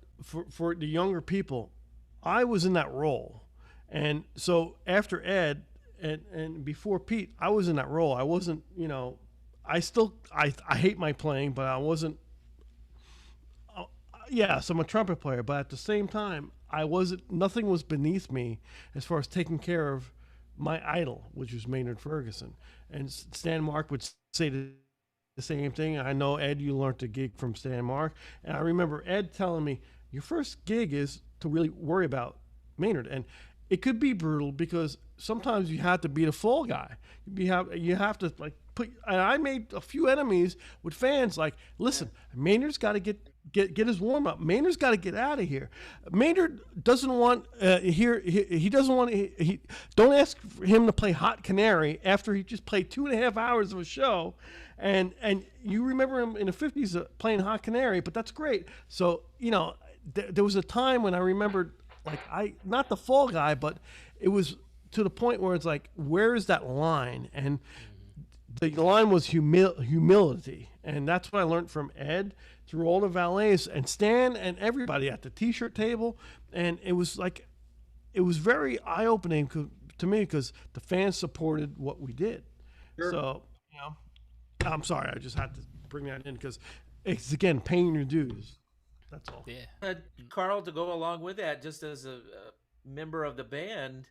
for the younger people, I was in that role. And so after Ed and before Pete, I was in that role. I wasn't, you know, I hate my playing, but I wasn't, yes, I'm a trumpet player, but at the same time, nothing was beneath me as far as taking care of my idol, which was Maynard Ferguson. And Stan Mark would say the same thing. I know, Ed, you learned to gig from Stan Mark. And I remember Ed telling me, your first gig is to really worry about Maynard. And it could be brutal because sometimes you have to be the fall guy. You have to like and I made a few enemies with fans like, listen, Maynard's got to get his warm up. Maynard's got to get out of here. Maynard doesn't want he doesn't want don't ask for him to play Hot Canary after he just played 2.5 hours of a show, and you remember him in the 50s playing Hot Canary, but that's great. So you know there was a time when I remembered like not the fall guy, but it was to the point where it's like, where is that line? And the line was humility. And that's what I learned from Ed through all the valets and Stan and everybody at the t-shirt table. And it was very eye-opening to me because the fans supported what we did. Sure. So, you know, I'm sorry, I just had to bring that in because it's, again, paying your dues. That's all. Yeah. Carl, to go along with that, just as a member of the band,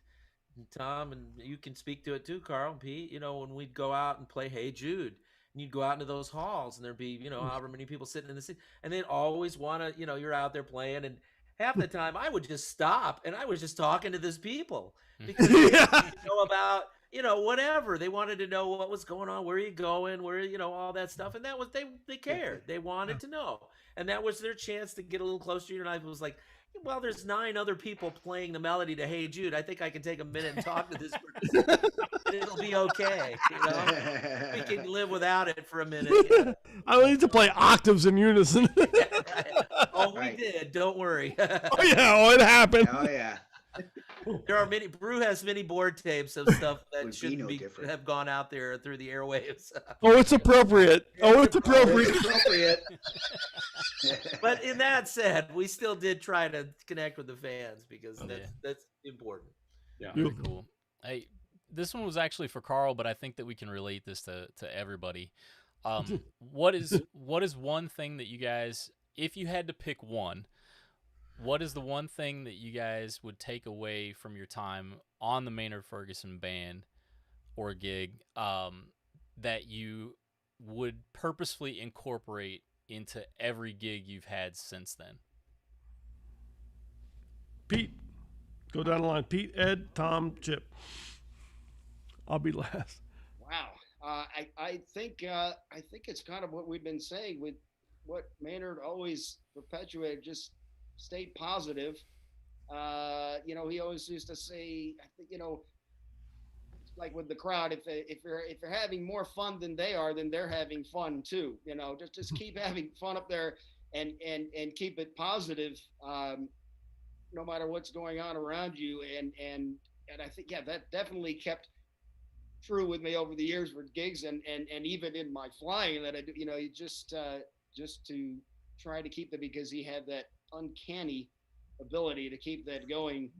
Tom, and you can speak to it too, Carl and Pete, you know, when we'd go out and play Hey Jude, and you'd go out into those halls, and there'd be, you know, however many people sitting in the seat, and they'd always want to, you know, you're out there playing, and half the time I would just stop, and I was just talking to these people, because they wanted to know about, you know, whatever. They wanted to know what was going on, where are you going, where, you know, all that stuff, and that was, they cared. They wanted to know. And that was their chance to get a little closer to you. And I was like, well, there's 9 other people playing the melody to Hey Jude. I think I can take a minute and talk to this person. And it'll be okay. You know? We can live without it for a minute. You know? I don't need to play octaves in unison. Oh, we did. Don't worry. Oh, yeah. Oh, it happened. Oh, yeah. There are many. Brew has many board tapes of stuff that shouldn't have gone out there through the airwaves. Oh, it's appropriate. It's appropriate. But in that said, we still did try to connect with the fans because that's important. Yeah, very cool. Hey, this one was actually for Carl, but I think that we can relate this to everybody. What is one thing that you guys, if you had to pick one, what is the one thing that you guys would take away from your time on the Maynard Ferguson band or gig that you would purposefully incorporate into every gig you've had since then? Pete, go down the line. Pete, Ed, Tom, Chip. I'll be last. Wow. I think it's kind of what we've been saying with what Maynard always perpetuated. Just stay positive. You know, he always used to say, I think, you know, like with the crowd, if you're having more fun than they are, then they're having fun too. You know, just keep having fun up there and keep it positive, no matter what's going on around you. And I think, yeah, that definitely kept true with me over the years with gigs and even in my flying, that I do, you know, you just to try to keep it, because he had that uncanny ability to keep that going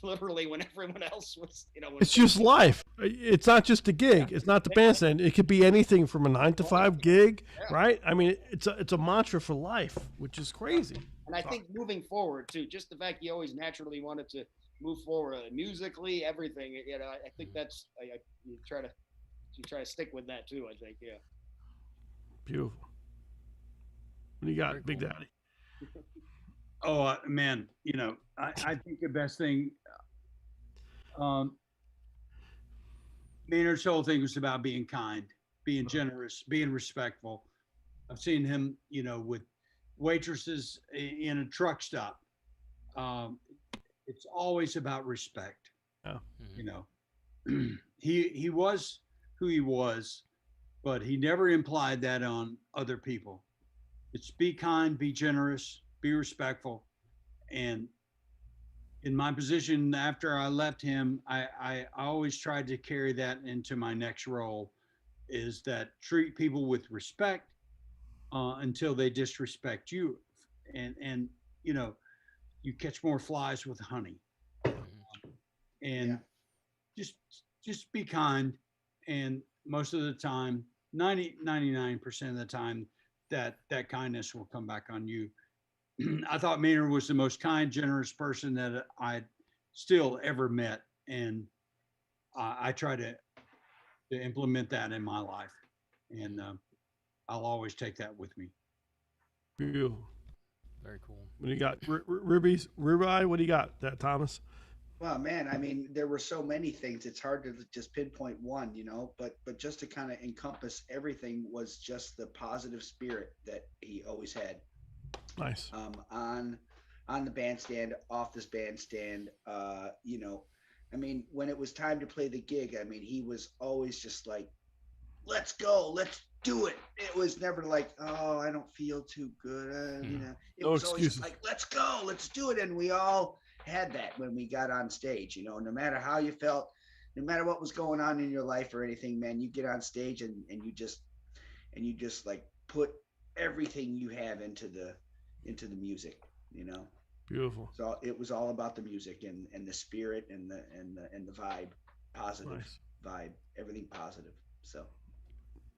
literally when everyone else was, you know, It's just life. It's not just a gig. It's not the bandstand. It could be anything from a 9-to-5 gig, right? I mean, it's a mantra for life, which is crazy. And I think moving forward too, just the fact he always naturally wanted to move forward musically, everything. You know, I think that's you try to stick with that too. I think, yeah. Beautiful. What do you got, Big Daddy? Oh man, you know, I think the best thing, Maynard's whole thing was about being kind, being generous, being respectful. I've seen him, you know, with waitresses in a truck stop. It's always about respect. Yeah. You know, he was who he was, but he never implied that on other people. It's be kind, be generous, be respectful. And in my position after I left him, I always tried to carry that into my next role, is that treat people with respect until they disrespect you. And you know, you catch more flies with honey. And just be kind. And most of the time, 99% of the time, that kindness will come back on you. I thought Maynard was the most kind, generous person that I still ever met. And I try to implement that in my life. And I'll always take that with me. Beautiful. Very cool. What do you got? Ruby, what do you got? That Thomas? Well, man, I mean, there were so many things. It's hard to just pinpoint one, you know, but just to kind of encompass everything was just the positive spirit that he always had. Nice. On the bandstand, off this bandstand, you know, I mean, when it was time to play the gig, I mean, he was always just like, let's go, let's do it. It was never like, oh, I don't feel too good. You know, it was always like, let's go, let's do it. And we all had that when we got on stage, you know, no matter how you felt, no matter what was going on in your life or anything, man, you get on stage and you just like put everything you have into the music, you know. Beautiful. So it was all about the music and the spirit and the vibe, positive vibe, everything positive. So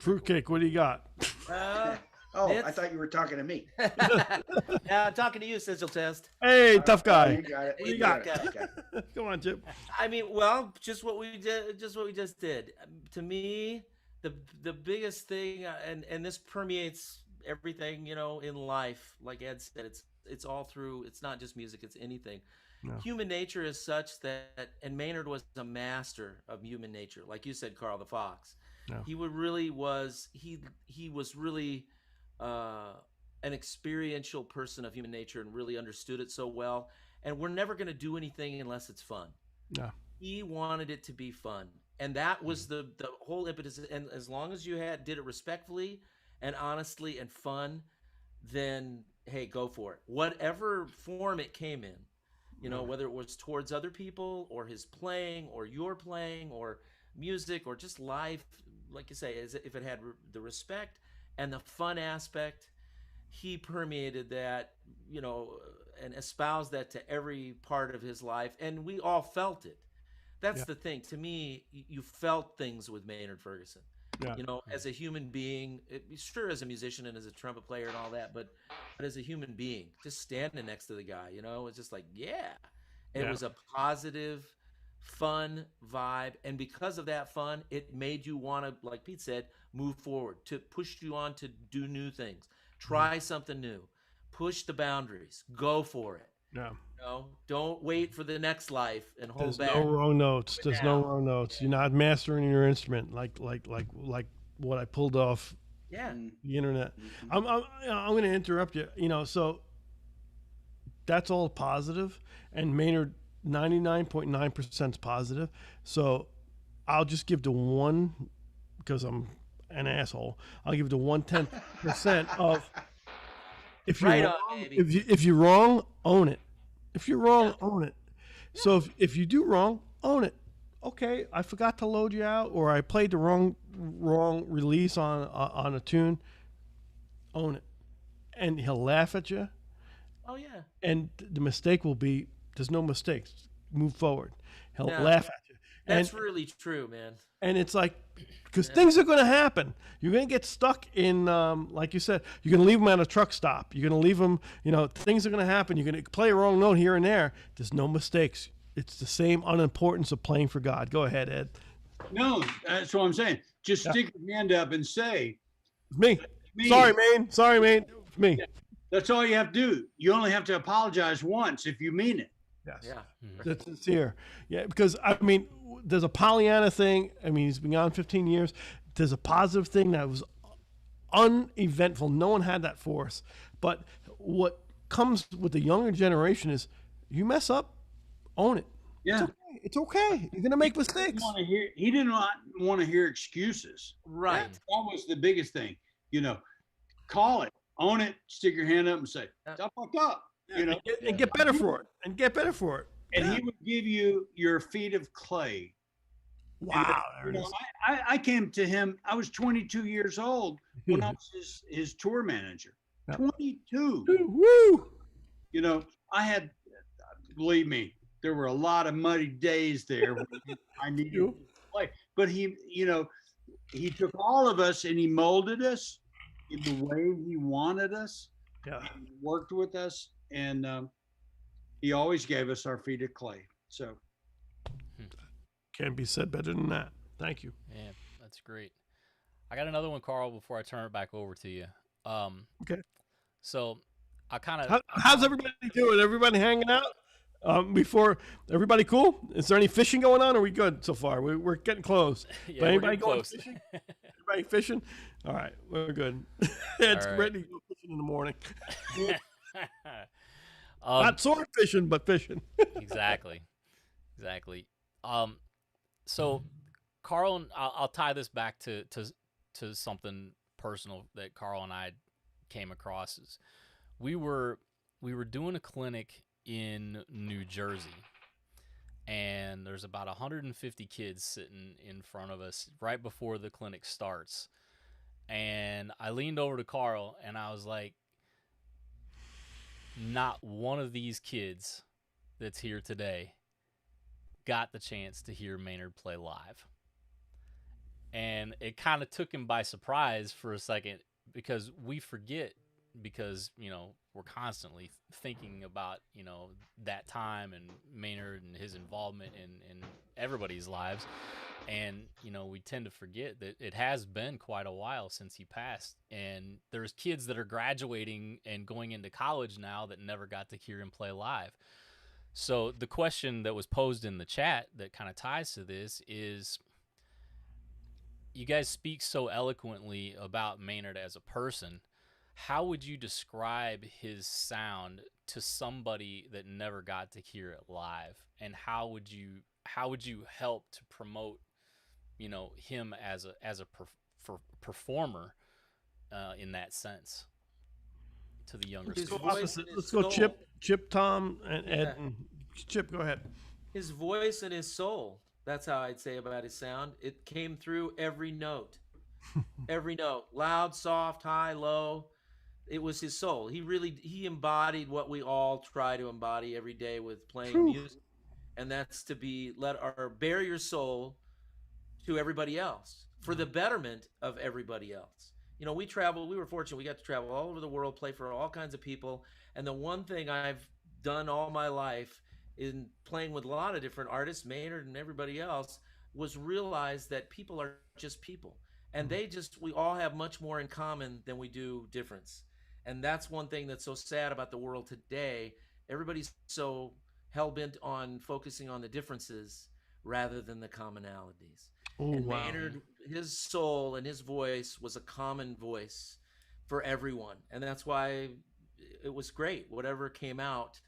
Fruitcake, what do you got? I thought you were talking to me. Yeah, I'm talking to you, Sigil Test. Hey, tough guy. You got it. What do you got? Okay. Come on, Chip. I mean, well, just what we just did. To me, the biggest thing, and this permeates everything, you know, in life. Like Ed said, it's all through. It's not just music; it's anything. No. Human nature is such that, and Maynard was a master of human nature, like you said, Carl the Fox. No. He was really an experiential person of human nature and really understood it so well. And we're never going to do anything unless it's fun. Yeah. He wanted it to be fun. And that was the whole impetus. And as long as you did it respectfully and honestly and fun, then, hey, go for it. Whatever form it came in, you know, whether it was towards other people or his playing or your playing or music or just life, like you say, if it had the respect and the fun aspect, he permeated that, you know, and espoused that to every part of his life. And we all felt it. That's the thing. To me, you felt things with Maynard Ferguson. Yeah. You know, as a human being, sure, as a musician and as a trumpet player and all that, but as a human being, just standing next to the guy, you know, it's just like, it was a positive, fun vibe, and because of that fun, it made you want to, like Pete said, move forward, to push you on to do new things, try something new, push the boundaries, go for it. Yeah. Don't wait for the next life and hold There's back. no wrong notes. There's no now. wrong notes. You're not mastering your instrument like what I pulled off Yeah. the internet. I'm going to interrupt you. So that's all positive, and Maynard 99.9% is positive. So I'll just give the one, because I'm an asshole. I'll give the 1/10% of if you're Right wrong, on, baby. if you're wrong, own it. If you're wrong, own it. So if you do wrong, own it. Okay, I forgot to load you out, or I played the wrong release on a tune. Own it, and he'll laugh at you. Oh yeah. And the mistake will be there's no mistakes. Move forward. He'll Yeah. laugh at you. That's really true, man. And it's like, because things are going to happen. You're going to get stuck in, like you said, you're going to leave them at a truck stop. You're going to leave them, things are going to happen. You're going to play a wrong note here and there. There's no mistakes. It's the same unimportance of playing for God. Go ahead, Ed. No, that's what I'm saying. Just stick your hand up and say, It's me. me. Sorry, man. It's me. That's all you have to do. You only have to apologize once if you mean it. Yes. Yeah. That's sincere. Yeah, because, there's a Pollyanna thing. He's been on 15 years. There's a positive thing that was uneventful. No one had that for us. But what comes with the younger generation is you mess up, own it. Yeah. It's okay. You're going to make mistakes. He didn't want to hear excuses. Right. That was the biggest thing. Call it, own it, stick your hand up and say, I fucked up. And get better for it. And he would give you your feet of clay. Wow. There it is. I came to him. I was 22 years old when I was his tour manager. Yep. 22. Woo! I had, believe me, there were a lot of muddy days there when I needed to play. But he took all of us and he molded us in the way he wanted us. Yeah. He worked with us, and he always gave us our feet of clay. So can't be said better than that. Thank you. Yeah, that's great. I got another one, Carl, before I turn it back over to you. Okay. So I kind of. How's everybody doing? Everybody hanging out? Before everybody cool? Is there any fishing going on? Or are we good so far? We're getting close. Yeah, but anybody going close. fishing? Everybody fishing? All right, we're good. It's All right. ready to go fishing in the morning. Not sword fishing, but fishing. Exactly. So Carl, and I'll tie this back to something personal that Carl and I came across. Is we were doing a clinic in New Jersey, and there's about 150 kids sitting in front of us right before the clinic starts. And I leaned over to Carl and I was like, not one of these kids that's here today got the chance to hear Maynard play live. And it kind of took him by surprise for a second, because we forget, because, we're constantly thinking about, that time and Maynard and his involvement in everybody's lives. And, we tend to forget that it has been quite a while since he passed. And there's kids that are graduating and going into college now that never got to hear him play live. So the question that was posed in the chat that kind of ties to this is, you guys speak so eloquently about Maynard as a person. How would you describe his sound to somebody that never got to hear it live? And how would you help to promote, him as a performer in that sense to the younger students? Let's go Chip, Tom, and Ed. And Chip, go ahead. His voice and his soul. That's how I'd say about his sound. It came through every note. Every note. Loud, soft, high, low. It was his soul. He embodied what we all try to embody every day with playing music. And that's to bare your soul to everybody else for the betterment of everybody else. We were fortunate. We got to travel all over the world, play for all kinds of people. And the one thing I've done all my life in playing with a lot of different artists, Maynard and everybody else, was realize that people are just people, and we all have much more in common than we do difference. And that's one thing that's so sad about the world today. Everybody's so hell-bent on focusing on the differences rather than the commonalities. Oh, And wow. Maynard, his soul and his voice was a common voice for everyone, and that's why it was great. Whatever came out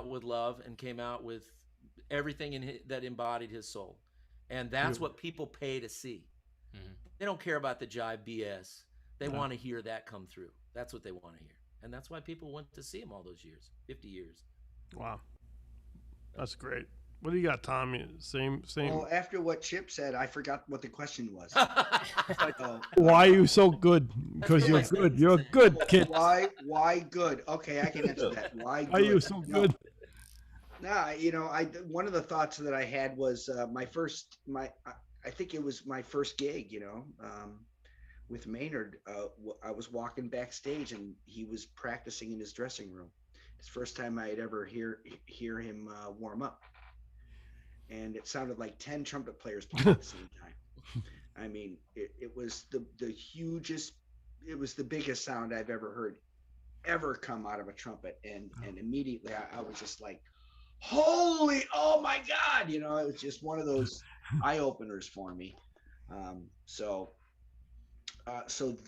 with love and came out with everything that embodied his soul, and that's what people pay to see. They don't care about the jive BS. They want to hear that come through. That's what they want to hear, and that's why people went to see him all those years, 50 years. Wow, that's great. What do you got, Tom? Same. Well, after what Chip said, I forgot what the question was. Why are you so good? Because you're good. You're a good kid. Why good? Okay, I can answer that. Why good? Why are you so good? Nah, one of the thoughts that I had was I think it was my first gig, with Maynard. I was walking backstage and he was practicing in his dressing room. It's the first time I had ever hear him warm up. And it sounded like 10 trumpet players playing at the same time. I mean, it was the hugest, it was the biggest sound I've ever heard come out of a trumpet. And immediately I was just like, oh my God, it was just one of those eye openers for me. So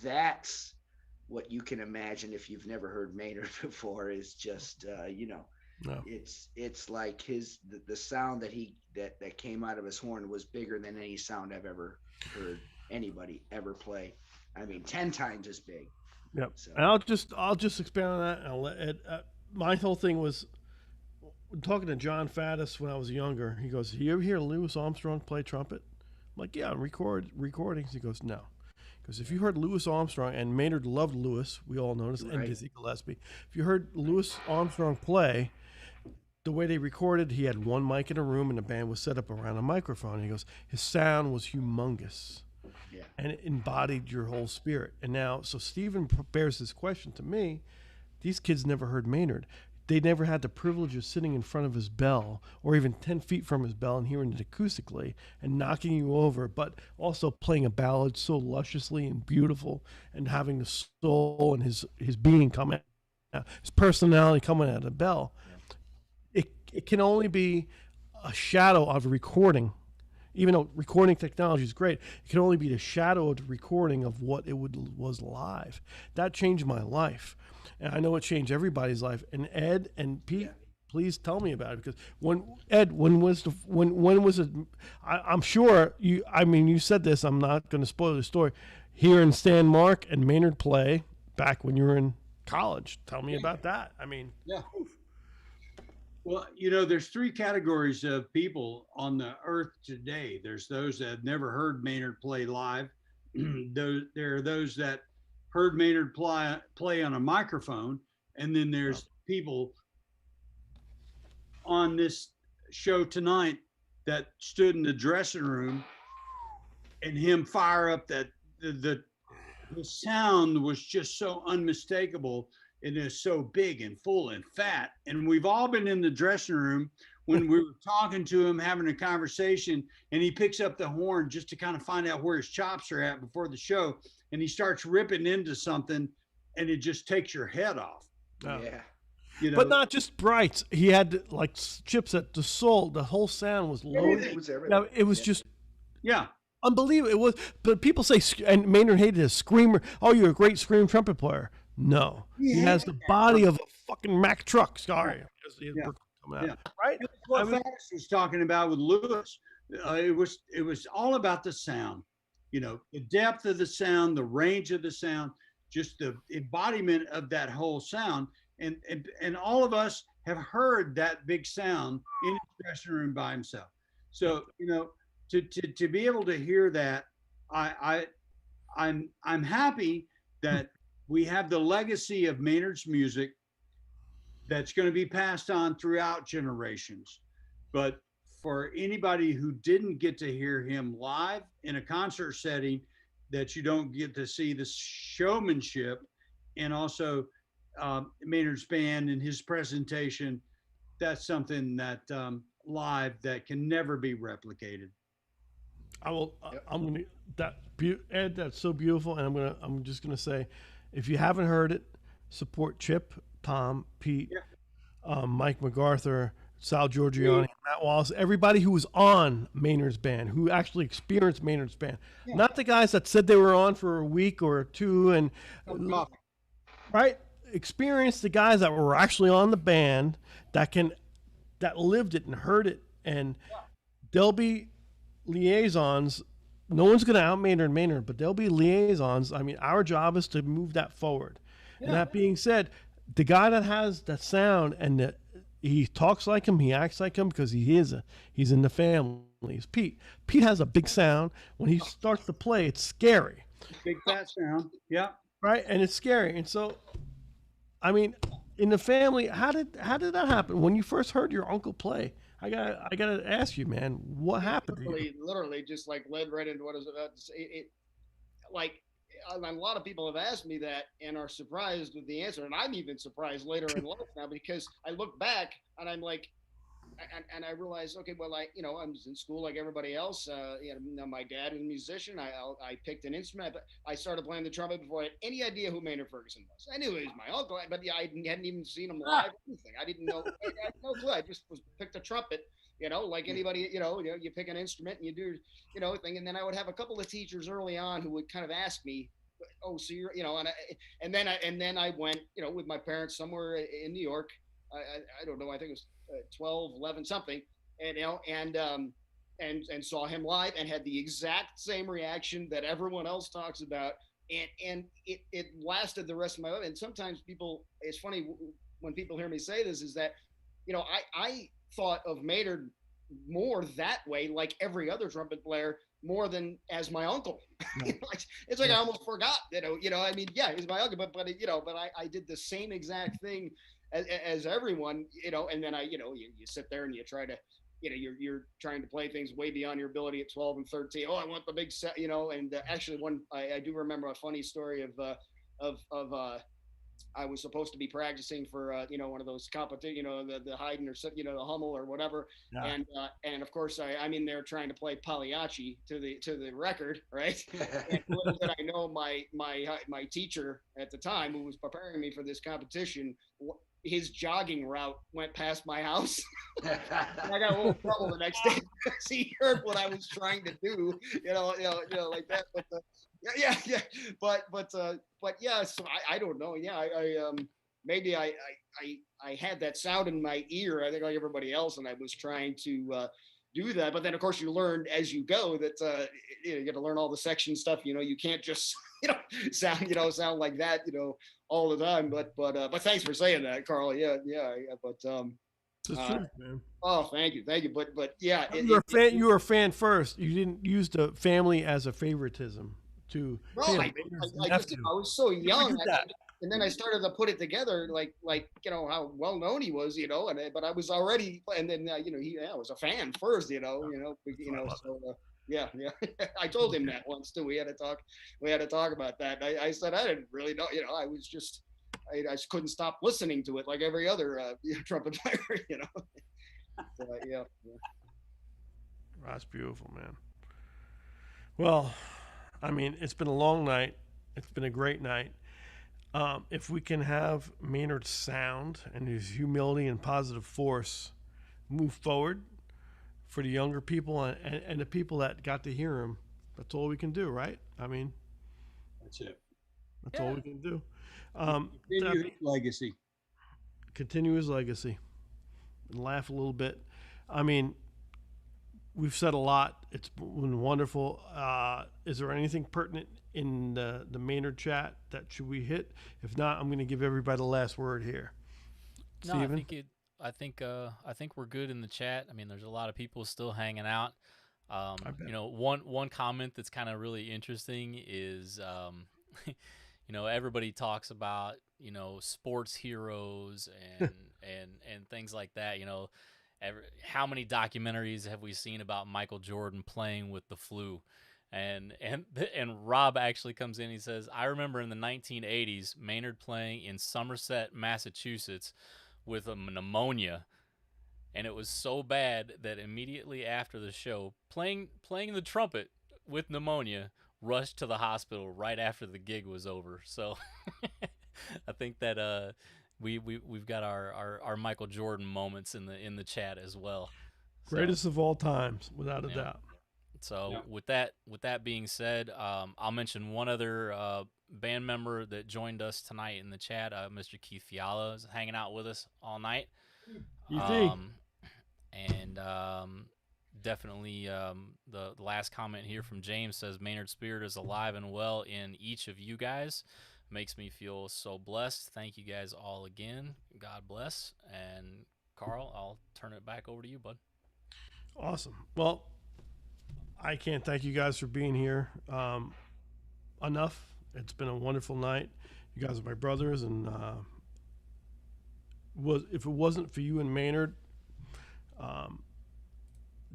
that's what you can imagine if you've never heard Maynard before, is just, No. It's like the sound that came out of his horn was bigger than any sound I've ever heard anybody ever play. I mean, 10 times as big. Yep. So. And I'll just expand on that. And I'll let Ed, my whole thing was talking to John Faddis when I was younger. He goes, "You ever hear Louis Armstrong play trumpet?" I'm like, "Yeah, recordings." He goes, "No." Because if you heard Louis Armstrong, and Maynard loved Louis, we all know this, and Dizzy Gillespie. If you heard Louis Armstrong play, the way they recorded, he had one mic in a room and the band was set up around a microphone. And he goes, his sound was humongous. Yeah. And it embodied your whole spirit. And now, so Stephen prepares this question to me. These kids never heard Maynard. They never had the privilege of sitting in front of his bell or even 10 feet from his bell and hearing it acoustically and knocking you over, but also playing a ballad so lusciously and beautiful and having the soul and his being coming out, his personality coming out of the bell. It can only be a shadow of a recording, even though recording technology is great. It can only be the shadow of the recording of what was live. That changed my life, and I know it changed everybody's life. And Ed and Pete, please tell me about it, because when was it? I'm sure you. I mean, you said this. I'm not going to spoil the story. Hearing Stan Mark and Maynard play back when you were in college. Tell me about that. I mean, yeah. Well, there's three categories of people on the earth today. There's those that have never heard Maynard play live. There are those that heard Maynard play on a microphone. And then there's people on this show tonight that stood in the dressing room and him fire up that the sound was just so unmistakable. It is so big and full and fat. And we've all been in the dressing room when we were talking to him, having a conversation, and he picks up the horn just to kind of find out where his chops are at before the show. And he starts ripping into something and it just takes your head off. Yeah. But not just brights. He had, like Chip said, the soul, the whole sound was loaded. It was everything. Now, it was just Yeah. unbelievable. It was, but people say, and Maynard hated a screamer. Oh, you're a great scream trumpet player. No, he has the body of a fucking Mack truck. Sorry. Right? That's what Faddis was talking about with Louis. It was all about the sound, the depth of the sound, the range of the sound, just the embodiment of that whole sound. And all of us have heard that big sound in his dressing room by himself. So, to be able to hear that, I'm happy that we have the legacy of Maynard's music that's going to be passed on throughout generations. But for anybody who didn't get to hear him live in a concert setting, that you don't get to see the showmanship and also Maynard's band and his presentation, that's something that live that can never be replicated. I will. Yep. I'm gonna Ed. That's so beautiful, and I'm just gonna say, if you haven't heard it, support Chip, Tom, Pete, Mike MacArthur, Sal Giorgiani, Matt Wallace, everybody who was on Maynard's band, who actually experienced Maynard's band, not the guys that said they were on for a week or two, and right, experienced the guys that were actually on the band that lived it and heard it, and they'll be liaisons. No one's going to out Maynard, but there'll be liaisons. I mean, our job is to move that forward. And that being said, the guy that has that sound and he talks like him, he acts like him because he's in the family. He's Pete. Pete has a big sound. When he starts to play, it's scary. Big fat sound. Yeah. Right? And it's scary. And so, I mean, in the family, how did that happen? When you first heard your uncle play, I gotta ask you, man, what happened to you? Literally just like led right into what I was about to say. A lot of people have asked me that and are surprised with the answer. And I'm even surprised later in life now because I look back and I'm like, and I realized, okay, well, I was in school like everybody else. My dad was a musician. I picked an instrument. I started playing the trumpet before I had any idea who Maynard Ferguson was. I knew he was my uncle, but I hadn't even seen him live or anything. I didn't know. I had no clue. I just picked a trumpet, like anybody, you pick an instrument and you do, thing. And then I would have a couple of teachers early on who would kind of ask me, oh, so you're, and then I went, with my parents somewhere in New York. I don't know. I think it was 12, 11, something, and saw him live and had the exact same reaction that everyone else talks about. And it lasted the rest of my life. And sometimes it's funny when people hear me say this is that, I thought of Maynard more that way, like every other trumpet player, more than as my uncle. No. It's like I almost forgot, I mean, yeah, he's my uncle, but I did the same exact thing as everyone, and then you sit there and you try to, you're trying to play things way beyond your ability at 12 and 13. Oh, I want the big set, and actually I do remember a funny story of I was supposed to be practicing for one of those competition, the Haydn or the Hummel or whatever, and of course I'm in there trying to play Pagliacci to the record, right? And little did I know my teacher at the time who was preparing me for this competition, his jogging route went past my house. I got a little trouble the next day because he heard what I was trying to do, like that. But but yeah, so I don't know. Yeah, I maybe I had that sound in my ear. I think like everybody else, and I was trying to do that. But then of course you learn as you go that you got to learn all the section stuff. You can't just sound like that all the time. But thanks for saying that, Carl. Yeah. But It's the truth, man. Oh, thank you. But yeah, you were a fan first. You didn't use the family as a favoritism to. No, I was so young. And then I started to put it together, like how well known he was, but I was already, and then I was a fan first, so yeah. I told him that once too. We had to talk about that. I said I didn't really know, I was just, I just couldn't stop listening to it like every other trumpet player, So, yeah. That's beautiful, man. Well, I mean, it's been a long night. It's been a great night. If we can have Maynard's sound and his humility and positive force move forward for the younger people and the people that got to hear him, that's all we can do, right? I mean, that's it. That's all we can do. Continue his legacy. Continue his legacy. And laugh a little bit. I mean, we've said a lot. It's been wonderful. Is there anything pertinent in the Maynard chat that should we hit? If not, I'm going to give everybody the last word here. No, Steven? I think we're good in the chat. I mean, there's a lot of people still hanging out. One comment that's kind of really interesting is, everybody talks about, sports heroes and things like that. How many documentaries have we seen about Michael Jordan playing with the flu? And Rob actually comes in. He says, I remember in the 1980s, Maynard playing in Somerset, Massachusetts with a pneumonia and it was so bad that immediately after the show, playing the trumpet with pneumonia, rushed to the hospital right after the gig was over. So I think that we've got our Michael Jordan moments in the chat as well. So, Greatest of all times, without a yeah. doubt. So with that being said, I'll mention one other band member that joined us tonight in the chat. Mr. Keith Fiala is hanging out with us all night. And definitely the last comment here from James says Maynard Spirit is alive and well in each of you guys. Makes me feel so blessed. Thank you guys all again. God bless. And Carl, I'll turn it back over to you, bud. Awesome. Well, I can't thank you guys for being here enough. It's been a wonderful night. You guys are my brothers, and if it wasn't for you and Maynard,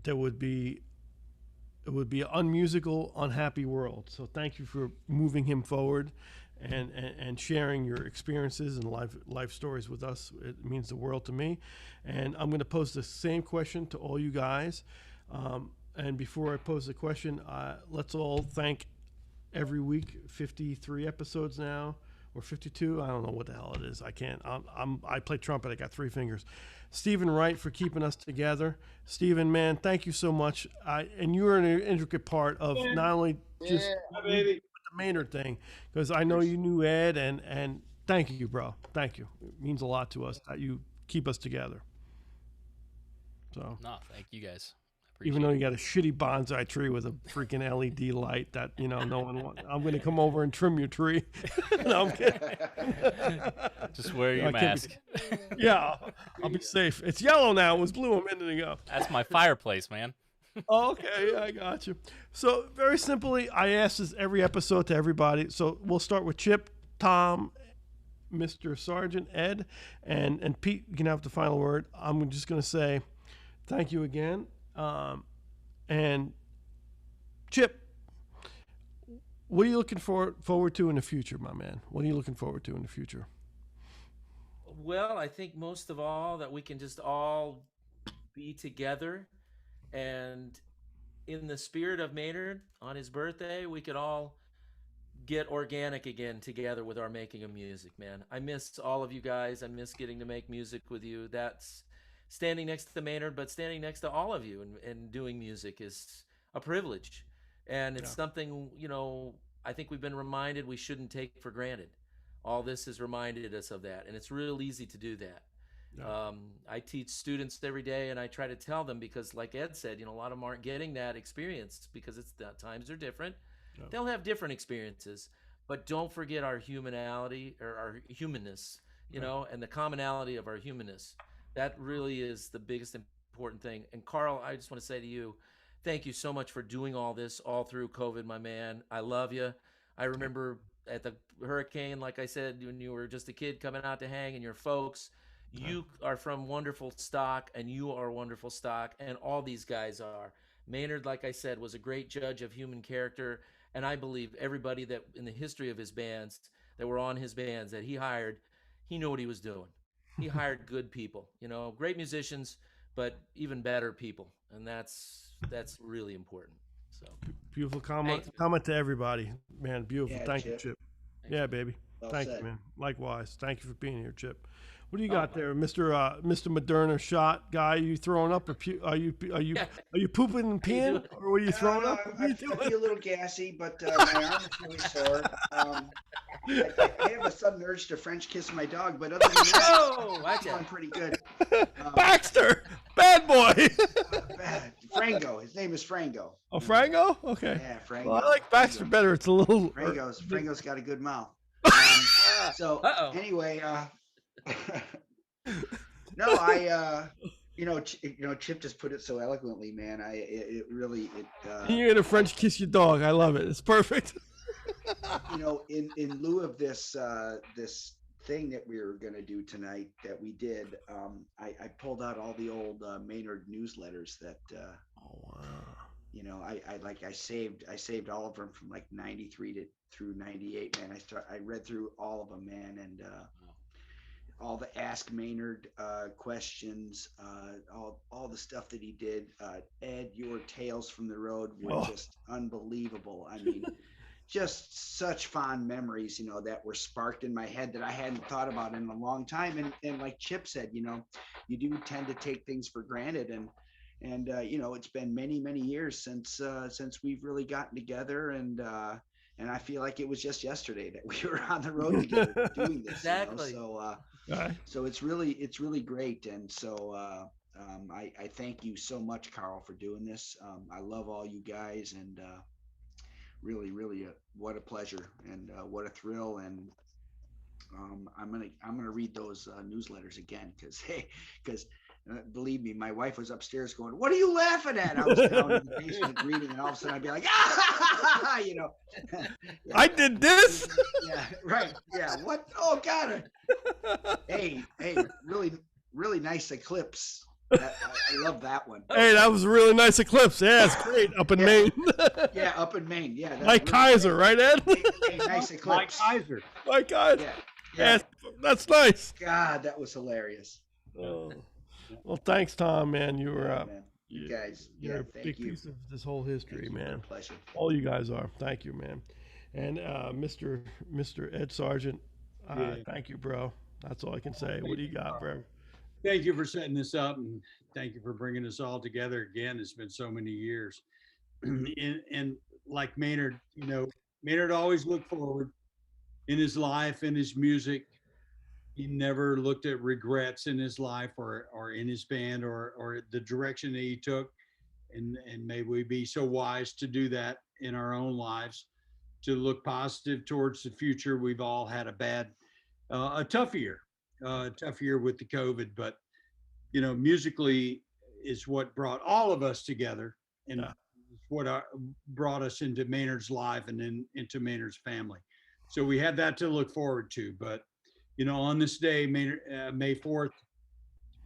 it would be an unmusical, unhappy world. So thank you for moving him forward and sharing your experiences and life stories with us. It means the world to me. And I'm going to pose the same question to all you guys. And before I pose the question, let's all thank every week, 53 episodes now, or 52. I don't know what the hell it is. I can't. I play trumpet. I got 3 fingers. Stephen Wright for keeping us together. Stephen, man, thank you so much. And you're an intricate part of not only just the Maynard thing, because I know you knew Ed, and thank you, bro. Thank you. It means a lot to us that you keep us together. So no, thank you guys. Even though you got a shitty bonsai tree with a freaking LED light that, no one wants. I'm going to come over and trim your tree. No, I'm kidding. Just wear your mask. Yeah, I'll be safe. It's yellow now. It was blue a minute ago. That's my fireplace, man. Okay, I got you. So very simply, I ask this every episode to everybody. So we'll start with Chip, Tom, Mr. Sargent, Ed, and Pete. You can have the final word. I'm just going to say thank you again. And Chip, what are you looking forward to in the future, my man? What are you looking forward to in the future? Well, I think most of all that we can just all be together, and in the spirit of Maynard on his birthday, we could all get organic again together with our making of music, man. I miss all of you guys. I miss getting to make music with you. That's standing next to Maynard, but standing next to all of you and doing music is a privilege. And it's something, I think we've been reminded we shouldn't take for granted. All this has reminded us of that. And it's real easy to do that. Yeah. I teach students every day, and I try to tell them, because like Ed said, a lot of them aren't getting that experience because times are different. Yeah. They'll have different experiences, but don't forget our humanality, or our humanness, and the commonality of our humanness. That really is the biggest important thing. And Carl, I just want to say to you, thank you so much for doing all this all through COVID, my man. I love you. I remember at the hurricane, like I said, when you were just a kid coming out to hang, and your folks, you are from wonderful stock, and you are wonderful stock, and all these guys are. Maynard, like I said, was a great judge of human character, and I believe everybody that in the history of his bands that were on his bands that he hired, he knew what he was doing. He hired good people, great musicians, but even better people. And that's really important. So beautiful comment to everybody, man. Beautiful. Thank you, Chip. Yeah, baby. Thank you, man. Likewise. Thank you for being here, Chip. What do you got there, Mr. Moderna shot guy? Are you throwing up, or are you pooping and peeing, or what are you throwing up? I feel a little gassy, but my arm is really sore. I have a sudden urge to French kiss my dog, but other than that, I'm feeling pretty good. Baxter, bad boy. Bad. Frango. His name is Frango. Oh, Frango? Okay. Yeah, Frango. Well, I like Baxter better. It's a little. Frango's got a good mouth. Anyway. No, Chip just put it so eloquently, man. You're gonna French kiss your dog. I love it. It's perfect. In lieu of this thing that we were gonna do tonight that we did, I pulled out all the old Maynard newsletters that. Oh wow. I saved all of them from like 93 through 98, man. I read through all of them, man, and all the Ask Maynard questions, all the stuff that he did. Ed, your Tales from the Road were just unbelievable. I mean, just such fond memories, that were sparked in my head that I hadn't thought about in a long time. And like Chip said, you do tend to take things for granted. And it's been many, many years since we've really gotten together. And I feel like it was just yesterday that we were on the road together doing this. Exactly. So it's really great. And so I thank you so much, Carl, for doing this. I love all you guys, and really, really, what a pleasure and what a thrill. And I'm gonna read those newsletters again because believe me, my wife was upstairs going, "What are you laughing at?" I was down in the basement reading, and all of a sudden I'd be like, "Ah!" Yeah. I did this. Yeah, right. Yeah. What? Oh God. Hey, really, really nice eclipse. I love that one. Hey, that was a really nice eclipse. Yeah, it's great up in Maine. Yeah, up in Maine. Yeah. Mike really Kaiser, great. Right, Ed? Hey, nice eclipse. Mike Kaiser. Yeah. That's nice. God, that was hilarious. Oh. Well, thanks, Tom, man. You were you guys. You're a big piece of this whole history, man. Pleasure. All you guys are. Thank you, man. And Mr. Ed Sargent, thank you, bro. That's all I can say. What do you got, bro? Thank you for setting this up, and thank you for bringing us all together again. It's been so many years. And like Maynard, Maynard always looked forward in his life, in his music. He never looked at regrets in his life or in his band or the direction that he took. And may we be so wise to do that in our own lives, to look positive towards the future. We've all had a tough year with the COVID, but musically is what brought all of us together, and what brought us into Maynard's life and then into Maynard's family. So we had that to look forward to. But on this day, May 4th,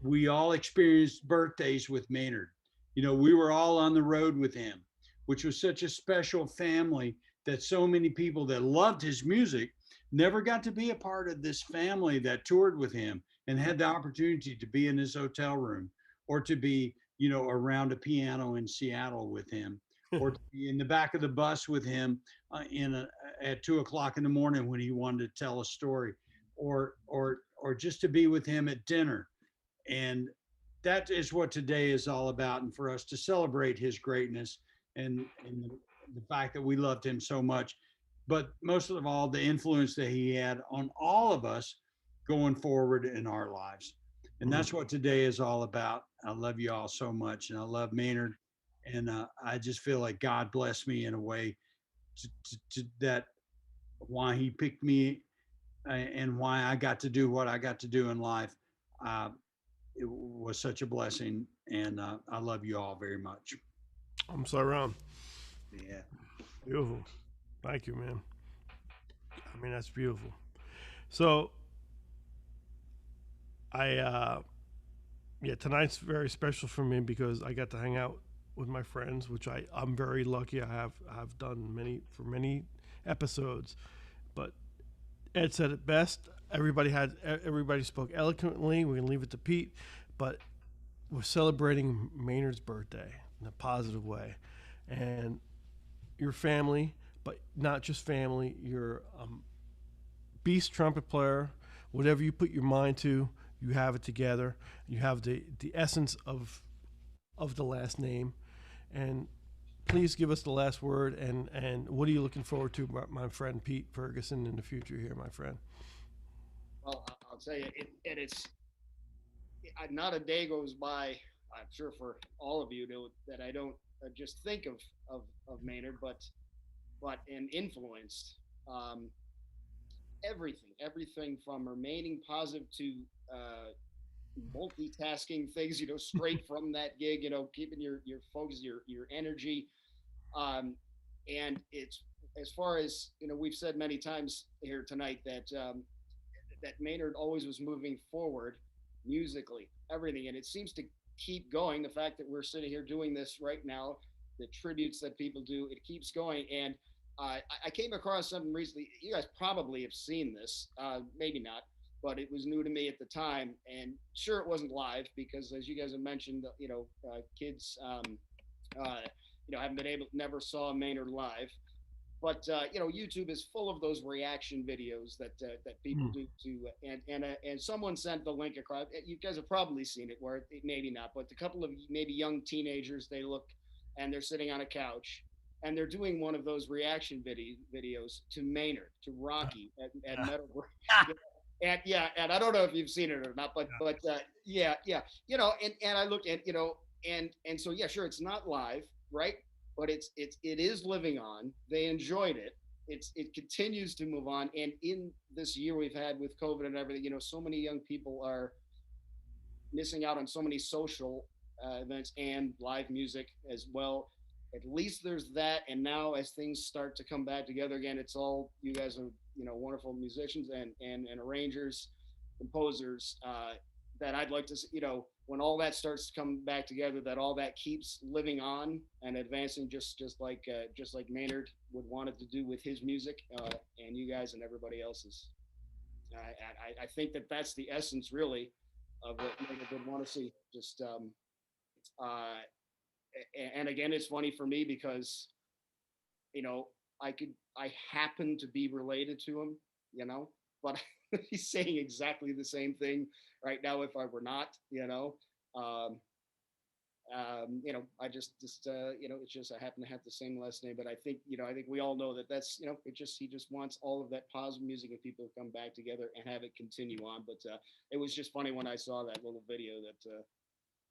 we all experienced birthdays with Maynard. We were all on the road with him, which was such a special family that so many people that loved his music never got to be a part of this family that toured with him and had the opportunity to be in his hotel room, or to be, around a piano in Seattle with him, or to be in the back of the bus with him at 2:00 in the morning when he wanted to tell a story, or just to be with him at dinner. And that is what today is all about. And for us to celebrate his greatness and the fact that we loved him so much, but most of all, the influence that he had on all of us going forward in our lives. And that's what today is all about. I love you all so much, and I love Maynard. And I just feel like God blessed me in a way to that why he picked me and why I got to do what I got to do in life. It was such a blessing, and I love you all very much. I'm so around. Yeah. Beautiful. Thank you, man. I mean, that's beautiful. So tonight's very special for me because I got to hang out with my friends, which I'm very lucky. I've done many episodes, but Ed said it best. Everybody spoke eloquently. We're gonna leave it to Pete, but we're celebrating Maynard's birthday in a positive way, and your family, but not just family. You're beast trumpet player. Whatever you put your mind to, you have it together. You have the essence of the last name. And please give us the last word. And what are you looking forward to, my friend Pete Ferguson, in the future here, my friend? Well, I'll tell you, it's not a day goes by, I'm sure for all of you, that I don't just think of Maynard, but influenced everything from remaining positive to multitasking things, straight from that gig, keeping your focus, your energy. And it's, as far as, we've said many times here tonight that Maynard always was moving forward musically, everything. And it seems to keep going. The fact that we're sitting here doing this right now, the tributes that people do, it keeps going. And I came across something recently. You guys probably have seen this, maybe not. but it was new to me at the time. And sure, it wasn't live because, as you guys have mentioned, kids, haven't been never saw Maynard live. But YouTube is full of those reaction videos that people do to, and someone sent the link across. You guys have probably seen it, where maybe not, but a couple of maybe young teenagers, they look, and they're sitting on a couch, and they're doing one of those reaction videos to Maynard, to Rocky at Metal. And and I don't know if you've seen it or not, but and I looked at and so sure, it's not live, right? But it is living on. They enjoyed it. It continues to move on. And in this year we've had with COVID and everything, so many young people are missing out on so many social events and live music as well. At least there's that. And now as things start to come back together again, it's all, you guys are, wonderful musicians and arrangers, composers, that I'd like to see, when all that starts to come back together, that all that keeps living on and advancing, just like Maynard would want it to do with his music, and you guys and everybody else's. I think that's the essence, really, of what Maynard would want to see. Just and again, it's funny for me because, I happen to be related to him, but he's saying exactly the same thing right now if I were not, I just it's just I happen to have the same last name, but I think we all know that's he just wants all of that positive music and people to come back together and have it continue on. But it was just funny when I saw that little video that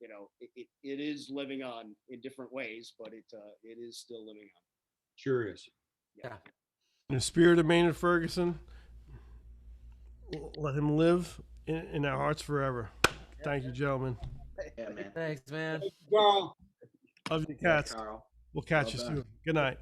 it is living on in different ways, but it is still living on. Sure is. Yeah. In the spirit of Maynard Ferguson, let him live in our hearts forever. Thank you, gentlemen. Yeah, man. Thanks, man. Carl. Love you, cats. Carl. We'll catch Well you done. soon. Good night.